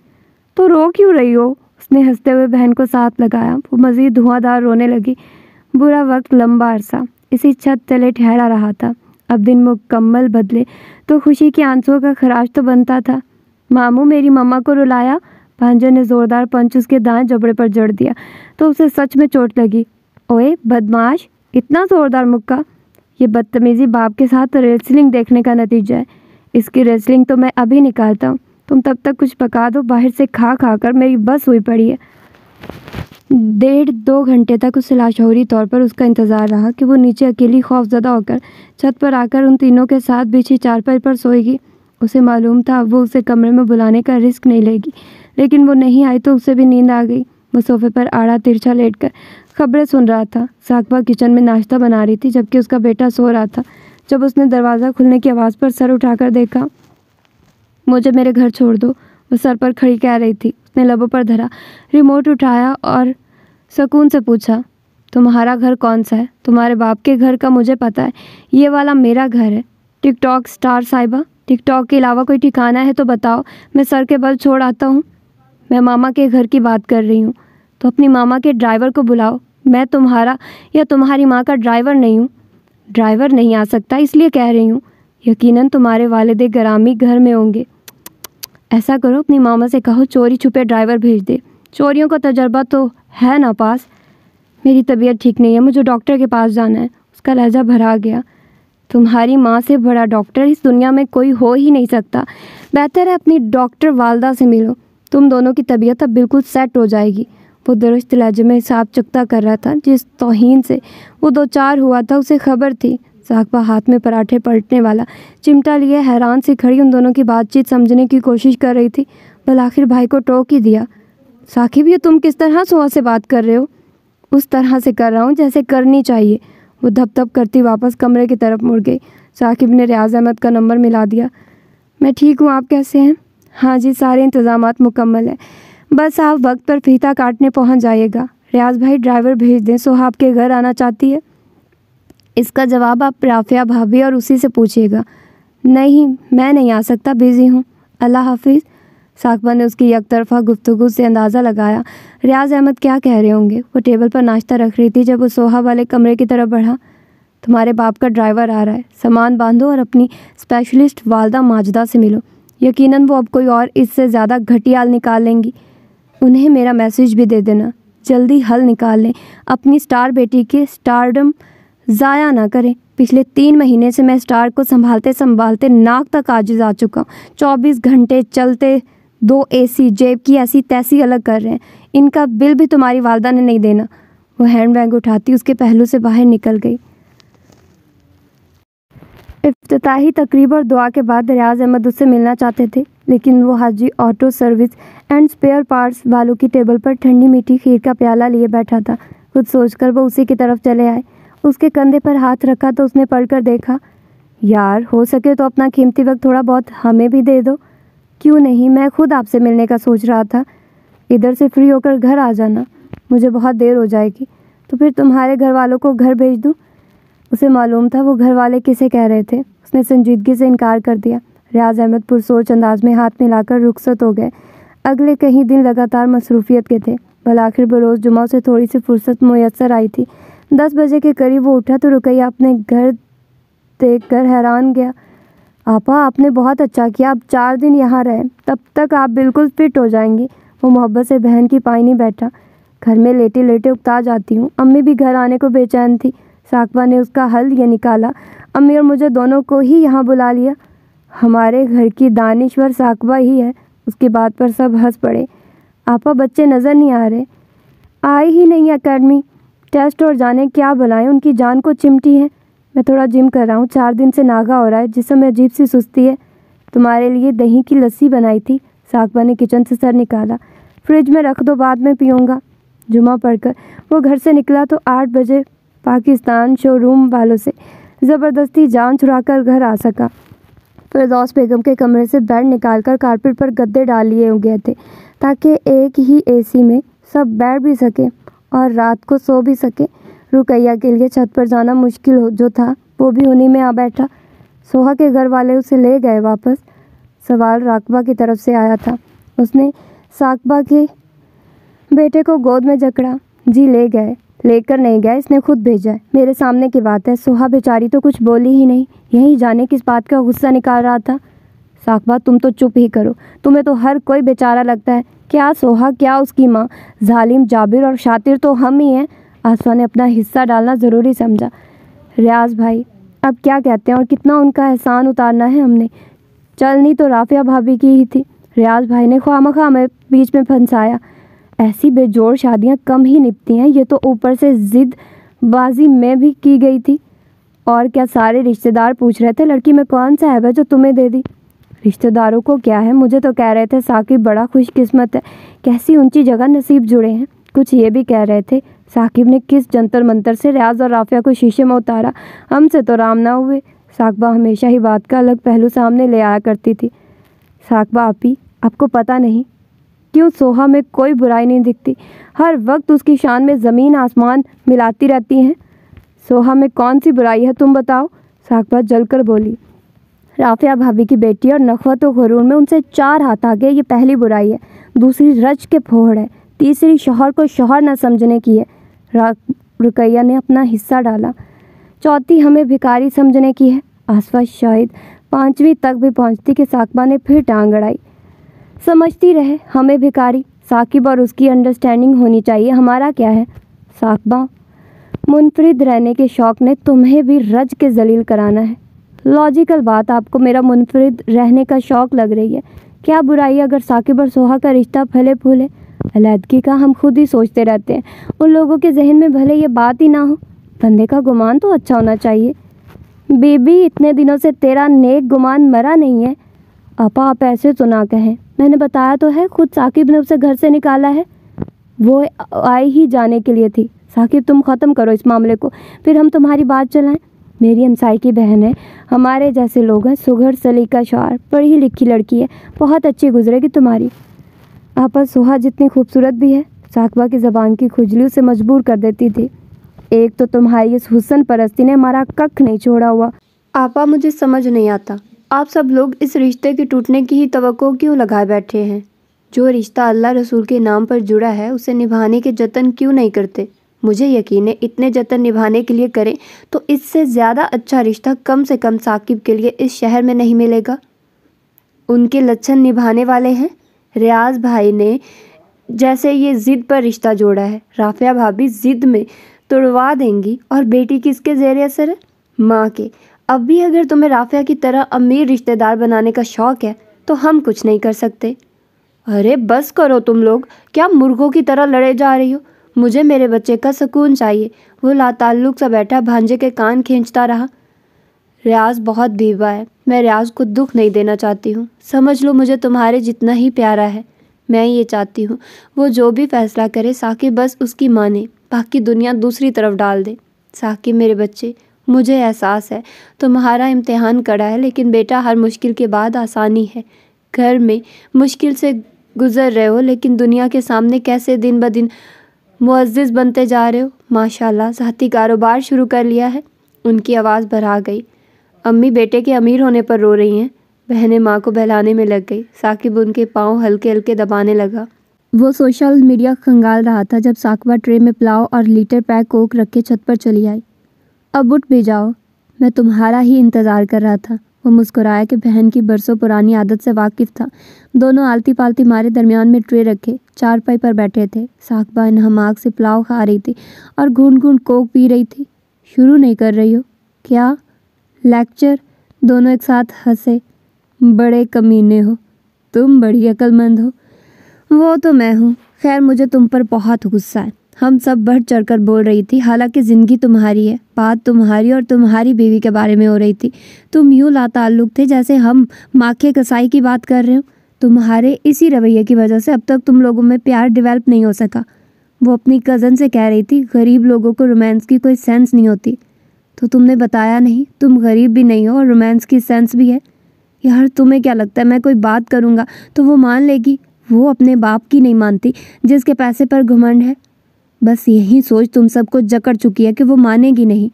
तो रो क्यों रही हो? उसने हंसते हुए बहन को साथ लगाया। वो मज़ीद धुआंधार रोने लगी। बुरा वक्त लंबा अरसा इसी छत तले ठहरा रहा था। अब दिन मुकम्मल बदले तो खुशी के आंसुओं का खराज तो बनता था। मामू मेरी मम्मा को रुलाया। भांजे ने ज़ोरदार पंच उसके दाएं जबड़े पर जड़ दिया तो उसे सच में चोट लगी। ओए बदमाश, इतना ज़ोरदार मुक्का। ये बदतमीज़ी बाप के साथ रेसलिंग देखने का नतीजा है। इसकी रेसलिंग तो मैं अभी निकालता हूँ। तुम तब तक कुछ पका दो, बाहर से खा खा कर मेरी बस हुई पड़ी है। 1.5-2 घंटे तक उसे लाशौरी तौर पर उसका इंतज़ार रहा कि वो नीचे अकेली खौफजदा होकर छत पर आकर उन तीनों के साथ बिछी चारपाई पर सोएगी। उसे मालूम था अब वो उसे कमरे में बुलाने का रिस्क नहीं लेगी, लेकिन वो नहीं आई तो उसे भी नींद आ गई। वो सोफे पर आड़ा तिरछा लेटकर खबरें सुन रहा था। साकबा किचन में नाश्ता बना रही थी जबकि उसका बेटा सो रहा था। जब उसने दरवाज़ा खुलने की आवाज़ पर सर उठाकर देखा, मुझे मेरे घर छोड़ दो, वो सर पर खड़ी कह रही थी। उसने लबों पर धरा, रिमोट उठाया और सुकून से पूछा, तुम्हारा घर कौन सा है? तुम्हारे बाप के घर का मुझे पता है, ये वाला मेरा घर है। टिकटॉक स्टार साहिबा, टिकटॉक के अलावा कोई ठिकाना है तो बताओ, मैं सर के बल छोड़ आता हूँ। मैं मामा के घर की बात कर रही हूँ। तो अपनी मामा के ड्राइवर को बुलाओ। मैं तुम्हारा या तुम्हारी माँ का ड्राइवर नहीं हूँ। ड्राइवर नहीं आ सकता इसलिए कह रही हूँ। यकीनन तुम्हारे वालिद ग्रामी घर में होंगे। ऐसा करो, अपनी मामा से कहो चोरी छुपे ड्राइवर भेज दे। चोरियों का तजर्बा तो है ना पास। मेरी तबीयत ठीक नहीं है, मुझे डॉक्टर के पास जाना है। उसका लहजा भरा गया। तुम्हारी माँ से बड़ा डॉक्टर इस दुनिया में कोई हो ही नहीं सकता। बेहतर है अपनी डॉक्टर वालदा से मिलो। तुम दोनों की तबीयत अब बिल्कुल सेट हो जाएगी। वो दुरुस्त लहजे में हिसाब चुकता कर रहा था। जिस तौहीन से वो 2-4 हुआ था उसे खबर थी। साकबा हाथ में पराठे पलटने वाला चिमटा लिए हैरान सी खड़ी उन दोनों की बातचीत समझने की कोशिश कर रही थी। बल आखिर भाई को टोक ही दिया। साकिब, ये तुम किस तरह सोहा से बात कर रहे हो? उस तरह से कर रहा हूँ जैसे करनी चाहिए। वो धप धप करती वापस कमरे की तरफ मुड़ गई। साकिब ने रियाज अहमद का नंबर मिला दिया। मैं ठीक हूँ, आप कैसे हैं? हाँ जी, सारे इंतज़ामात मुकम्मल हैं। बस आप वक्त पर फीता काटने पहुँच जाइएगा। रियाज भाई ड्राइवर भेज दें, सोहा आपके घर आना चाहती है। इसका जवाब आप राफिया भाभी और उसी से पूछिएगा। नहीं, मैं नहीं आ सकता, बिज़ी हूँ। अल्लाह हाफिज़। साकबा ने उसकी यकतरफा गुफ्तगू से अंदाज़ा लगाया रियाज अहमद क्या कह रहे होंगे। वो टेबल पर नाश्ता रख रही थी जब वो सोहा वाले कमरे की तरफ बढ़ा। तुम्हारे बाप का ड्राइवर आ रहा है, सामान बांधो और अपनी स्पेशलिस्ट वालदा माजिदा से मिलो। यकीनन वो अब कोई और इससे ज़्यादा घटियाल निकाल लेंगी। उन्हें मेरा मैसेज भी दे देना, जल्दी हल निकाल लें। अपनी स्टार बेटी के स्टारडम ज़ाया ना करें। पिछले 3 महीने से मैं स्टार को संभालते संभालते नाक तक आजिज़ आ चुका हूँ। 24 घंटे चलते 2 AC जेब की ऐसी तैसी अलग कर रहे हैं। इनका बिल भी तुम्हारी वालदा ने नहीं देना। वो हैंड बैग उठाती उसके पहलू से बाहर निकल गई। इफ्तिताही तकरीब और दुआ के बाद रियाज अहमद उससे मिलना चाहते थे, लेकिन वो Haji auto service and spare parts वालों की टेबल पर ठंडी मीठी खीर का प्याला लिए बैठा था। कुछ सोचकर वो उसी की तरफ चले आए। उसके कंधे पर हाथ रखा तो उसने पढ़कर देखा, यार हो सके तो अपना कीमती वक्त थोड़ा बहुत हमें भी दे दो। क्यों नहीं, मैं खुद आपसे मिलने का सोच रहा था। इधर से फ्री होकर घर आ जाना, मुझे बहुत देर हो जाएगी। तो फिर तुम्हारे घर वालों को घर भेज दूँ? उसे मालूम था वो घर वाले किसे कह रहे थे। उसने संजीदगी से इनकार कर दिया। रियाज अहमद पुरसोच अंदाज में हाथ मिलाकर रुखसत हो गए। अगले कई दिन लगातार मसरूफियत के थे। भला आखिर बरोज़ जुमा से थोड़ी सी फुर्सत मुयस्सर आई थी। 10 बजे के करीब वो उठा तो रुकैया अपने घर देखकर हैरान गया। आपा, आपने बहुत अच्छा किया, आप 4 दिन यहाँ रहे, तब तक आप बिल्कुल फिट हो जाएंगी। वो मोहब्बत से बहन की पायनी बैठा। घर में लेटे लेटे उकता जाती हूँ। अम्मी भी घर आने को बेचैन थी। साकबा ने उसका हल ये निकाला, अम्मी और मुझे दोनों को ही यहाँ बुला लिया। हमारे घर की दानिश्वर साकबा ही है। उसकी बात पर सब हंस पड़े। आपा, बच्चे नज़र नहीं आ रहे? आए ही नहीं एकेडमी। टेस्ट और जाने क्या बुलाएं, उनकी जान को चिमटी है। मैं थोड़ा जिम कर रहा हूँ, 4 दिन से नागा हो रहा है, जिसमें अजीब सी सुस्ती है। तुम्हारे लिए दही की लस्सी बनाई थी। साकबा ने किचन से सर निकाला। फ्रिज में रख दो, बाद में पीऊँगा। जुमा पढ़कर वो घर से निकला तो 8 बजे पाकिस्तान शोरूम वालों से ज़बरदस्ती जान छुड़ाकर घर आ सका। फिरदौस बेगम के कमरे से बेड निकालकर कारपेट पर गद्दे डाल लिए गए थे ताकि एक ही एसी में सब बैठ भी सके और रात को सो भी सके। रुकैया के लिए छत पर जाना मुश्किल हो जो था, वो भी उन्हीं में आ बैठा। सोहा के घर वाले उसे ले गए वापस। सवाल राकबा की तरफ से आया था। उसने साकबा के बेटे को गोद में जकड़ा। जी ले गए, लेकर नहीं गए, इसने खुद भेजा है। मेरे सामने की बात है। सोहा बेचारी तो कुछ बोली ही नहीं, यही जाने किस बात का गुस्सा निकाल रहा था। साकबा, तुम तो चुप ही करो, तुम्हें तो हर कोई बेचारा लगता है। क्या सोहा, क्या उसकी माँ, जालिम जाबिर और शातिर तो हम ही हैं। आसफा ने अपना हिस्सा डालना ज़रूरी समझा। रियाज भाई, अब क्या कहते हैं और कितना उनका एहसान उतारना है हमने। चलनी तो राफिया भाभी की ही थी। रियाज भाई ने ख्वामखा में बीच में फंसाया। ऐसी बेजोड़ शादियां कम ही निपटी हैं, ये तो ऊपर से जिद बाजी में भी की गई थी। और क्या सारे रिश्तेदार पूछ रहे थे लड़की में कौन सा ऐब है जो तुम्हें दे दी। रिश्तेदारों को क्या है, मुझे तो कह रहे थे साकिब बड़ा खुशकिस्मत है, कैसी ऊंची जगह नसीब जुड़े हैं। कुछ ये भी कह रहे थे साकिब ने किस जंतर मंतर से रियाज और राफिया को शीशे में उतारा, हमसे तो राम ना हुए। साकबा हमेशा ही बात का अलग पहलू सामने ले आया करती थी। साकबा आपी, आपको पता नहीं क्यों सोहा में कोई बुराई नहीं दिखती, हर वक्त उसकी शान में ज़मीन आसमान मिलाती रहती हैं। सोहा में कौन सी बुराई है तुम बताओ। साकबा जलकर बोली। राफिया भाभी की बेटी और नखवत व गुरूर में उनसे 4 हाथ आगे, ये पहली बुराई है। दूसरी रज के फोड़ है। तीसरी शौहर को शौहर न समझने की है। रुकैया ने अपना हिस्सा डाला। चौथी हमें भिखारी समझने की है। आसफा शायद 5वीं तक भी पहुंचती कि साकबा ने फिर टांग अड़ाई। समझती रहे हमें भिखारी, साकिब और उसकी अंडरस्टैंडिंग होनी चाहिए, हमारा क्या है। साकबा, मुनफरिद रहने के शौक़ ने तुम्हें भी रज के जलील कराना है। लॉजिकल बात, आपको मेरा मुनफरिद रहने का शौक़ लग रही है। क्या बुराई अगर साकिब और सोहा का रिश्ता फले फूले। अलहदगी का हम खुद ही सोचते रहते हैं, उन लोगों के जहन में भले ये बात ही ना हो। बंदे का गुमान तो अच्छा होना चाहिए। बीबी, इतने दिनों से तेरा नेक गुमान मरा नहीं है। आपा, आप ऐसे तो ना कहें, मैंने बताया तो है, खुद साकिब ने उसे घर से निकाला है। वो आई ही जाने के लिए थी। साकिब, तुम ख़त्म करो इस मामले को, फिर हम तुम्हारी बात चलाएं। मेरी हमसाई की बहन है, हमारे जैसे लोग हैं, सुघड़ सलीका शार, पढ़ी लिखी लड़की है, बहुत अच्छी गुजरेगी तुम्हारी। आपा, सोहा जितनी खूबसूरत भी है। साकबा की ज़बान की खुजली उसे मजबूर कर देती थी। एक तो तुम्हारी इस हुस्न परस्ती ने हमारा कख नहीं छोड़ा हुआ। आपा, मुझे समझ नहीं आता, आप सब लोग इस रिश्ते के टूटने की ही तवक्को क्यों लगाए बैठे हैं। जो रिश्ता अल्लाह रसूल के नाम पर जुड़ा है उसे निभाने के जतन क्यों नहीं करते। मुझे यकीन है इतने जतन निभाने के लिए करें तो इससे ज़्यादा अच्छा रिश्ता कम से कम साकिब के लिए इस शहर में नहीं मिलेगा। उनके लक्षण निभाने वाले हैं। रियाज भाई ने जैसे ये ज़िद पर रिश्ता जोड़ा है, राफिया भाभी ज़िद में तुड़वा देंगी। और बेटी किसके ज़ेरे असर है? माँ के। अब भी अगर तुम्हें राफिया की तरह अमीर रिश्तेदार बनाने का शौक़ है तो हम कुछ नहीं कर सकते। अरे बस करो तुम लोग, क्या मुर्गों की तरह लड़े जा रही हो। मुझे मेरे बच्चे का सुकून चाहिए। वो लाताल्लुक सा बैठा भांजे के कान खींचता रहा। रियाज बहुत दीवा है, मैं रियाज को दुख नहीं देना चाहती हूँ। समझ लो मुझे तुम्हारे जितना ही प्यारा है। मैं ये चाहती हूँ वो जो भी फैसला करे साकिब बस उसकी माने, बाकी दुनिया दूसरी तरफ डाल दे। साकिब मेरे बच्चे, मुझे एहसास है तुम्हारा इम्तिहान कड़ा है, लेकिन बेटा हर मुश्किल के बाद आसानी है। घर में मुश्किल से गुजर रहे हो, लेकिन दुनिया के सामने कैसे दिन ब दिन मुअज़्ज़िज़ बनते जा रहे हो। माशाल्लाह, ज़ाती कारोबार शुरू कर लिया है। उनकी आवाज़ भरा गई। अम्मी बेटे के अमीर होने पर रो रही हैं। बहनें माँ को बहलाने में लग गई। साकिब उनके पाँव हल्के हल्के दबाने लगा। वो सोशल मीडिया खंगाल रहा था जब साकबा ट्रे में पुलाव और लीटर पैक कोक रख के छत पर चली आई। अब उठ भी जाओ, मैं तुम्हारा ही इंतज़ार कर रहा था। वो मुस्कुराया कि बहन की बरसों पुरानी आदत से वाकिफ़ था। दोनों आलती पालती मारे दरमियान में ट्रे रखे चारपाई पर बैठे थे। साकबा इन्हमाक से पुलाव खा रही थी और घूंट घूंट कोक पी रही थी। शुरू नहीं कर रही हो क्या लेक्चर? दोनों एक साथ हंसे। बड़े कमीने हो तुम, बड़ी अक्लमंद हो। वो तो मैं हूँ। खैर, मुझे तुम पर बहुत गुस्सा है। हम सब बढ़ चढ़ कर बोल रही थी, हालांकि ज़िंदगी तुम्हारी है, बात तुम्हारी और तुम्हारी बीवी के बारे में हो रही थी। तुम यूँ लाताल्लुक़ थे जैसे हम माखे कसाई की बात कर रहे हो। तुम्हारे इसी रवैये की वजह से अब तक तुम लोगों में प्यार डेवलप नहीं हो सका। वो अपनी कज़न से कह रही थी, गरीब लोगों को रोमांस की कोई सेंस नहीं होती। तो तुमने बताया नहीं, तुम गरीब भी नहीं हो और रोमांस की सेंस भी है। यार, तुम्हें क्या लगता है मैं कोई बात करूँगा तो वो मान लेगी? वो अपने बाप की नहीं मानती जिसके पैसे पर घमंड है। बस यही सोच तुम सबको जकड़ चुकी है कि वो मानेगी नहीं।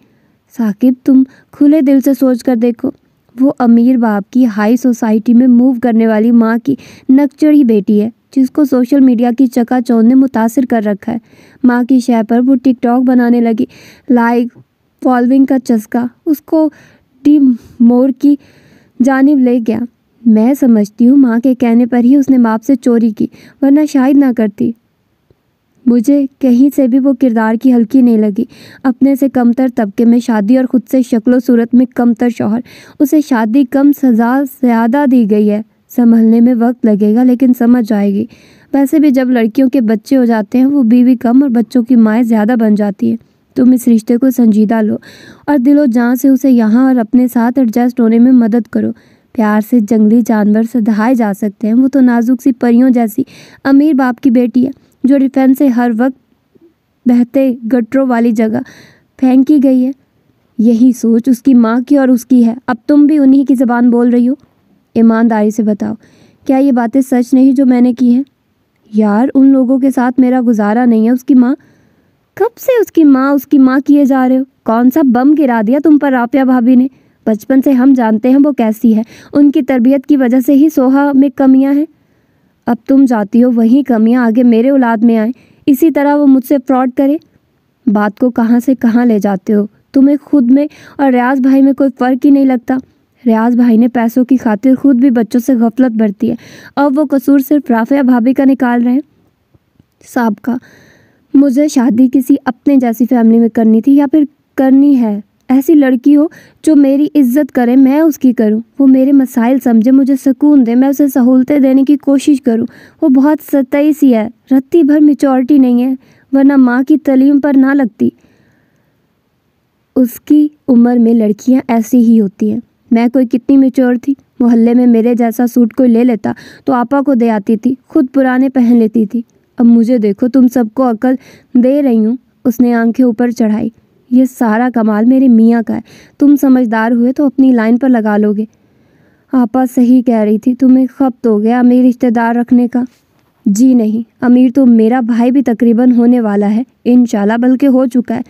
साकिब, तुम खुले दिल से सोच कर देखो। वो अमीर बाप की हाई सोसाइटी में मूव करने वाली माँ की नकचढ़ी बेटी है जिसको सोशल मीडिया की चकाचौंध ने मुतासिर कर रखा है। माँ की शय पर वो टिकटॉक बनाने लगी। लाइक फॉलोइंग का चस्का उसको टीम मोर की जानिब ले गया। मैं समझती हूँ माँ के कहने पर ही उसने बाप से चोरी की, वरना शायद ना करती। मुझे कहीं से भी वो किरदार की हल्की नहीं लगी। अपने से कमतर तबके में शादी और ख़ुद से शक्लो सूरत में कमतर शौहर। उसे शादी कम सज़ा ज़्यादा दी गई है। संभलने में वक्त लगेगा लेकिन समझ जाएगी। वैसे भी जब लड़कियों के बच्चे हो जाते हैं वो बीवी कम और बच्चों की माएँ ज़्यादा बन जाती है। तुम इस रिश्ते को संजीदा लो और दिलो जान से उसे यहाँ और अपने साथ एडजस्ट होने में मदद करो। प्यार से जंगली जानवर सधाए जा सकते हैं, वो तो नाजुक सी परियों जैसी अमीर बाप की बेटी है जो डिफेंस से हर वक्त बहते गटरों वाली जगह फेंकी गई है। यही सोच उसकी माँ की और उसकी है। अब तुम भी उन्हीं की ज़बान बोल रही हो। ईमानदारी से बताओ, क्या ये बातें सच नहीं जो मैंने की हैं? यार, उन लोगों के साथ मेरा गुजारा नहीं है। उसकी माँ, कब से उसकी माँ किए जा रहे हो? कौन सा बम गिरा दिया तुम पर राफिया भाभी ने? बचपन से हम जानते हैं वो कैसी है। उनकी तरबियत की वजह से ही सोहा में कमियां हैं। अब तुम चाहती हो वही कमियां आगे मेरे औलाद में आए, इसी तरह वो मुझसे फ्रॉड करे। बात को कहाँ से कहाँ ले जाते हो। तुम्हें खुद में और रियाज भाई में कोई फ़र्क ही नहीं लगता। रियाज भाई ने पैसों की खातिर खुद भी बच्चों से गफलत बरती है। अब वो कसूर सिर्फ राफिया भाभी का निकाल रहे हैं। साहब का, मुझे शादी किसी अपने जैसी फैमिली में करनी थी या फिर करनी है। ऐसी लड़की हो जो मेरी इज्जत करे, मैं उसकी करूं। वो मेरे मसाइल समझे, मुझे सुकून दे, मैं उसे सहूलतें देने की कोशिश करूं। वो बहुत सतई सी है, रत्ती भर मैच्योरिटी नहीं है, वरना माँ की तालीम पर ना लगती। उसकी उम्र में लड़कियां ऐसी ही होती हैं। मैं कोई कितनी मैच्योर थी? मोहल्ले में मेरे जैसा सूट कोई ले लेता तो आपा को दे आती थी, खुद पुराने पहन लेती थी। अब मुझे देखो, तुम सबको अकल दे रही हूँ। उसने आंखें ऊपर चढ़ाई। ये सारा कमाल मेरे मियाँ का है। तुम समझदार हुए तो अपनी लाइन पर लगा लोगे। आपा सही कह रही थी, तुम्हें खप्त हो गया अमीर रिश्तेदार रखने का। जी नहीं, अमीर तो मेरा भाई भी तकरीबन होने वाला है इंशाल्लाह, बल्कि हो चुका है।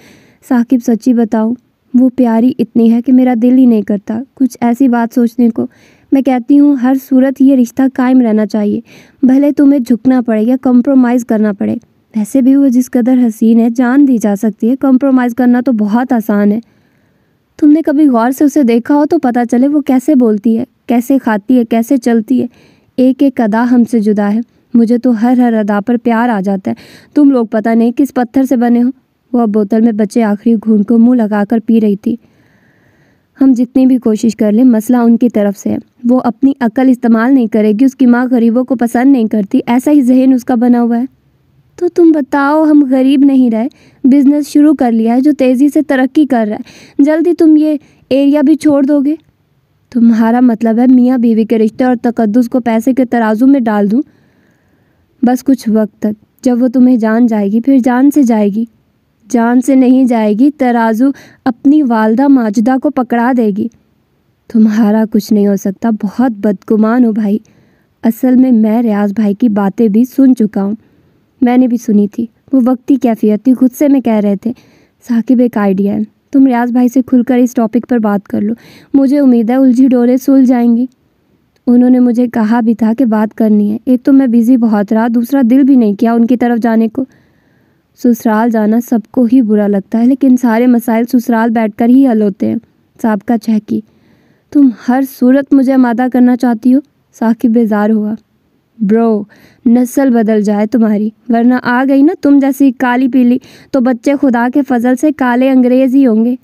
साकिब, सच्ची बताऊं, वो प्यारी इतनी है कि मेरा दिल ही नहीं करता कुछ ऐसी बात सोचने को। मैं कहती हूँ हर सूरत ये रिश्ता कायम रहना चाहिए, भले तुम्हें झुकना पड़े या कॉम्प्रोमाइज़ करना पड़े। वैसे भी वो जिस कदर हसीन है, जान दी जा सकती है। कॉम्प्रोमाइज़ करना तो बहुत आसान है। तुमने कभी गौर से उसे देखा हो तो पता चले वो कैसे बोलती है, कैसे खाती है, कैसे चलती है। एक एक अदा हमसे जुदा है। मुझे तो हर अदा पर प्यार आ जाता है। तुम लोग पता नहीं किस पत्थर से बने हो। वो अब बोतल में बचे आखिरी घूंट को मुंह लगाकर पी रही थी। हम जितनी भी कोशिश कर लें, मसला उनकी तरफ से है। वो अपनी अकल इस्तेमाल नहीं करेगी। उसकी माँ गरीबों को पसंद नहीं करती, ऐसा ही जहन उसका बना हुआ है। तो तुम बताओ, हम गरीब नहीं रहे, बिजनेस शुरू कर लिया है जो तेज़ी से तरक्की कर रहा है। जल्दी तुम ये एरिया भी छोड़ दोगे? तुम्हारा मतलब है मियाँ बीवी के रिश्ते और तकद्दुस को पैसे के तराजू में डाल दूँ? बस कुछ वक्त तक, जब वो तुम्हें जान जाएगी फिर जान से जाएगी। जान से नहीं जाएगी, तराजू अपनी वालदा माजिदा को पकड़ा देगी। तुम्हारा कुछ नहीं हो सकता। बहुत बदगुमान हो भाई। असल में मैं रियाज भाई की बातें भी सुन चुका हूँ। मैंने भी सुनी थी। वो वक्ती कैफियत थी, गुस्से में कह रहे थे। साकिब, एक आइडिया है, तुम रियाज भाई से खुलकर इस टॉपिक पर बात कर लो। मुझे उम्मीद है उलझी डोरें सुलझ जाएंगी। उन्होंने मुझे कहा भी था कि बात करनी है। एक तो मैं बिज़ी बहुत रहा, दूसरा दिल भी नहीं किया उनकी तरफ जाने को। ससुराल जाना सबको ही बुरा लगता है, लेकिन सारे मसाइल ससुराल बैठकर ही हल होते हैं। साबका चहकी, तुम हर सूरत मुझे आमादा करना चाहती हो। साकिब बेजार हुआ। ब्रो, नस्ल बदल जाए तुम्हारी, वरना आ गई ना तुम जैसी काली पीली तो बच्चे खुदा के फजल से काले अंग्रेज ही होंगे।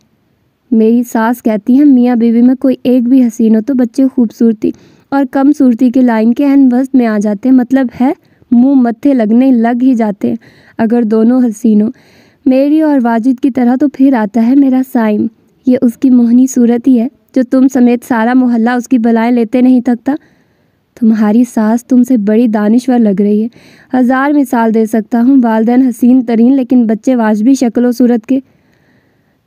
मेरी सास कहती है मियाँ बीवी में कोई एक भी हसीन हो तो बच्चे खूबसूरती और कम सूरती के लाइन के एन वस्त में आ जाते हैं। मतलब है मुंह मत्थे लगने लग ही जाते हैं। अगर दोनों हसीन हो, मेरी और वाजिद की तरह, तो फिर आता है मेरा साइम। ये उसकी मोहनी सूरत ही है जो तुम समेत सारा मोहल्ला उसकी बलाएं लेते नहीं थकता। तुम्हारी सास तुमसे बड़ी दानिश्वर लग रही है। 1000 मिसाल दे सकता हूँ। वालिदैन हसीन तरीन, लेकिन बच्चे वाजबी शक्ल सूरत के।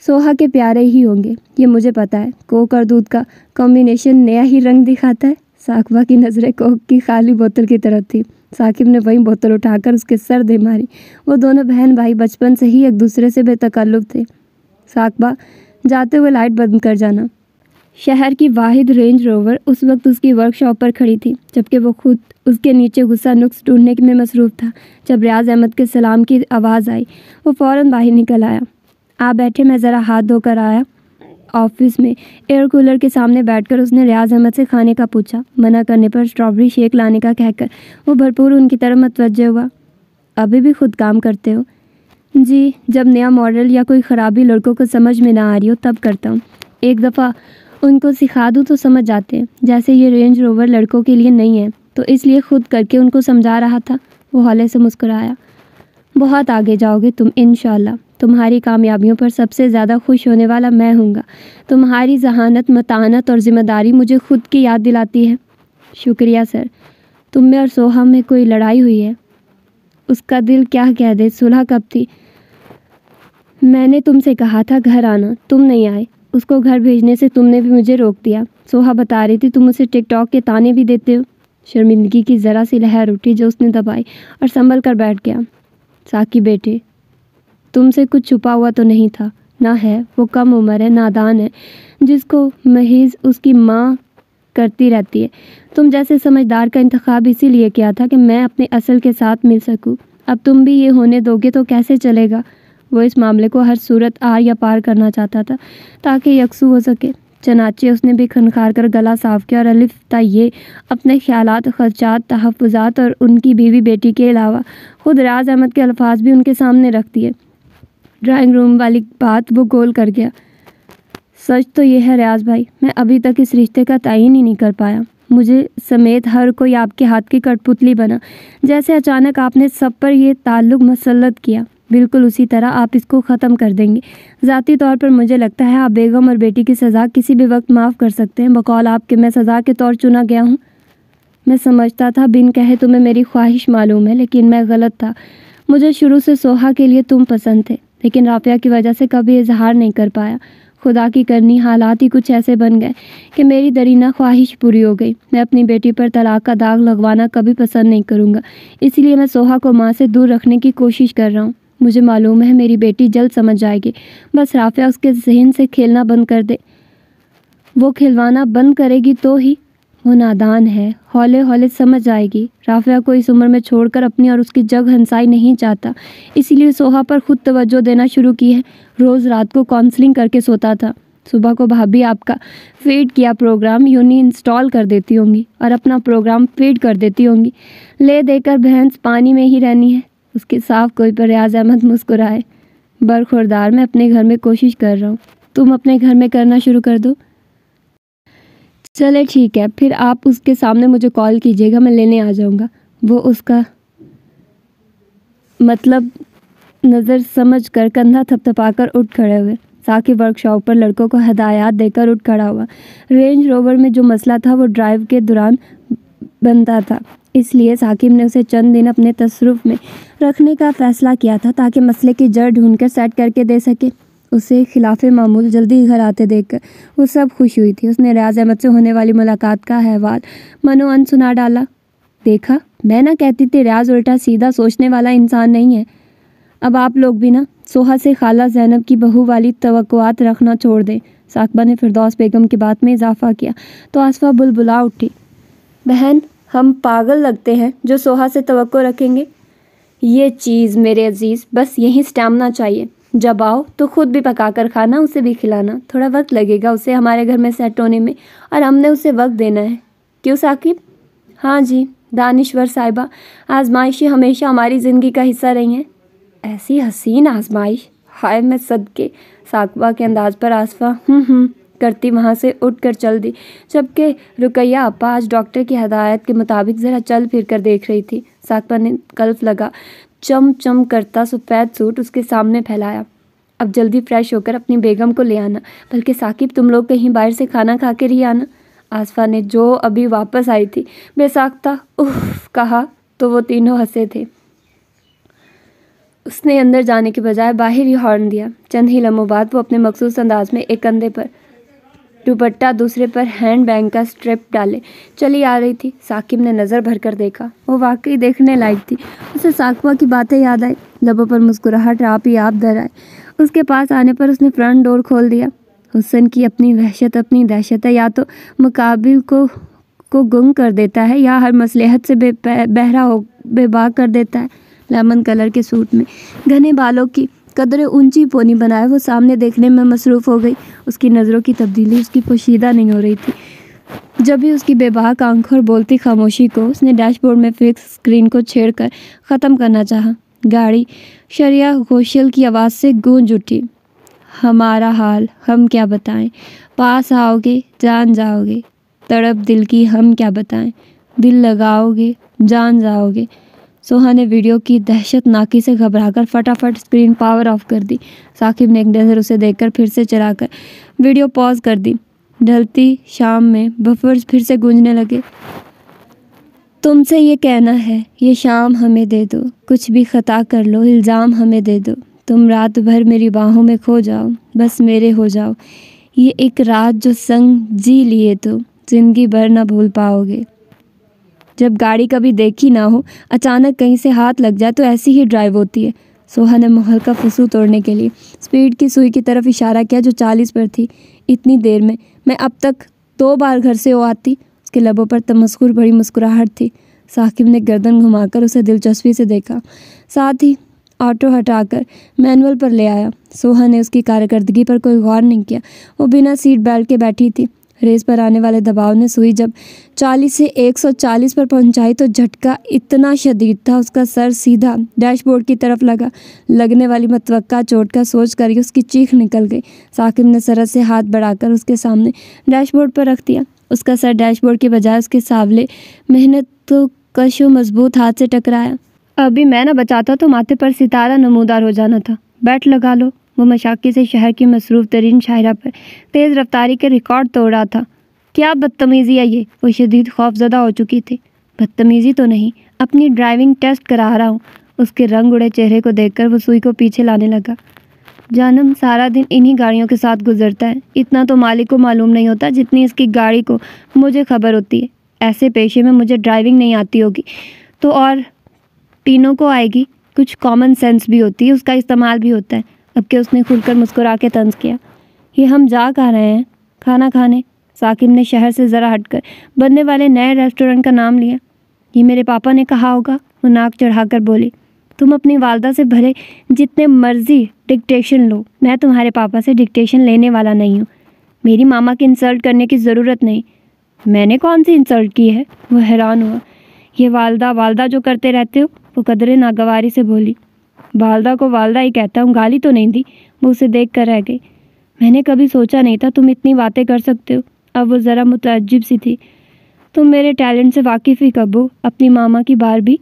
सोहा के प्यारे ही होंगे, ये मुझे पता है। कोक और दूध का कॉम्बिनेशन नया ही रंग दिखाता है। साकबा की नज़रें कोक की खाली बोतल की तरफ थी। साकिब ने वही बोतल उठाकर उसके सर दे मारी। वो दोनों बहन भाई बचपन से ही एक दूसरे से बेतकल्लुफ़ थे। साकबा, जाते हुए लाइट बंद कर जाना। शहर की वाहिद रेंज रोवर उस वक्त उसकी वर्कशॉप पर खड़ी थी, जबकि वो खुद उसके नीचे गुस्सा नुक्स ढूंढने में मसरूफ़ था। जब रियाज अहमद के सलाम की आवाज़ आई, वो फ़ौरन बाहर निकल आया। आ बैठे, मैं ज़रा हाथ धोकर आया। ऑफिस में एयर कूलर के सामने बैठकर उसने रियाज अहमद से खाने का पूछा। मना करने पर स्ट्रॉबेरी शेक लाने का कहकर वो भरपूर उनकी तरफ मुतवज्जे हुआ। अभी भी खुद काम करते हो? जी, जब नया मॉडल या कोई ख़राबी लड़कों को समझ में ना आ रही हो तब करता हूँ। एक दफ़ा उनको सिखा दूँ तो समझ जाते हैं। जैसे ये रेंज रोवर लड़कों के लिए नहीं है, तो इसलिए खुद करके उनको समझा रहा था। वो हौले से मुस्कुराया। बहुत आगे जाओगे तुम इंशाल्लाह। तुम्हारी कामयाबियों पर सबसे ज़्यादा खुश होने वाला मैं हूँगा। तुम्हारी जहानत, मतानत और ज़िम्मेदारी मुझे खुद की याद दिलाती है। शुक्रिया सर। तुम में और सोहा में कोई लड़ाई हुई है? उसका दिल क्या कह दे। सुलह कब थी? मैंने तुमसे कहा था घर आना, तुम नहीं आए। उसको घर भेजने से तुमने भी मुझे रोक दिया। सोहा बता रही थी तुम उसे टिकटॉक के ताने भी देते हो। शर्मिंदगी की ज़रा सी लहर उठी जो उसने दबाई और संभल कर बैठ गया। साकी बेटे, तुमसे कुछ छुपा हुआ तो नहीं था ना? है वो कम उम्र है, नादान है, जिसको महज उसकी माँ करती रहती है। तुम जैसे समझदार का इंतखाब इसीलिए किया था कि मैं अपने असल के साथ मिल सकूं। अब तुम भी ये होने दोगे तो कैसे चलेगा? वो इस मामले को हर सूरत आर या पार करना चाहता था ताकि यकसू हो सके। चनाचे उसने भी खनखार कर गला साफ किया और अलिफ ये अपने ख्यालात, खर्चात, तहफ़्फ़ुज़ात और उनकी बीवी बेटी के अलावा खुद रियाज अहमद के अल्फाज भी उनके सामने रख दिए। ड्राइंग रूम वाली बात वो गोल कर गया। सच तो ये है रियाज भाई, मैं अभी तक इस रिश्ते का तयन ही नहीं कर पाया। मुझे समेत हर कोई आपके हाथ की कठपुतली बना। जैसे अचानक आपने सब पर यह ताल्लुक़ मसल्लत किया, बिल्कुल उसी तरह आप इसको ख़त्म कर देंगे। ज़ाती तौर पर मुझे लगता है आप बेगम और बेटी की सज़ा किसी भी वक्त माफ़ कर सकते हैं। बकौल आपके मैं सज़ा के तौर चुना गया हूँ। मैं समझता था बिन कहे तुम्हें मेरी ख्वाहिश मालूम है, लेकिन मैं गलत था। मुझे शुरू से सोहा के लिए तुम पसंद थे, लेकिन राफिया की वजह से कभी इजहार नहीं कर पाया। खुदा की करनी हालात ही कुछ ऐसे बन गए कि मेरी दरीना ख्वाहिश पूरी हो गई। मैं अपनी बेटी पर तलाक का दाग लगवाना कभी पसंद नहीं करूँगा, इसलिए मैं सोहा को माँ से दूर रखने की कोशिश कर रहा हूँ। मुझे मालूम है मेरी बेटी जल्द समझ जाएगी। बस राफिया उसके जहन से खेलना बंद कर दे। वो खिलवाना बंद करेगी तो ही। वो नादान है, हौले हौले समझ जाएगी। राफिया को इस उम्र में छोड़कर अपनी और उसकी जग हंसाई नहीं चाहता, इसीलिए सोहा पर खुद तवज्जो देना शुरू की है। रोज़ रात को काउंसलिंग करके सोता था। सुबह को भाभी आपका फीड किया प्रोग्राम यूनी इंस्टॉल कर देती होंगी और अपना प्रोग्राम फीड कर देती होंगी। ले देकर भैंस पानी में ही रहनी है। उसके साफ कोई पर रियाज अहमद मुस्कुराए। बरखुरदार, मैं अपने घर में कोशिश कर रहा हूँ, तुम अपने घर में करना शुरू कर दो। चले ठीक है, फिर आप उसके सामने मुझे कॉल कीजिएगा, मैं लेने आ जाऊँगा। वो उसका मतलब नज़र समझ कर कंधा थपथपाकर उठ खड़े हुए। साकी वर्कशॉप पर लड़कों को हदायत देकर उठ खड़ा हुआ। रेंज रोवर में जो मसला था वो ड्राइव के दौरान बनता था, इसलिए साकिब ने उसे चंद दिन अपने तसरुफ में रखने का फ़ैसला किया था ताकि मसले की जड़ ढूंढकर सेट करके दे सके। उसे खिलाफ़े मामूल जल्दी घर आते देखकर वो सब खुश हुई थी। उसने रियाज अहमद से होने वाली मुलाकात का अहवाल मनोअन सुना डाला। देखा, मैं ना कहती थी रियाज उल्टा सीधा सोचने वाला इंसान नहीं है। अब आप लोग भी ना सोहा से खाला ज़ैनब की बहू वाली तवक्कुआत रखना छोड़ दें। साकबा ने फिरदौस बेगम की बात में इजाफा किया तो आसफा बुलबुला उठी। बहन, हम पागल लगते हैं जो सोहा से तवक्को रखेंगे। ये चीज़ मेरे अजीज़ बस यहीं स्टैमिना चाहिए। जब आओ तो ख़ुद भी पका कर खाना, उसे भी खिलाना। थोड़ा वक्त लगेगा उसे हमारे घर में सेट होने में और हमने उसे वक्त देना है। क्यों साकिब? हाँ जी दानिश्वर साहिबा, आजमाइशें हमेशा हमारी ज़िंदगी का हिस्सा रही हैं। ऐसी हसीन आजमाइश, हाय मैं सदके। साकबा के अंदाज पर आसफा करती वहाँ से उठकर चल दी, जबकि रुकैया अपा आज डॉक्टर की हदायत के मुताबिक ज़रा चल फिर कर देख रही थी। साकबा ने कल्फ लगा चम चम करता सफ़ेद सूट उसके सामने फैलाया। अब जल्दी फ्रेश होकर अपनी बेगम को ले आना, बल्कि साकिब तुम लोग कहीं बाहर से खाना खा कर ही आना। आसफा ने जो अभी वापस आई थी बेसाख्ता उफ कहा तो वो तीनों हंसे थे। उसने अंदर जाने के बजाय बाहर ही हॉर्न दिया। चंद ही लम्हों बाद वो अपने मखसूस अंदाज में एक कंधे पर दुपट्टा दूसरे पर हैंड बैग का स्ट्रिप डाले चली आ रही थी। साकिब ने नज़र भर कर देखा, वो वाकई देखने लायक थी। उसे साकबा की बातें याद आई, लबों पर मुस्कुराहट आप ही आप दर आए। उसके पास आने पर उसने फ्रंट डोर खोल दिया। हुस्न की अपनी वहशत अपनी दहशत है, या तो मुकाबिल को गुंग कर देता है या हर मसलहत से बहरा हो बेबाक कर देता है। लेमन कलर के सूट में घने बालों की कदरें ऊंची पोनी बनाए वो सामने देखने में मसरूफ़ हो गई। उसकी नज़रों की तब्दीली उसकी पोशीदा नहीं हो रही थी। जब भी उसकी बेबाक आंखों और बोलती खामोशी को उसने डैशबोर्ड में फिक्स स्क्रीन को छेड़कर ख़त्म करना चाहा। गाड़ी शरिया घोषल की आवाज़ से गूंज उठी। हमारा हाल हम क्या बताएं, पास आओगे जान जाओगे, तड़प दिल की हम क्या बताएं, दिल लगाओगे जान जाओगे। सोहा ने वीडियो की दहशतनाकी से घबराकर फटाफट स्क्रीन पावर ऑफ कर दी। साकिब ने एक नज़र उसे देखकर फिर से चलाकर वीडियो पॉज कर दी। ढलती शाम में बफर्स फिर से गूंजने लगे। तुमसे ये कहना है ये शाम हमें दे दो, कुछ भी खता कर लो इल्ज़ाम हमें दे दो, तुम रात भर मेरी बाहों में खो जाओ, बस मेरे हो जाओ, ये एक रात जो संग जी लिए तो ज़िंदगी भर ना भूल पाओगे। जब गाड़ी कभी देखी ना हो, अचानक कहीं से हाथ लग जाए तो ऐसी ही ड्राइव होती है। सोहा ने माहौल का फुसू तोड़ने के लिए स्पीड की सुई की तरफ इशारा किया जो 40 पर थी। इतनी देर में मैं अब तक 2 बार घर से हो आती। उसके लबों पर तमस्कुर भरी मुस्कुराहट थी। साकिब ने गर्दन घुमाकर उसे दिलचस्पी से देखा, साथ ही ऑटो हटाकर मैनुअल पर ले आया। सोहा ने उसकी कारकर्दगी पर कोई गौर नहीं किया। वो बिना सीट बेल्ट के बैठी थी। रेस पर आने वाले दबाव ने सुई जब 40 से 140 पर पहुंचाई तो झटका इतना शदीद था, उसका सर सीधा डैशबोर्ड की तरफ लगा। लगने वाली मतवक्का चोट का सोच कर ही उसकी चीख निकल गई। साकिब ने सरस से हाथ बढ़ाकर उसके सामने डैशबोर्ड पर रख दिया। उसका सर डैशबोर्ड के बजाय उसके सावले मेहनत तो कशो मजबूत हाथ से टकराया। अभी मैं न बचाता तो माथे पर सितारा नमूदार हो जाना था। बैट लगा लो। वो मशाकी से शहर की मसरूफ़ तरीन शायरा पर तेज़ रफ्तारी के रिकॉर्ड तोड़ रहा था। क्या बदतमीज़ी है ये? वो शदीद खौफजदा हो चुकी थी। बदतमीज़ी तो नहीं, अपनी ड्राइविंग टेस्ट करा रहा हूँ। उसके रंग उड़े चेहरे को देखकर वो सुई को पीछे लाने लगा। जानम सारा दिन इन्हीं गाड़ियों के साथ गुजरता है। इतना तो मालिक को मालूम नहीं होता जितनी इसकी गाड़ी को मुझे खबर होती है। ऐसे पेशे में मुझे ड्राइविंग नहीं आती होगी तो और तीनों को आएगी। कुछ कॉमन सेंस भी होती है, उसका इस्तेमाल भी होता है। अब के उसने खुलकर मुस्कुरा के तंज किया। ये हम जा कहाँ रहे हैं? खाना खाने। साकिब ने शहर से ज़रा हटकर बनने वाले नए रेस्टोरेंट का नाम लिया। ये मेरे पापा ने कहा होगा, वो नाक चढ़ाकर बोली। तुम अपनी वालदा से भले जितने मर्जी डिक्टेशन लो, मैं तुम्हारे पापा से डिक्टेशन लेने वाला नहीं हूँ। मेरी मामा की इंसल्ट करने की ज़रूरत नहीं। मैंने कौन सी इंसल्ट की है? वो हैरान हुआ। ये वालदा वालदा जो करते रहते हो, वो कदरे नागवारी से बोली। वालदा को वालदा ही कहता हूँ, गाली तो नहीं दी। वो उसे देख कर रह गई। मैंने कभी सोचा नहीं था तुम इतनी बातें कर सकते हो। अब वो ज़रा मुतअज्जिब सी थी। तुम मेरे टैलेंट से वाकिफ़ ही कब हो? अपनी मामा की बार भी।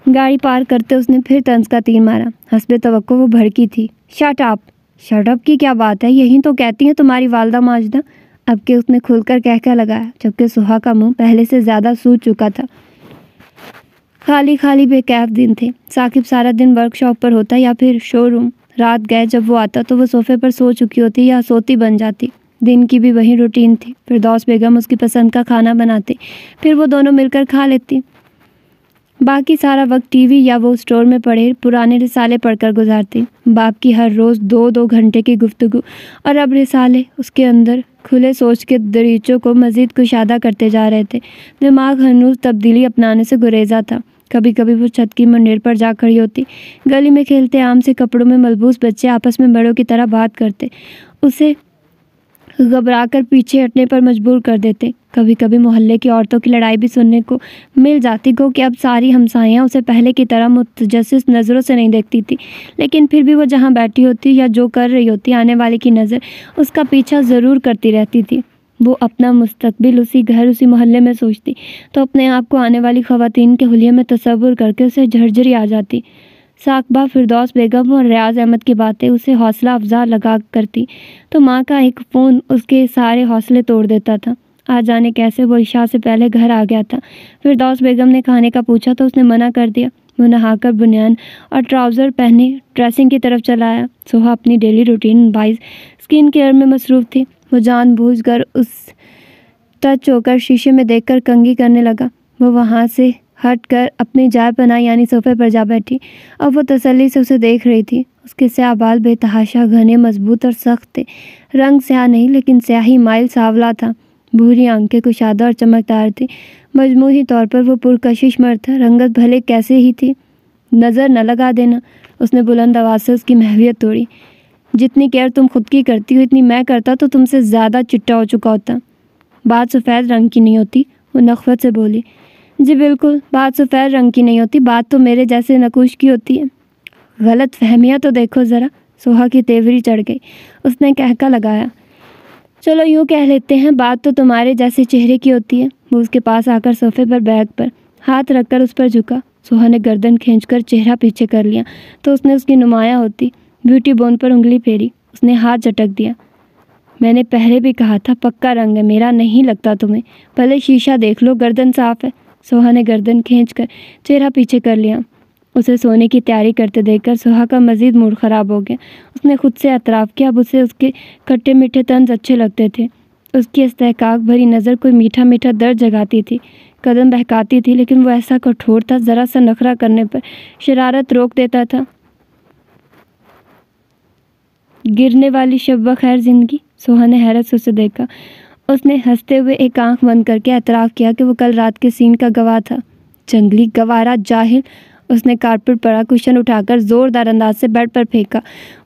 गाड़ी पार करते उसने फिर तंज का तीर मारा। हस्बे तवक्को वो भड़की थी। शट अप की क्या बात है? यही तो कहती हैं तुम्हारी वालदा माजदा। अब के उसने खुलकर कहकर लगाया, जबकि सुहा का मुंह पहले से ज़्यादा सूज चुका था। खाली खाली बेकैफ दिन थे। साकिब सारा दिन वर्कशॉप पर होता या फिर शोरूम। रात गए जब वो आता तो वो सोफ़े पर सो चुकी होती या सोती बन जाती। दिन की भी वही रूटीन थी। फिरदौस बेगम उसकी पसंद का खाना बनाती, फिर वो दोनों मिलकर खा लेती। बाकी सारा वक्त टीवी या वो स्टोर में पड़े पुराने रिसाले पढ़कर गुजारती। बाप की हर रोज़ 2-2 घंटे की गुफ्तगू और अब रिसाले उसके अंदर खुले सोच के दरीचों को मज़ीद कुशादा करते जा रहे थे। दिमाग हनूज तब्दीली अपनाने से गुरेजा था। कभी कभी वो छत की मुंडेर पर जा खड़ी होती। गली में खेलते आम से कपड़ों में मलबूस बच्चे आपस में बड़ों की तरह बात करते, उसे घबराकर पीछे हटने पर मजबूर कर देते। कभी कभी मोहल्ले की औरतों की लड़ाई भी सुनने को मिल जाती को कि अब सारी हमसाइयाँ उसे पहले की तरह मुतजस्सिस नज़रों से नहीं देखती थी, लेकिन फिर भी वो जहाँ बैठी होती या जो कर रही होती आने वाले की नज़र उसका पीछा ज़रूर करती रहती थी। वो अपना मुस्तकबिल उसी घर उसी मोहल्ले में सोचती तो अपने आप को आने वाली ख़वातीन के हुलिये में तसव्वुर करके उसे झरझरी आ जाती। साकबा, फिरदौस बेगम और रियाज अहमद की बातें उसे हौसला अफजा लगा करती तो माँ का एक फ़ोन उसके सारे हौसले तोड़ देता था। आज जाने कैसे वो इशा से पहले घर आ गया था। फिरदौस बेगम ने खाने का पूछा तो उसने मना कर दिया। वो नहाकर बुनियान और ट्राउज़र पहने ड्रेसिंग की तरफ चला आया। सोहा अपनी daily routine wise skin care में मसरूफ़ थी। वो जानबूझकर उस टच होकर शीशे में देखकर कंघी करने लगा। वो वहाँ से हटकर अपनी जाय पनाह यानी सोफे पर जा बैठी। अब वो तसल्ली से उसे देख रही थी। उसके स्याह बाल बेतहाशा घने, मजबूत और सख्त थे। रंग स्याह नहीं लेकिन स्याही माइल सांवला था। भूरी आंखें कुशादा और चमकदार थी। मजमूही तौर पर वो पुरकशिश मर्द था। रंगत भले कैसे ही थी, नज़र न लगा देना। उसने बुलंद आवाज़ से उसकी महवियत तोड़ी। जितनी केयर तुम खुद की करती हो इतनी मैं करता तो तुमसे ज़्यादा चिट्टा हो चुका होता। बात सफ़ेद रंग की नहीं होती, वो नखवत से बोली। जी बिल्कुल, बात सफ़ेद रंग की नहीं होती, बात तो मेरे जैसे नकुश की होती है। गलत फहमियाँ तो देखो ज़रा। सोहा की तेवरी चढ़ गई। उसने कहका लगाया, चलो यूँ कह लेते हैं बात तो तुम्हारे जैसे चेहरे की होती है। वो उसके पास आकर सोफे पर बैग पर हाथ रखकर उस पर झुका। सोहा ने गर्दन खींचकर चेहरा पीछे कर लिया तो उसने उसकी नुमायाँ होती ब्यूटी बोन पर उंगली फेरी। उसने हाथ झटक दिया। मैंने पहले भी कहा था पक्का रंग है मेरा, नहीं लगता तुम्हें। पहले शीशा देख लो, गर्दन साफ है। सोहा ने गर्दन खींचकर चेहरा पीछे कर लिया। उसे सोने की तैयारी करते देखकर सोहा का मज़ीद मूड ख़राब हो गया। उसने खुद से एतराफ़ किया अब उसे उसके खट्टे मीठे तंज अच्छे लगते थे। उसकी इस्तेहकाक भरी नज़र कोई मीठा मीठा दर्द जगाती थी, कदम बहकाती थी, लेकिन वो ऐसा कठोर था, ज़रा सा नखरा करने पर शरारत रोक देता था। गिरने वाली शब खैर ज़िंदगी। सोहा ने हैरत से उसे देखा। उसने हंसते हुए एक आंख बंद करके एतराफ़ किया कि वो कल रात के सीन का गवाह था। जंगली गवारा, जाहिल। उसने कारपेट पड़ा कुशन उठाकर ज़ोरदार अंदाज से बेड पर फेंका।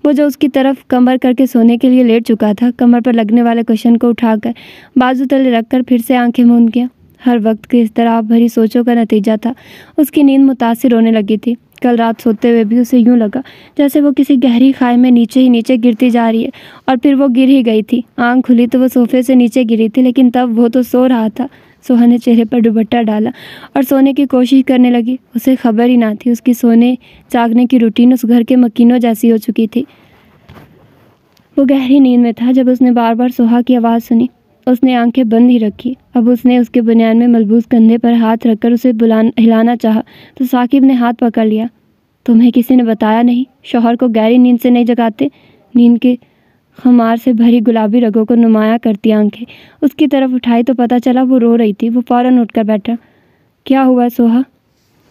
वो जो उसकी तरफ कमर करके सोने के लिए लेट चुका था, कमर पर लगने वाले कुशन को उठाकर बाजू तले रखकर फिर से आंखें मूंद गया। हर वक्त की इज़्तिराब भरी सोचों का नतीजा था। उसकी नींद मुतासिर होने लगी थी। कल रात सोते हुए भी उसे यूँ लगा जैसे वो किसी गहरी खाई में नीचे ही नीचे गिरती जा रही है, और फिर वो गिर ही गई थी। आंख खुली तो वो सोफे से नीचे गिरी थी, लेकिन तब वो तो सो रहा था। सोहा ने चेहरे पर दुपट्टा डाला और सोने की कोशिश करने लगी। उसे खबर ही ना थी उसकी सोने जागने की रूटीन उस घर के मकीनों जैसी हो चुकी थी। वो गहरी नींद में था जब उसने बार बार सोहा की आवाज़ सुनी। उसने आंखें बंद ही रखी। अब उसने उसके बनियान में मलबूस कंधे पर हाथ रखकर उसे हिलाना चाहा तो साकिब ने हाथ पकड़ लिया। तुम्हें किसी ने बताया नहीं? शौहर को गहरी नींद से नहीं जगाते। नींद के खुमार से भरी गुलाबी रगों को नुमाया करती आंखें उसकी तरफ उठाई तो पता चला वो रो रही थी। वो फ़ौरन उठकर बैठा। क्या हुआ सोहा?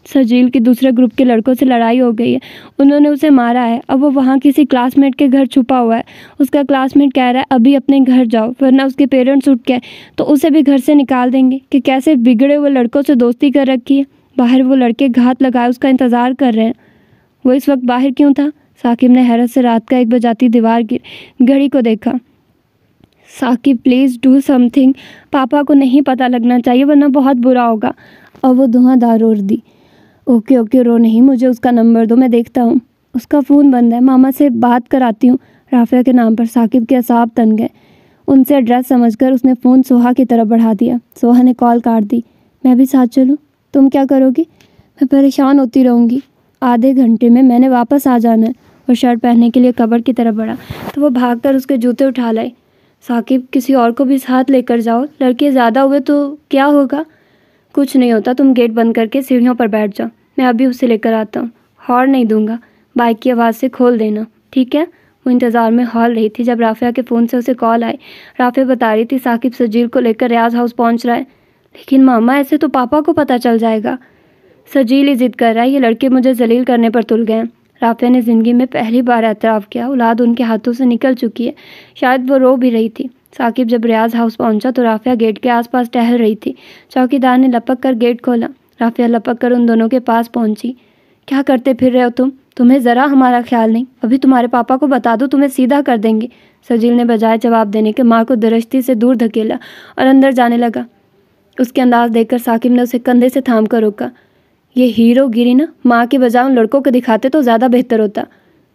सजील के दूसरे ग्रुप के लड़कों से लड़ाई हो गई है, उन्होंने उसे मारा है। अब वो वहाँ किसी क्लासमेट के घर छुपा हुआ है। उसका क्लासमेट कह रहा है अभी अपने घर जाओ वरना उसके पेरेंट्स उठ के तो उसे भी घर से निकाल देंगे। कि कैसे बिगड़े हुए लड़कों से दोस्ती कर रखी है। बाहर वो लड़के घात लगाए उसका इंतज़ार कर रहे हैं। वो इस वक्त बाहर क्यों था? साकिब ने हैरत से रात का 1 बजाती दीवार की घड़ी को देखा। साकिब प्लीज़ डू समथिंग, पापा को नहीं पता लगना चाहिए वरना बहुत बुरा होगा। और वो धुआंधार रोर दी। ओके ओके रो नहीं, मुझे उसका नंबर दो, मैं देखता हूँ। उसका फ़ोन बंद है, मामा से बात कराती हूँ। राफिया के नाम पर साकिब के असाब तन गए। उनसे एड्रेस समझकर उसने फ़ोन सोहा की तरफ बढ़ा दिया। सोहा ने कॉल काट दी। मैं भी साथ चलूँ? तुम क्या करोगी? मैं परेशान होती रहूँगी। आधे घंटे में मैंने वापस आ जाना है। और शर्ट पहनने के लिए कबर्ड की तरफ बढ़ा तो वो भागकर उसके जूते उठा लाए। साकिब किसी और को भी साथ लेकर जाओ, लड़के ज़्यादा हुए तो क्या होगा? कुछ नहीं होता, तुम गेट बंद करके सीढ़ियों पर बैठ जाओ, मैं अभी उसे लेकर आता हूँ। हॉर्न नहीं दूंगा, बाइक की आवाज़ से खोल देना, ठीक है? वो इंतज़ार में हॉल रही थी जब राफिया के फ़ोन से उसे कॉल आई। राफिया बता रही थी साकिब सजील को लेकर रियाज हाउस पहुँच रहा है। लेकिन मामा ऐसे तो पापा को पता चल जाएगा। सजील ही जिद कर रहा है, ये लड़के मुझे जलील करने पर तुल गए हैं। राफिया ने ज़िंदगी में पहली बार एतराफ़ किया, औलाद उनके हाथों से निकल चुकी है। शायद वो रो भी रही थी। साकिब जब रियाज हाउस पहुंचा तो राफिया गेट के आसपास टहल रही थी। चौकीदार ने लपक कर गेट खोला। राफिया लपक कर उन दोनों के पास पहुंची। क्या करते फिर रहे हो तुम? तुम्हें ज़रा हमारा ख्याल नहीं? अभी तुम्हारे पापा को बता दो, तुम्हें सीधा कर देंगे। सजील ने बजाय जवाब देने के माँ को दरश्ती से दूर धकेला और अंदर जाने लगा। उसके अंदाज देखकर साकिब ने उसे कंधे से थाम कर रोका। ये हीरोगिरी ना माँ के बजाय उन लड़कों को दिखाते तो ज़्यादा बेहतर होता।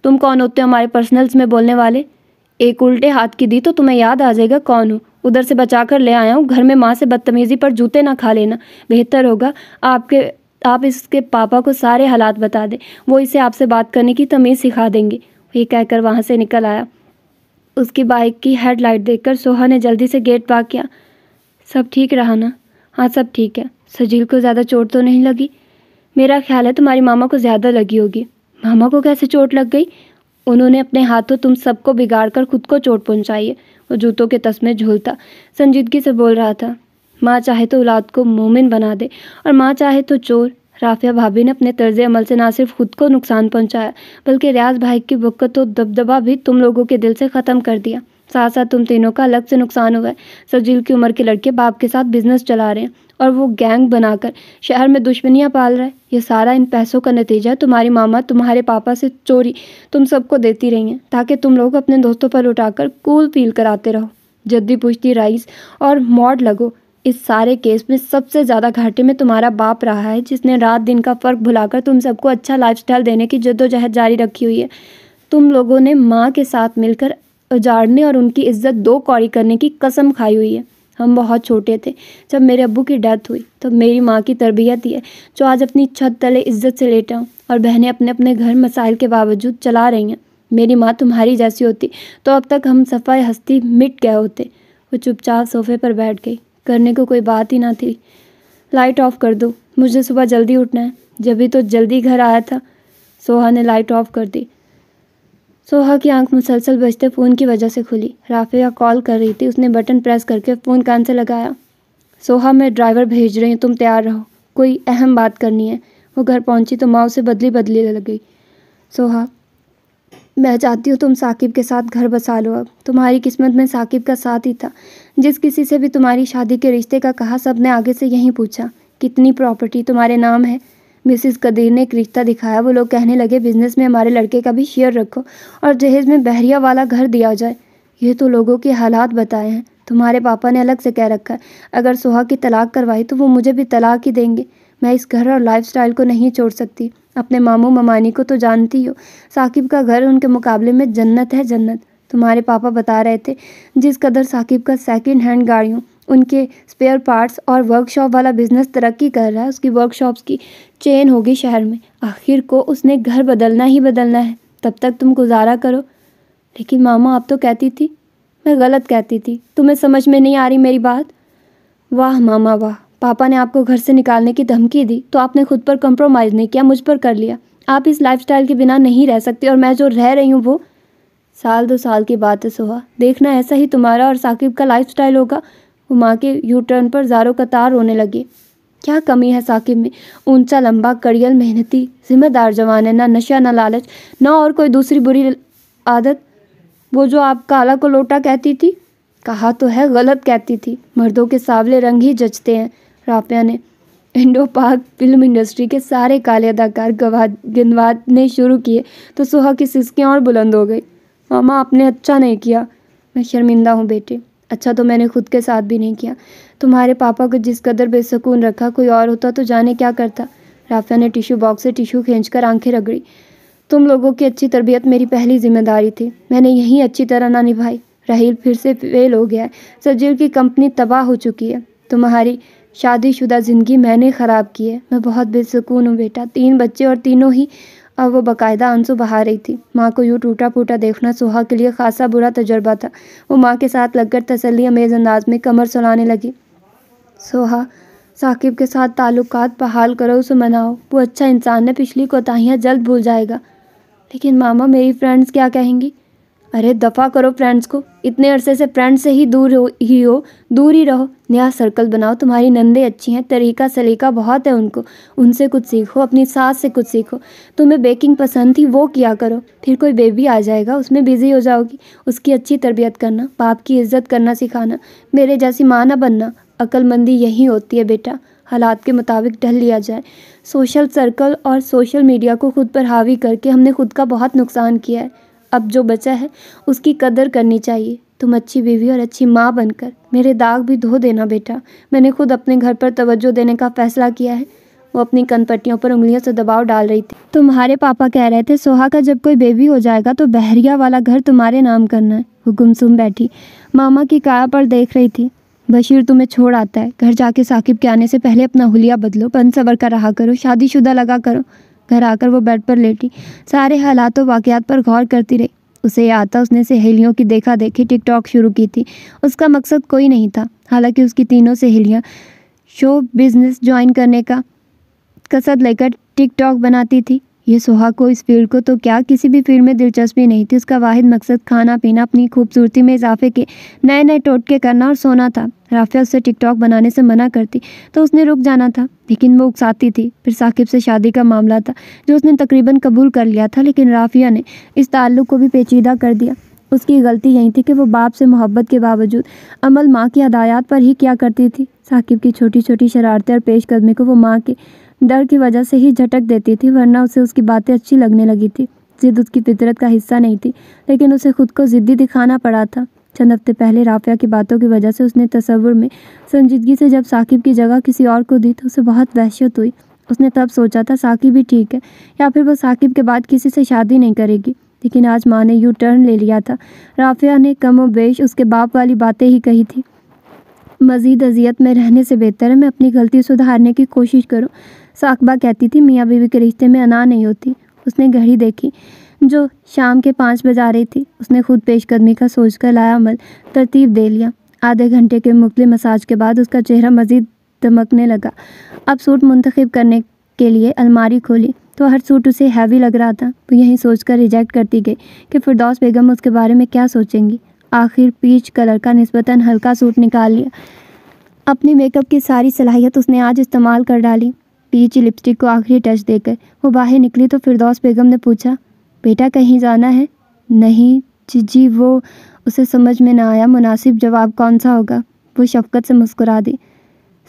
तुम कौन होते हो हमारे पर्सनल्स में बोलने वाले? एक उल्टे हाथ की दी तो तुम्हें याद आ जाएगा कौन हो। उधर से बचा कर ले आया हूँ, घर में माँ से बदतमीज़ी पर जूते ना खा लेना। बेहतर होगा आप इसके पापा को सारे हालात बता दें, वो इसे आपसे बात करने की तमीज़ सिखा देंगे। ये कहकर वहाँ से निकल आया। उसकी बाइक की हेडलाइट देखकर सोहा ने जल्दी से गेट पार किया। सब ठीक रहा ना? हाँ सब ठीक है। सजील को ज़्यादा चोट तो नहीं लगी? मेरा ख्याल है तुम्हारी मामा को ज़्यादा लगी होगी। मामा को कैसे चोट लग गई? उन्होंने अपने हाथों तुम सबको बिगाड़ कर खुद को चोट पहुंचाई है। वो जूतों के तस्मे झूलता संजीदगी से बोल रहा था। माँ चाहे तो औलाद को मोमिन बना दे और माँ चाहे तो चोर। राफिया भाभी ने अपने तर्ज अमल से ना सिर्फ खुद को नुकसान पहुंचाया बल्कि रियाज भाई की वक़्त और दबदबा भी तुम लोगों के दिल से ख़त्म कर दिया। साथ साथ तुम तीनों का अलग से नुकसान हुआ है। सजील की उम्र के लड़के बाप के साथ बिजनेस चला रहे हैं और वो गैंग बनाकर शहर में दुश्मनियां पाल रहा है। ये सारा इन पैसों का नतीजा है। तुम्हारी मामा तुम्हारे पापा से चोरी तुम सबको देती रही हैं ताकि तुम लोग अपने दोस्तों पर उठाकर कूल फील कराते रहो, जद्दी पुश्ती राइस और मॉड लगो। इस सारे केस में सबसे ज़्यादा घाटे में तुम्हारा बाप रहा है, जिसने रात दिन का फ़र्क भुलाकर तुम सबको अच्छा लाइफस्टाइल देने की जद्दोजहद जारी रखी हुई है। तुम लोगों ने माँ के साथ मिलकर उजाड़ने और उनकी इज्जत दो कौड़ी करने की कसम खाई हुई है। हम बहुत छोटे थे जब मेरे अब्बू की डेथ हुई, तब मेरी माँ की तरबियत ही है जो आज अपनी छत तले इज्जत से लेटा हूँ और बहनें अपने अपने घर मसाइल के बावजूद चला रही हैं। मेरी माँ तुम्हारी जैसी होती तो अब तक हम सफ़ाई हस्ती मिट गए होते। वो चुपचाप सोफे पर बैठ गई। करने को कोई बात ही ना थी। लाइट ऑफ कर दो, मुझे सुबह जल्दी उठना है। जब भी तो जल्दी घर आया था। सोहा ने लाइट ऑफ कर दी। सोहा की आंख मुसलसल बजते फ़ोन की वजह से खुली। राफिया कॉल कर रही थी। उसने बटन प्रेस करके फ़ोन कान से लगाया। सोहा मैं ड्राइवर भेज रही हूँ, तुम तैयार रहो, कोई अहम बात करनी है। वो घर पहुँची तो माँ उसे बदली लग गई। सोहा मैं चाहती हूँ तुम साकिब के साथ घर बसा लो। अब तुम्हारी किस्मत में साकिब का साथ ही था। जिस किसी से भी तुम्हारी शादी के रिश्ते का कहा, सब ने आगे से यही पूछा कितनी प्रॉपर्टी तुम्हारे नाम है। मिसिस कदीर ने एक रिश्ता दिखाया। वो लोग कहने लगे बिजनेस में हमारे लड़के का भी शेयर रखो और जहेज में बहरिया वाला घर दिया जाए। ये तो लोगों के हालात बताए हैं। तुम्हारे पापा ने अलग से कह रखा है अगर सोहा की तलाक करवाई तो वो मुझे भी तलाक ही देंगे। मैं इस घर और लाइफस्टाइल को नहीं छोड़ सकती। अपने मामू ममानी को तो जानती हो, साकिब का घर उनके मुकाबले में जन्नत है जन्नत। तुम्हारे पापा बता रहे थे जिस कदर साकिब का सेकंड हैंड गाड़ियों, उनके स्पेयर पार्ट्स और वर्कशॉप वाला बिजनेस तरक्की कर रहा है, उसकी वर्कशॉप्स की चेन होगी शहर में। आखिर को उसने घर बदलना ही बदलना है। तब तक तुम गुजारा करो। लेकिन मामा आप तो कहती थी। मैं गलत कहती थी, तुम्हें समझ में नहीं आ रही मेरी बात? वाह मामा वाह, पापा ने आपको घर से निकालने की धमकी दी तो आपने खुद पर कंप्रोमाइज़ नहीं किया, मुझ पर कर लिया। आप इस लाइफस्टाइल के बिना नहीं रह सकते और मैं जो रह रही हूँ वो 1-2 साल की बात है सोहा। देखना ऐसा ही तुम्हारा और साकिब का लाइफस्टाइल होगा। वो माँ के यू टर्न पर ज़ारों कतार रोने लगी। क्या कमी है साकिब में? ऊंचा लंबा कड़ियल मेहनती जिम्मेदार जवान है, ना नशा ना लालच ना और कोई दूसरी बुरी आदत। वो जो आप काला को लोटा कहती थी, कहा तो है गलत कहती थी। मर्दों के सांवले रंग ही जचते हैं। राफिया ने इंडो पाक फिल्म इंडस्ट्री के सारे काले अदाकार गिनवाने शुरू किए तो सोहा की सिसकियाँ और बुलंद हो गई। मामा आपने अच्छा नहीं किया। मैं शर्मिंदा हूँ बेटे। अच्छा तो मैंने खुद के साथ भी नहीं किया। तुम्हारे पापा को जिस कदर बेसुकून रखा, कोई और होता तो जाने क्या करता। राफिया ने टिश्यू बॉक्स से टिश्यू खींचकर आंखें रगड़ी। तुम लोगों की अच्छी तरबियत मेरी पहली जिम्मेदारी थी। मैंने यही अच्छी तरह ना निभाई। राहील फिर से फेल हो गया है। सजील की कंपनी तबाह हो चुकी है। तुम्हारी शादीशुदा ज़िंदगी मैंने ख़राब की है। मैं बहुत बेसुकून हूँ बेटा। 3 बच्चे और तीनों ही। अब वो बाकायदा आंसू बहा रही थी। माँ को यूँ टूटा फूटा देखना सोहा के लिए खासा बुरा तजुर्बा था। वो माँ के साथ लगकर तसल्ली अमेज़ अंदाज में कमर सुलाने लगी। सोहा साकिब के साथ ताल्लुकात बहाल करो, उसे मनाओ। वो अच्छा इंसान है, पिछली कोताहियाँ जल्द भूल जाएगा। लेकिन मामा मेरी फ्रेंड्स क्या कहेंगी? अरे दफ़ा करो फ्रेंड्स को, इतने अरसे से फ्रेंड से ही दूर ही रहो। नया सर्कल बनाओ। तुम्हारी नंदे अच्छी हैं, तरीका सलीका बहुत है उनको, उनसे कुछ सीखो, अपनी सास से कुछ सीखो। तुम्हें बेकिंग पसंद थी, वो किया करो। फिर कोई बेबी आ जाएगा, उसमें बिजी हो जाओगी। उसकी अच्छी तरबियत करना, बाप की इज्जत करना सिखाना। मेरे जैसी माँ ना बनना। अक्लमंदी यही होती है बेटा, हालात के मुताबिक ढल लिया जाए। सोशल सर्कल और सोशल मीडिया को खुद पर हावी करके हमने खुद का बहुत नुकसान किया है। अब जो बचा है उसकी कदर करनी चाहिए। तुम अच्छी बीवी और अच्छी माँ बनकर मेरे दाग भी धो देना बेटा। मैंने खुद अपने घर पर तवज्जो देने का फैसला किया है। वो अपनी कनपट्टियों पर उंगलियों से दबाव डाल रही थी। तुम्हारे पापा कह रहे थे सोहा का जब कोई बेबी हो जाएगा तो बहरिया वाला घर तुम्हारे नाम करना है। वो गुमसुम बैठी मामा की काया पर देख रही थी। बशीर तुम्हें छोड़ आता है, घर जाके साकिब के आने से पहले अपना हुलिया बदलो, बन सबर का रहा करो, शादीशुदा लगा करो। घर आकर वो बेड पर लेटी सारे हालात व वाक़यात पर गौर करती रही। उसे याद था उसने सहेलियों की देखा देखी टिकटॉक शुरू की थी। उसका मकसद कोई नहीं था, हालांकि उसकी तीनों सहेलियां शो बिजनेस ज्वाइन करने का कसद लेकर टिकटॉक बनाती थी। ये सोहा को इस फील्ड को तो क्या, किसी भी फील्ड में दिलचस्पी नहीं थी। उसका वाहिद मकसद खाना पीना, अपनी खूबसूरती में इजाफे के नए नए टोटके करना और सोना था। राफिया उससे टिकटॉक बनाने से मना करती तो उसने रुक जाना था, लेकिन वो उकसाती थी। फिर साकिब से शादी का मामला था जो उसने तकरीबन कबूल कर लिया था, लेकिन राफिया ने इस ताल्लुक़ को भी पेचीदा कर दिया। उसकी गलती यही थी कि वो बाप से मोहब्बत के बावजूद अमल माँ की हदायत पर ही क्या करती थी। साकिब की छोटी छोटी शरारतें और पेशकदमी को वो माँ के डर की वजह से ही झटक देती थी, वरना उसे उसकी बातें अच्छी लगने लगी थी। जिद उसकी फितरत का हिस्सा नहीं थी, लेकिन उसे खुद को ज़िद्दी दिखाना पड़ा था। चंद हफ्ते पहले राफिया की बातों की वजह से उसने तसव्वुर में संजीदगी से जब साकिब की जगह किसी और को दी तो उसे बहुत वहशत हुई। उसने तब सोचा था साकिब भी ठीक है, या फिर वो साकिब के बाद किसी से शादी नहीं करेगी। लेकिन आज माँ ने यू टर्न ले लिया था। राफिया ने कम व बेश उसके बाप वाली बातें ही कही थी। मज़ीद अजियत में रहने से बेहतर है मैं अपनी गलती सुधारने की कोशिश करूं। साकबा कहती थी मियाँ बीवी के रिश्ते में अना नहीं होती। उसने घड़ी देखी जो शाम के 5 बजा रही थी। उसने खुद पेशकदमी का सोचकर लाया अमल तरतीब दे लिया। आधे घंटे के मुख्तलिफ मसाज के बाद उसका चेहरा मज़ीद दमकने लगा। अब सूट मुंतखब करने के लिए अलमारी खोली तो हर सूट उसे हैवी लग रहा था। वो यही सोचकर रिजेक्ट करती गई कि फिरदौस बेगम उसके बारे में क्या सोचेंगी। आखिर पीच कलर का निस्बतन हल्का सूट निकाल लिया। अपनी मेकअप की सारी सलाहियत उसने आज इस्तेमाल कर डाली। पीच लिपस्टिक को आखिरी टच देकर वो बाहर निकली तो फिरदौस बेगम ने पूछा बेटा कहीं जाना है? नहीं जीजी। वो उसे समझ में ना आया मुनासिब जवाब कौन सा होगा। वो शफकत से मुस्कुरा दी।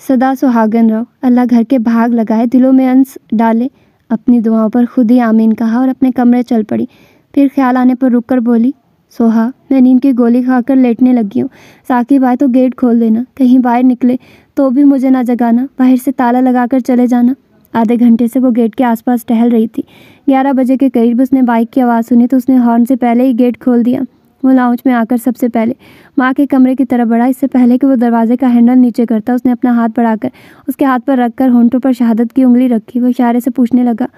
सदा सुहागन रहो, अल्लाह घर के भाग लगाए, दिलों में अंस डाले। अपनी दुआओं पर खुद ही आमीन कहा और अपने कमरे चल पड़ी। फिर ख्याल आने पर रुक कर बोली सोहा मैं नींद की गोली खाकर लेटने लगी हूँ। साकिब आए तो गेट खोल देना, कहीं बाहर निकले तो भी मुझे ना जगाना, बाहर से ताला लगाकर चले जाना। आधे घंटे से वो गेट के आसपास टहल रही थी। 11 बजे के करीब उसने बाइक की आवाज़ सुनी तो उसने हॉर्न से पहले ही गेट खोल दिया। वो लाउंज में आकर सबसे पहले माँ के कमरे की तरफ बढ़ा। इससे पहले कि वो दरवाजे का हैंडल नीचे करता उसने अपना हाथ बढ़ाकर उसके हाथ पर रखकर होंठों पर शहादत की उंगली रखी। वो इशारे से पूछने लगा।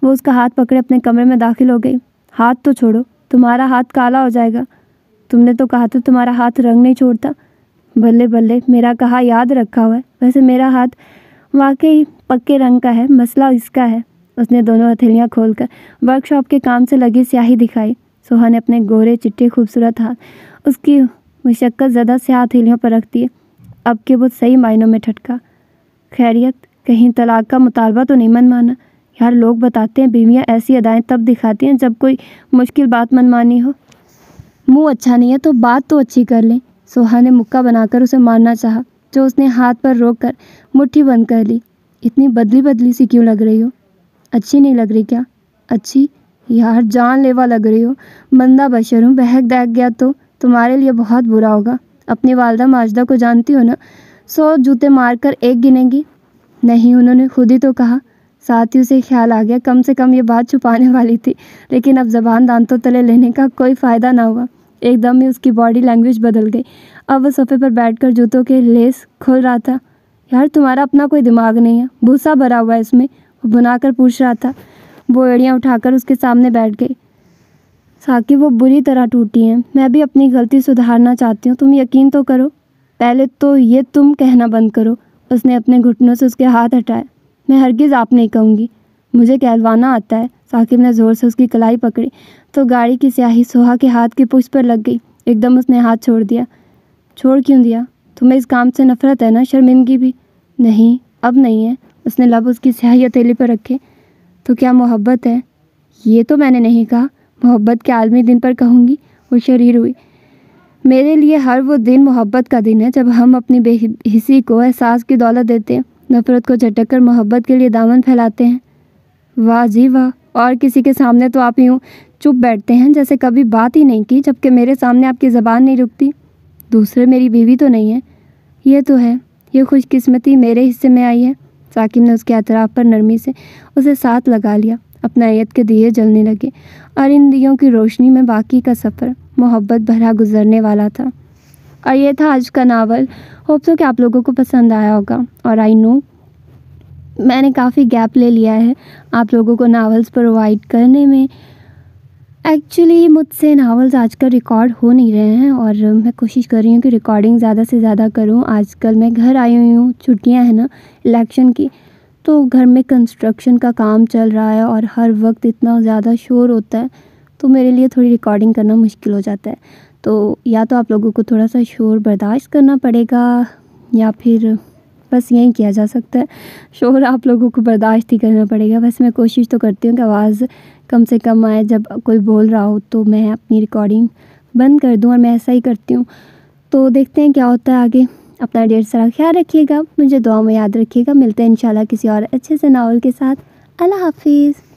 वो उसका हाथ पकड़े अपने कमरे में दाखिल हो गई। हाथ तो छोड़ो, तुम्हारा हाथ काला हो जाएगा। तुमने तो कहा था तुम्हारा हाथ रंग नहीं छोड़ता। बल्ले बल्ले, मेरा कहा याद रखा हुआ है। वैसे मेरा हाथ वाकई पक्के रंग का है, मसला इसका है। उसने दोनों हथेलियाँ खोलकर वर्कशॉप के काम से लगी स्याही दिखाई। सोहा ने अपने गोरे चिट्टे खूबसूरत हाथ उसकी मुशक्कत ज़्यादा स्याह हथेलियों पर रख दिए। अब के वो सही मायनों में ठटका। खैरियत, कहीं तलाक का मुतालबा तो नहीं मनमाना? यार लोग बताते हैं बीवियाँ ऐसी अदाएँ तब दिखाती हैं जब कोई मुश्किल बात मनमानी हो। मुँह अच्छा नहीं है तो बात तो अच्छी कर लें। सोहा ने मुक्का बनाकर उसे मारना चाहा, जो उसने हाथ पर रोक कर मुट्ठी बंद कर ली। इतनी बदली बदली सी क्यों लग रही हो? अच्छी नहीं लग रही क्या? अच्छी? यार जानलेवा लग रही हो। बंदा बशर हूँ, बहक दहक गया तो तुम्हारे लिए बहुत बुरा होगा। अपनी वालदा माजदा को जानती हो ना, 100 जूते मारकर एक गिनेगी। नहीं, उन्होंने खुद ही तो कहा। साथ ही उसे ख्याल आ गया कम से कम ये बात छुपाने वाली थी, लेकिन अब ज़बान दांतों तले लेने का कोई फ़ायदा ना हुआ। एकदम ही उसकी बॉडी लैंग्वेज बदल गई। अब वह सोफे पर बैठकर जूतों के लेस खोल रहा था। यार तुम्हारा अपना कोई दिमाग नहीं है, भूसा भरा हुआ है इसमें, वो बुनाकर पूछ रहा था। वो एड़ियाँ उठाकर उसके सामने बैठ गई। साकिब वो बुरी तरह टूटी हैं। मैं भी अपनी गलती सुधारना चाहती हूँ, तुम यकीन तो करो। पहले तो ये तुम कहना बंद करो। उसने अपने घुटनों से उसके हाथ हटाए। मैं हरगिज़ आप नहीं कहूँगी, मुझे कहलवाना आता है। साकिब ने ज़ोर से उसकी कलाई पकड़ी तो गाड़ी की स्याही सोहा के हाथ की पुष्ट पर लग गई। एकदम उसने हाथ छोड़ दिया। छोड़ क्यों दिया? तुम्हें इस काम से नफरत है ना? शर्मिंदगी भी? नहीं, अब नहीं है। उसने लब उसकी स्याही हथेली पर रखे। तो क्या मोहब्बत है? ये तो मैंने नहीं कहा। मोहब्बत के आलमी दिन पर कहूँगी। वो शरीर हुई। मेरे लिए हर वो दिन मोहब्बत का दिन है जब हम अपनी बेहिसी को एहसास की दौलत देते हैं, नफ़रत को झटक कर मोहब्बत के लिए दामन फैलाते हैं। वाह जी वाह। और किसी के सामने तो आप यूँ चुप बैठते हैं जैसे कभी बात ही नहीं की, जबकि मेरे सामने आपकी ज़बान नहीं रुकती। दूसरे मेरी बीवी तो नहीं है? ये तो है। ये खुशकिस्मती मेरे हिस्से में आई है। साकिब ने उसके अतराफ़ पर नरमी से उसे साथ लगा लिया। अपनायत के दिए जलने लगे और इन दियों की रोशनी में बाकी का सफ़र मोहब्बत भरा गुजरने वाला था। और ये था आज का नावल। होप सो कि आप लोगों को पसंद आया होगा। और आई नो मैंने काफ़ी गैप ले लिया है आप लोगों को नावल्स प्रोवाइड करने में। एक्चुअली मुझसे नावल्स आजकल रिकॉर्ड हो नहीं रहे हैं और मैं कोशिश कर रही हूँ कि रिकॉर्डिंग ज़्यादा से ज़्यादा करूँ। आजकल मैं घर आई हुई हूँ, छुट्टियाँ हैं ना इलेक्शन की, तो घर में कंस्ट्रक्शन का काम चल रहा है और हर वक्त इतना ज़्यादा शोर होता है, तो मेरे लिए थोड़ी रिकॉर्डिंग करना मुश्किल हो जाता है। तो या तो आप लोगों को थोड़ा सा शोर बर्दाश्त करना पड़ेगा या फिर बस यही किया जा सकता है, शोर आप लोगों को बर्दाश्त ही करना पड़ेगा। बस मैं कोशिश तो करती हूँ कि आवाज़ कम से कम आए। जब कोई बोल रहा हो तो मैं अपनी रिकॉर्डिंग बंद कर दूँ और मैं ऐसा ही करती हूँ। तो देखते हैं क्या होता है आगे। अपना ढेर सारा ख्याल रखिएगा, मुझे दुआ में याद रखिएगा। मिलते हैं इंशाल्लाह किसी और अच्छे से नावल के साथ। अल्लाह हाफिज़।